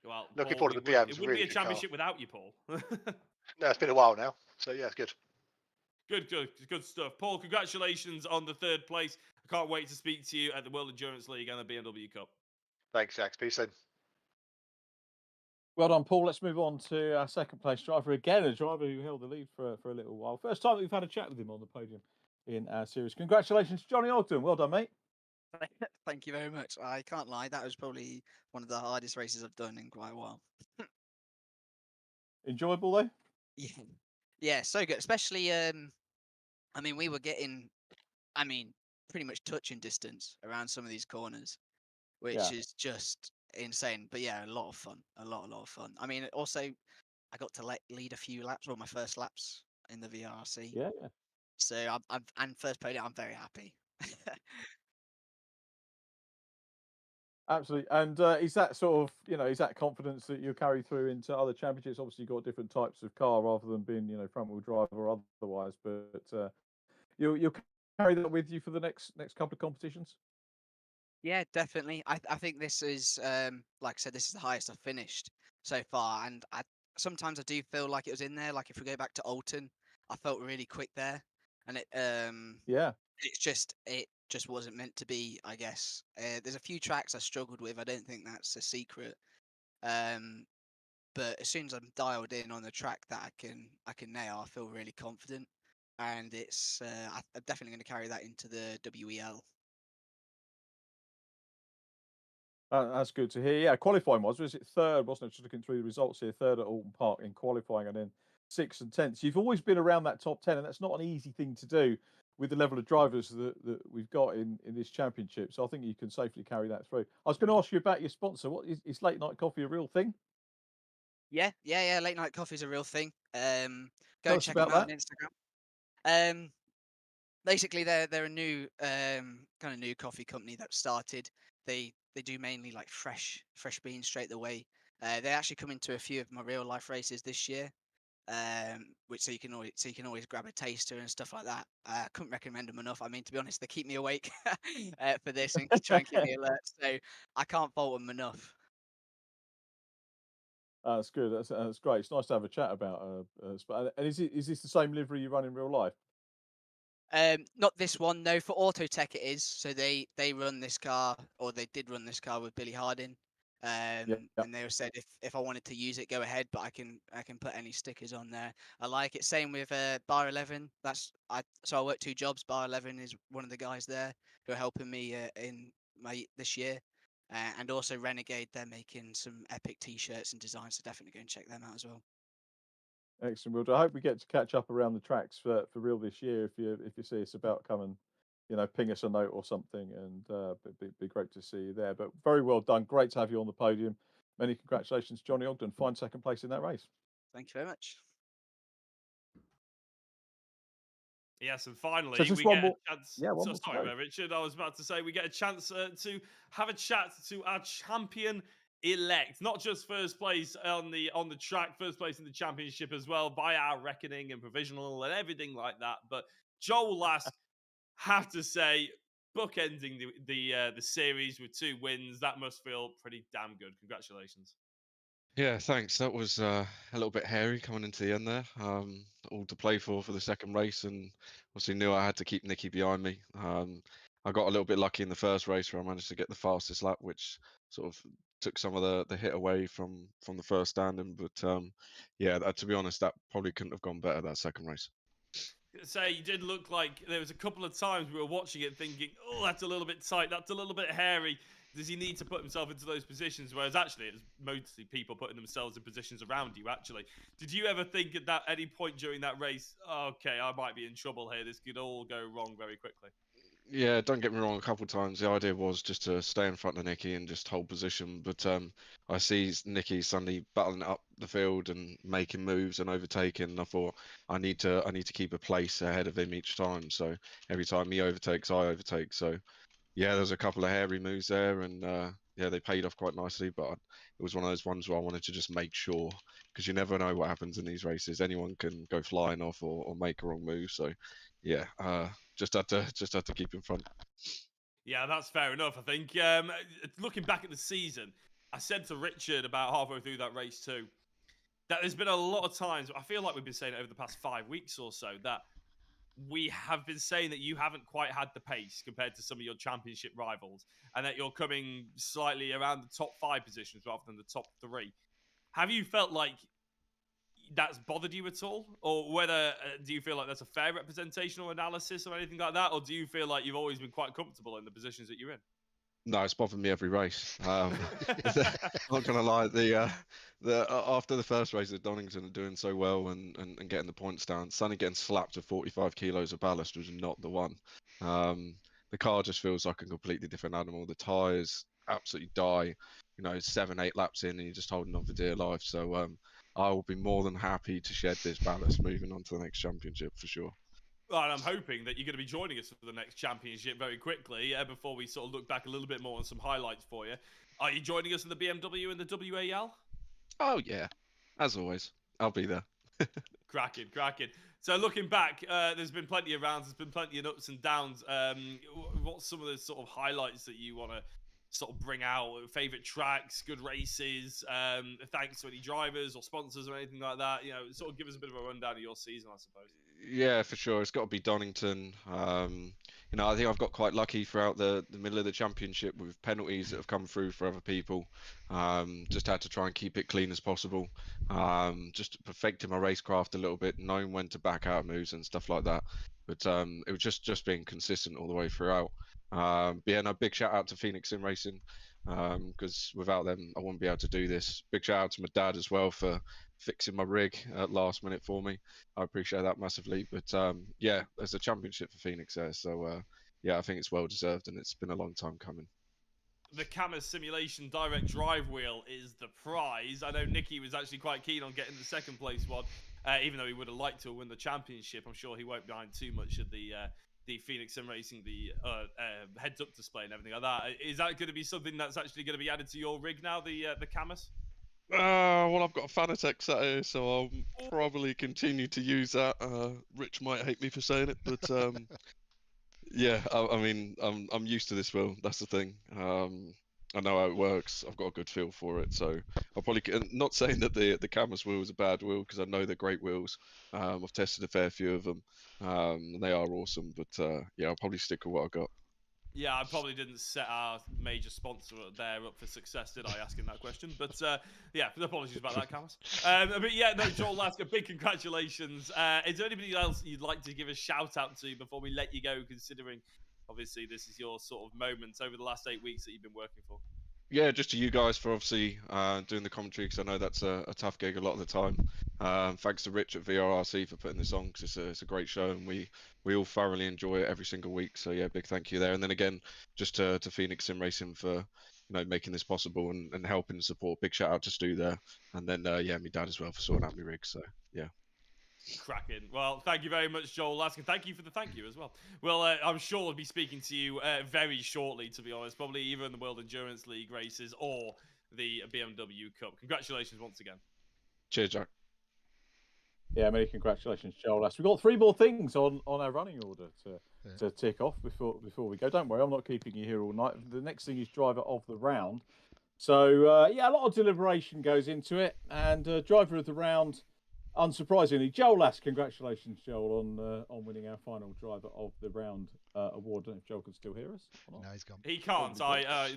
Speaker 3: Well,
Speaker 9: Looking
Speaker 3: Paul,
Speaker 9: forward to the
Speaker 3: it
Speaker 9: BM's.
Speaker 3: wouldn't
Speaker 9: Really
Speaker 3: be a
Speaker 9: good car.
Speaker 3: championship without you, Paul.
Speaker 9: No, it's been a while now. So yeah, it's good.
Speaker 3: Good stuff. Paul, congratulations on the third place. I can't wait to speak to you at the World Endurance League and the BMW Cup.
Speaker 9: Thanks, Jax. Peace soon.
Speaker 1: Well done, Paul. Let's move on to our second place driver again, a driver who held the lead for a little while. First time we've had a chat with him on the podium in our series. Congratulations, Johnny Ogden. Well done, mate.
Speaker 10: Thank you very much. I can't lie, that was probably one of the hardest races I've done in quite a while.
Speaker 1: Enjoyable though?
Speaker 10: Yeah, yeah, so good. Especially, I mean, we were getting, pretty much touching distance around some of these corners, which is just insane. But yeah, a lot of fun, a lot of fun. I mean, also, I got to lead a few laps, or my first laps in the VRRC.
Speaker 1: Yeah.
Speaker 10: So and first podium, I'm very happy.
Speaker 1: Absolutely. And is that sort of, is that confidence that you'll carry through into other championships? Obviously, you've got different types of car rather than being, front wheel drive or otherwise. But you'll carry that with you for the next couple of competitions.
Speaker 10: Yeah, definitely. I think this is, like I said, this is the highest I've finished so far, and sometimes I do feel like it was in there. Like if we go back to Oulton, I felt really quick there, and it just wasn't meant to be, I guess. There's a few tracks I struggled with. I don't think that's a secret. But as soon as I'm dialed in on the track that I can nail, I feel really confident, and it's I'm definitely going to carry that into the WEL.
Speaker 1: That's good to hear. Yeah, qualifying was it third, wasn't it? Just looking through the results here, third at Oulton Park in qualifying, and then 6th and 10th. You've always been around that top 10, and that's not an easy thing to do with the level of drivers that we've got in this championship. So I think you can safely carry that through. I was going to ask you about your sponsor. What is late night coffee a real thing?
Speaker 10: Yeah. Late night coffee is a real thing. Go
Speaker 1: Tell
Speaker 10: and
Speaker 1: us
Speaker 10: check them
Speaker 1: about
Speaker 10: out on Instagram. Basically, they're a new kind of new coffee company that started. They do mainly like fresh beans straight away. They actually come into a few of my real life races this year. Which so you can always grab a taster and stuff like that. I couldn't recommend them enough. I mean, to be honest, they keep me awake for this and try and keep me alert. So I can't fault them enough.
Speaker 1: That's good. That's great. It's nice to have a chat about. And is this the same livery you run in real life?
Speaker 10: Not this one, no. For Autotech it is. So they run this car, or they did run this car with Billy Harding. And they said if I wanted to use it, go ahead, but I can put any stickers on there. I like it. Same with Bar 11. So I work 2 jobs. Bar 11 is one of the guys there who are helping me in this year, and also Renegade. They're making some epic T-shirts and designs, so definitely go and check them out as well.
Speaker 1: Excellent. Well, I hope we get to catch up around the tracks for real this year. If you see us about, come and ping us a note or something, and be great to see you there. But very well done. Great to have you on the podium. Many congratulations, Johnny Ogden. Fine second place in that race.
Speaker 10: Thank you very much.
Speaker 3: Yes, and finally
Speaker 1: So
Speaker 3: we
Speaker 1: just
Speaker 3: get
Speaker 1: one
Speaker 3: a
Speaker 1: more.
Speaker 3: chance.
Speaker 1: Yeah, one more to
Speaker 3: Sorry,
Speaker 1: go.
Speaker 3: Richard. I was about to say we get a chance to have a chat to our champion elect, not just first place on the track, first place in the championship as well, by our reckoning and provisional and everything like that. But Joel Lask, have to say, bookending the series with 2 wins, that must feel pretty damn good. Congratulations.
Speaker 6: Yeah, thanks. That was a little bit hairy coming into the end there. All to play for the second race, and obviously knew I had to keep Nicky behind me. I got a little bit lucky in the first race where I managed to get the fastest lap, which sort of took some of the hit away from the first standing. But yeah, to be honest, that probably couldn't have gone better that second race.
Speaker 3: Say you did look like there was a couple of times we were watching it thinking, oh, that's a little bit tight, that's a little bit hairy. Does he need to put himself into those positions? Whereas actually, it was mostly people putting themselves in positions around you. Actually, did you ever think at any point during that race, okay, I might be in trouble here? This could all go wrong very quickly.
Speaker 6: Yeah, don't get me wrong. A couple of times, the idea was just to stay in front of Nicky and just hold position. But I see Nicky suddenly battling up the field and making moves and overtaking. And I thought I need to keep a place ahead of him each time. So every time he overtakes, I overtake. So yeah, there's a couple of hairy moves there, and yeah, they paid off quite nicely. But it was one of those ones where I wanted to just make sure, because you never know what happens in these races. Anyone can go flying off or make a wrong move. So yeah, just had to keep in front.
Speaker 3: Yeah, that's fair enough. I think looking back at the season, I said to Richard about halfway through that race too, that there's been a lot of times, I feel like we've been saying it over the past 5 weeks or so, that we have been saying that you haven't quite had the pace compared to some of your championship rivals, and that you're coming slightly around the top 5 positions rather than the top 3. Have you felt like that's bothered you at all? Or whether, do you feel like that's a fair representation or analysis or anything like that? Or do you feel like you've always been quite comfortable in the positions that you're in?
Speaker 6: No, it's bothered me every race. I'm not gonna lie. After the first race at Donington and doing so well and getting the points down, suddenly getting slapped with 45 kilos of ballast was not the one. The car just feels like a completely different animal. The tyres absolutely die. 7, 8 laps in, and you're just holding on for dear life. So I will be more than happy to shed this ballast moving on to the next championship for sure.
Speaker 3: Well, and I'm hoping that you're going to be joining us for the next championship very quickly before we sort of look back a little bit more on some highlights for you. Are you joining us in the BMW and the WAL?
Speaker 6: Oh, yeah. As always. I'll be there.
Speaker 3: Cracking. So looking back, there's been plenty of rounds. There's been plenty of ups and downs. What's some of the sort of highlights that you want to sort of bring out? Favorite tracks, good races, thanks to any drivers or sponsors or anything like that? Sort of give us a bit of a rundown of your season, I suppose.
Speaker 6: Yeah, for sure. It's got to be Donington. I think I've got quite lucky throughout the middle of the championship with penalties that have come through for other people. Just had to try and keep it clean as possible. Just perfecting my racecraft a little bit, knowing when to back out moves and stuff like that. But it was just being consistent all the way throughout. But yeah, no, big shout out to Phoenix Sim Racing, because without them, I wouldn't be able to do this. Big shout out to my dad as well for fixing my rig at last minute for me. I appreciate that massively. But yeah, there's a championship for Phoenix there, so yeah, I think it's well deserved, and it's been a long time coming.
Speaker 3: The CAMMUS simulation direct drive wheel is the prize. I know Nicky was actually quite keen on getting the second place one, even though he would have liked to win the championship. I'm sure he won't mind too much of the Phoenix Sim Racing, the heads-up display and everything like that. Is that going to be something that's actually going to be added to your rig now, the CAMMUS?
Speaker 6: Well, I've got a Fanatec sat here, so I'll probably continue to use that. Rich might hate me for saying it, but yeah, I mean, I'm used to this wheel. That's the thing. I know how it works. I've got a good feel for it, so I'll probably not saying that the CAMMUS wheel is a bad wheel, because I know they're great wheels. I've tested a fair few of them, and they are awesome. But yeah, I'll probably stick with what I've got.
Speaker 3: Yeah, I probably didn't set our major sponsor there up for success, did I, asking that question? But yeah, apologies about that, CAMMUS. But yeah, no, Joel, a big congratulations. Is there anybody else you'd like to give a shout out to before we let you go, considering obviously this is your sort of moment over the last 8 weeks that you've been working for?
Speaker 6: Yeah, just to you guys for obviously doing the commentary, because I know that's a tough gig a lot of the time. Thanks to Rich at VRRC for putting this on, because it's a great show, and we all thoroughly enjoy it every single week. So yeah, big thank you there. And then again, just to Phoenix Sim Racing for making this possible and helping support. Big shout out to Stu there, and then yeah, my dad as well for sorting out my rig. So yeah.
Speaker 3: Cracking. Well, thank you very much, Joel Lask, and thank you for the thank you as well. Well, I'm sure I'll be speaking to you very shortly, to be honest, probably either in the World Endurance League races or the BMW Cup. Congratulations once again.
Speaker 6: Cheers, Jack.
Speaker 1: Yeah, many congratulations, Joel Lask. We've got 3 more things on our running order to tick off before we go. Don't worry, I'm not keeping you here all night. The next thing is driver of the round. So yeah, a lot of deliberation goes into it, and driver of the round, unsurprisingly, Joel Lass. Congratulations, Joel, on winning our final driver of the round award. I don't know if Joel can still hear us.
Speaker 5: No, he's gone.
Speaker 3: He can't.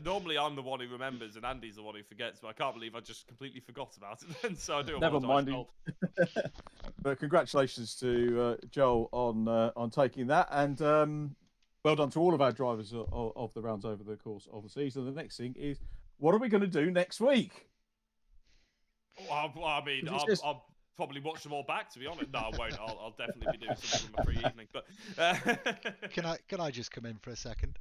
Speaker 3: Normally I'm the one who remembers, and Andy's the one who forgets. But I can't believe I just completely forgot about it. Then, so I do.
Speaker 1: Never mind.
Speaker 3: Joel.
Speaker 1: But congratulations to Joel on taking that, and well done to all of our drivers of the rounds over the course of the season. The next thing is, what are we going to do next week?
Speaker 3: Well, I mean, I'll probably watch them all back. To be honest, no, I won't. I'll definitely be doing something on my free evening. But
Speaker 5: Can I just come in for a second?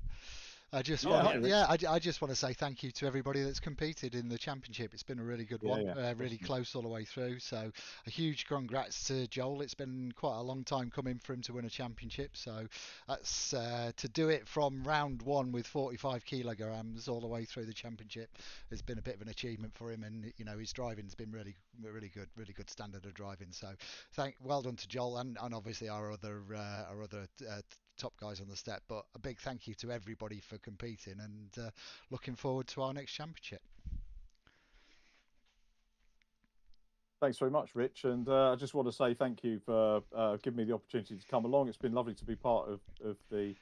Speaker 5: I just
Speaker 1: Yeah,
Speaker 5: want,
Speaker 1: yeah.
Speaker 5: I just want to say thank you to everybody that's competed in the championship. It's been a really good one, really close all the way through. So a huge congrats to Joel. It's been quite a long time coming for him to win a championship. So that's to do it from round one with 45 kilograms all the way through the championship has been a bit of an achievement for him. And you know, his driving's been really good standard of driving. So well done to Joel and obviously our other top guys on the step, but a big thank you to everybody for competing, and looking forward to our next championship.
Speaker 1: Thanks very much, Rich, and I just want to say thank you for giving me the opportunity to come along. It's been lovely to be part of the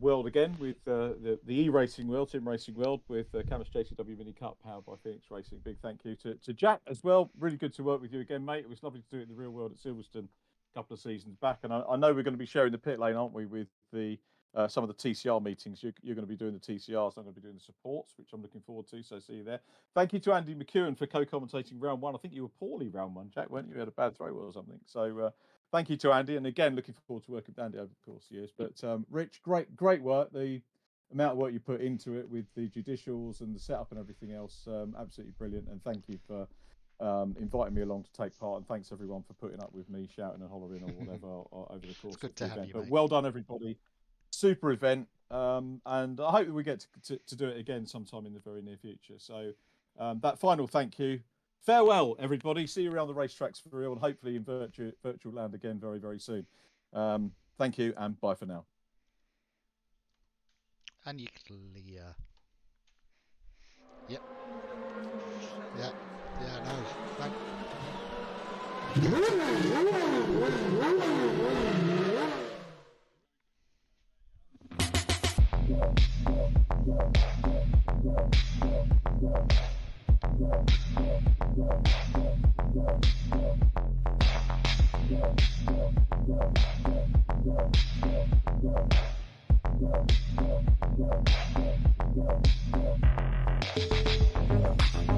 Speaker 1: world again with the e-racing world, sim racing world, with CAMMUS JCW Mini Cup powered by Phoenix Racing. Big thank you to Jack as well. Really good to work with you again, mate. It was lovely to do it in the real world at Silverstone couple of seasons back, and I know we're going to be sharing the pit lane, aren't we, with the some of the TCR meetings. You're going to be doing the TCRs, I'm going to be doing the supports, which I'm looking forward to, so see you there. Thank you to Andy McEwen for co-commentating round one. I think you were poorly round one, Jack, weren't you? You had a bad throw or something, so thank you to Andy, and again looking forward to working with Andy over the course of years. But Rich, great work. The amount of work you put into it with the judicials and the setup and everything else, absolutely brilliant, and thank you for inviting me along to take part, and thanks everyone for putting up with me shouting and hollering or whatever over the course of the event. But well done everybody, super event, and I hope that we get to do it again sometime in the very near future. So that final thank you, farewell everybody, see you around the racetracks for real, and hopefully in virtual land again very soon. Thank you and bye for now.
Speaker 5: And you clear. Yep. Yeah. Yeah, no. Thank you.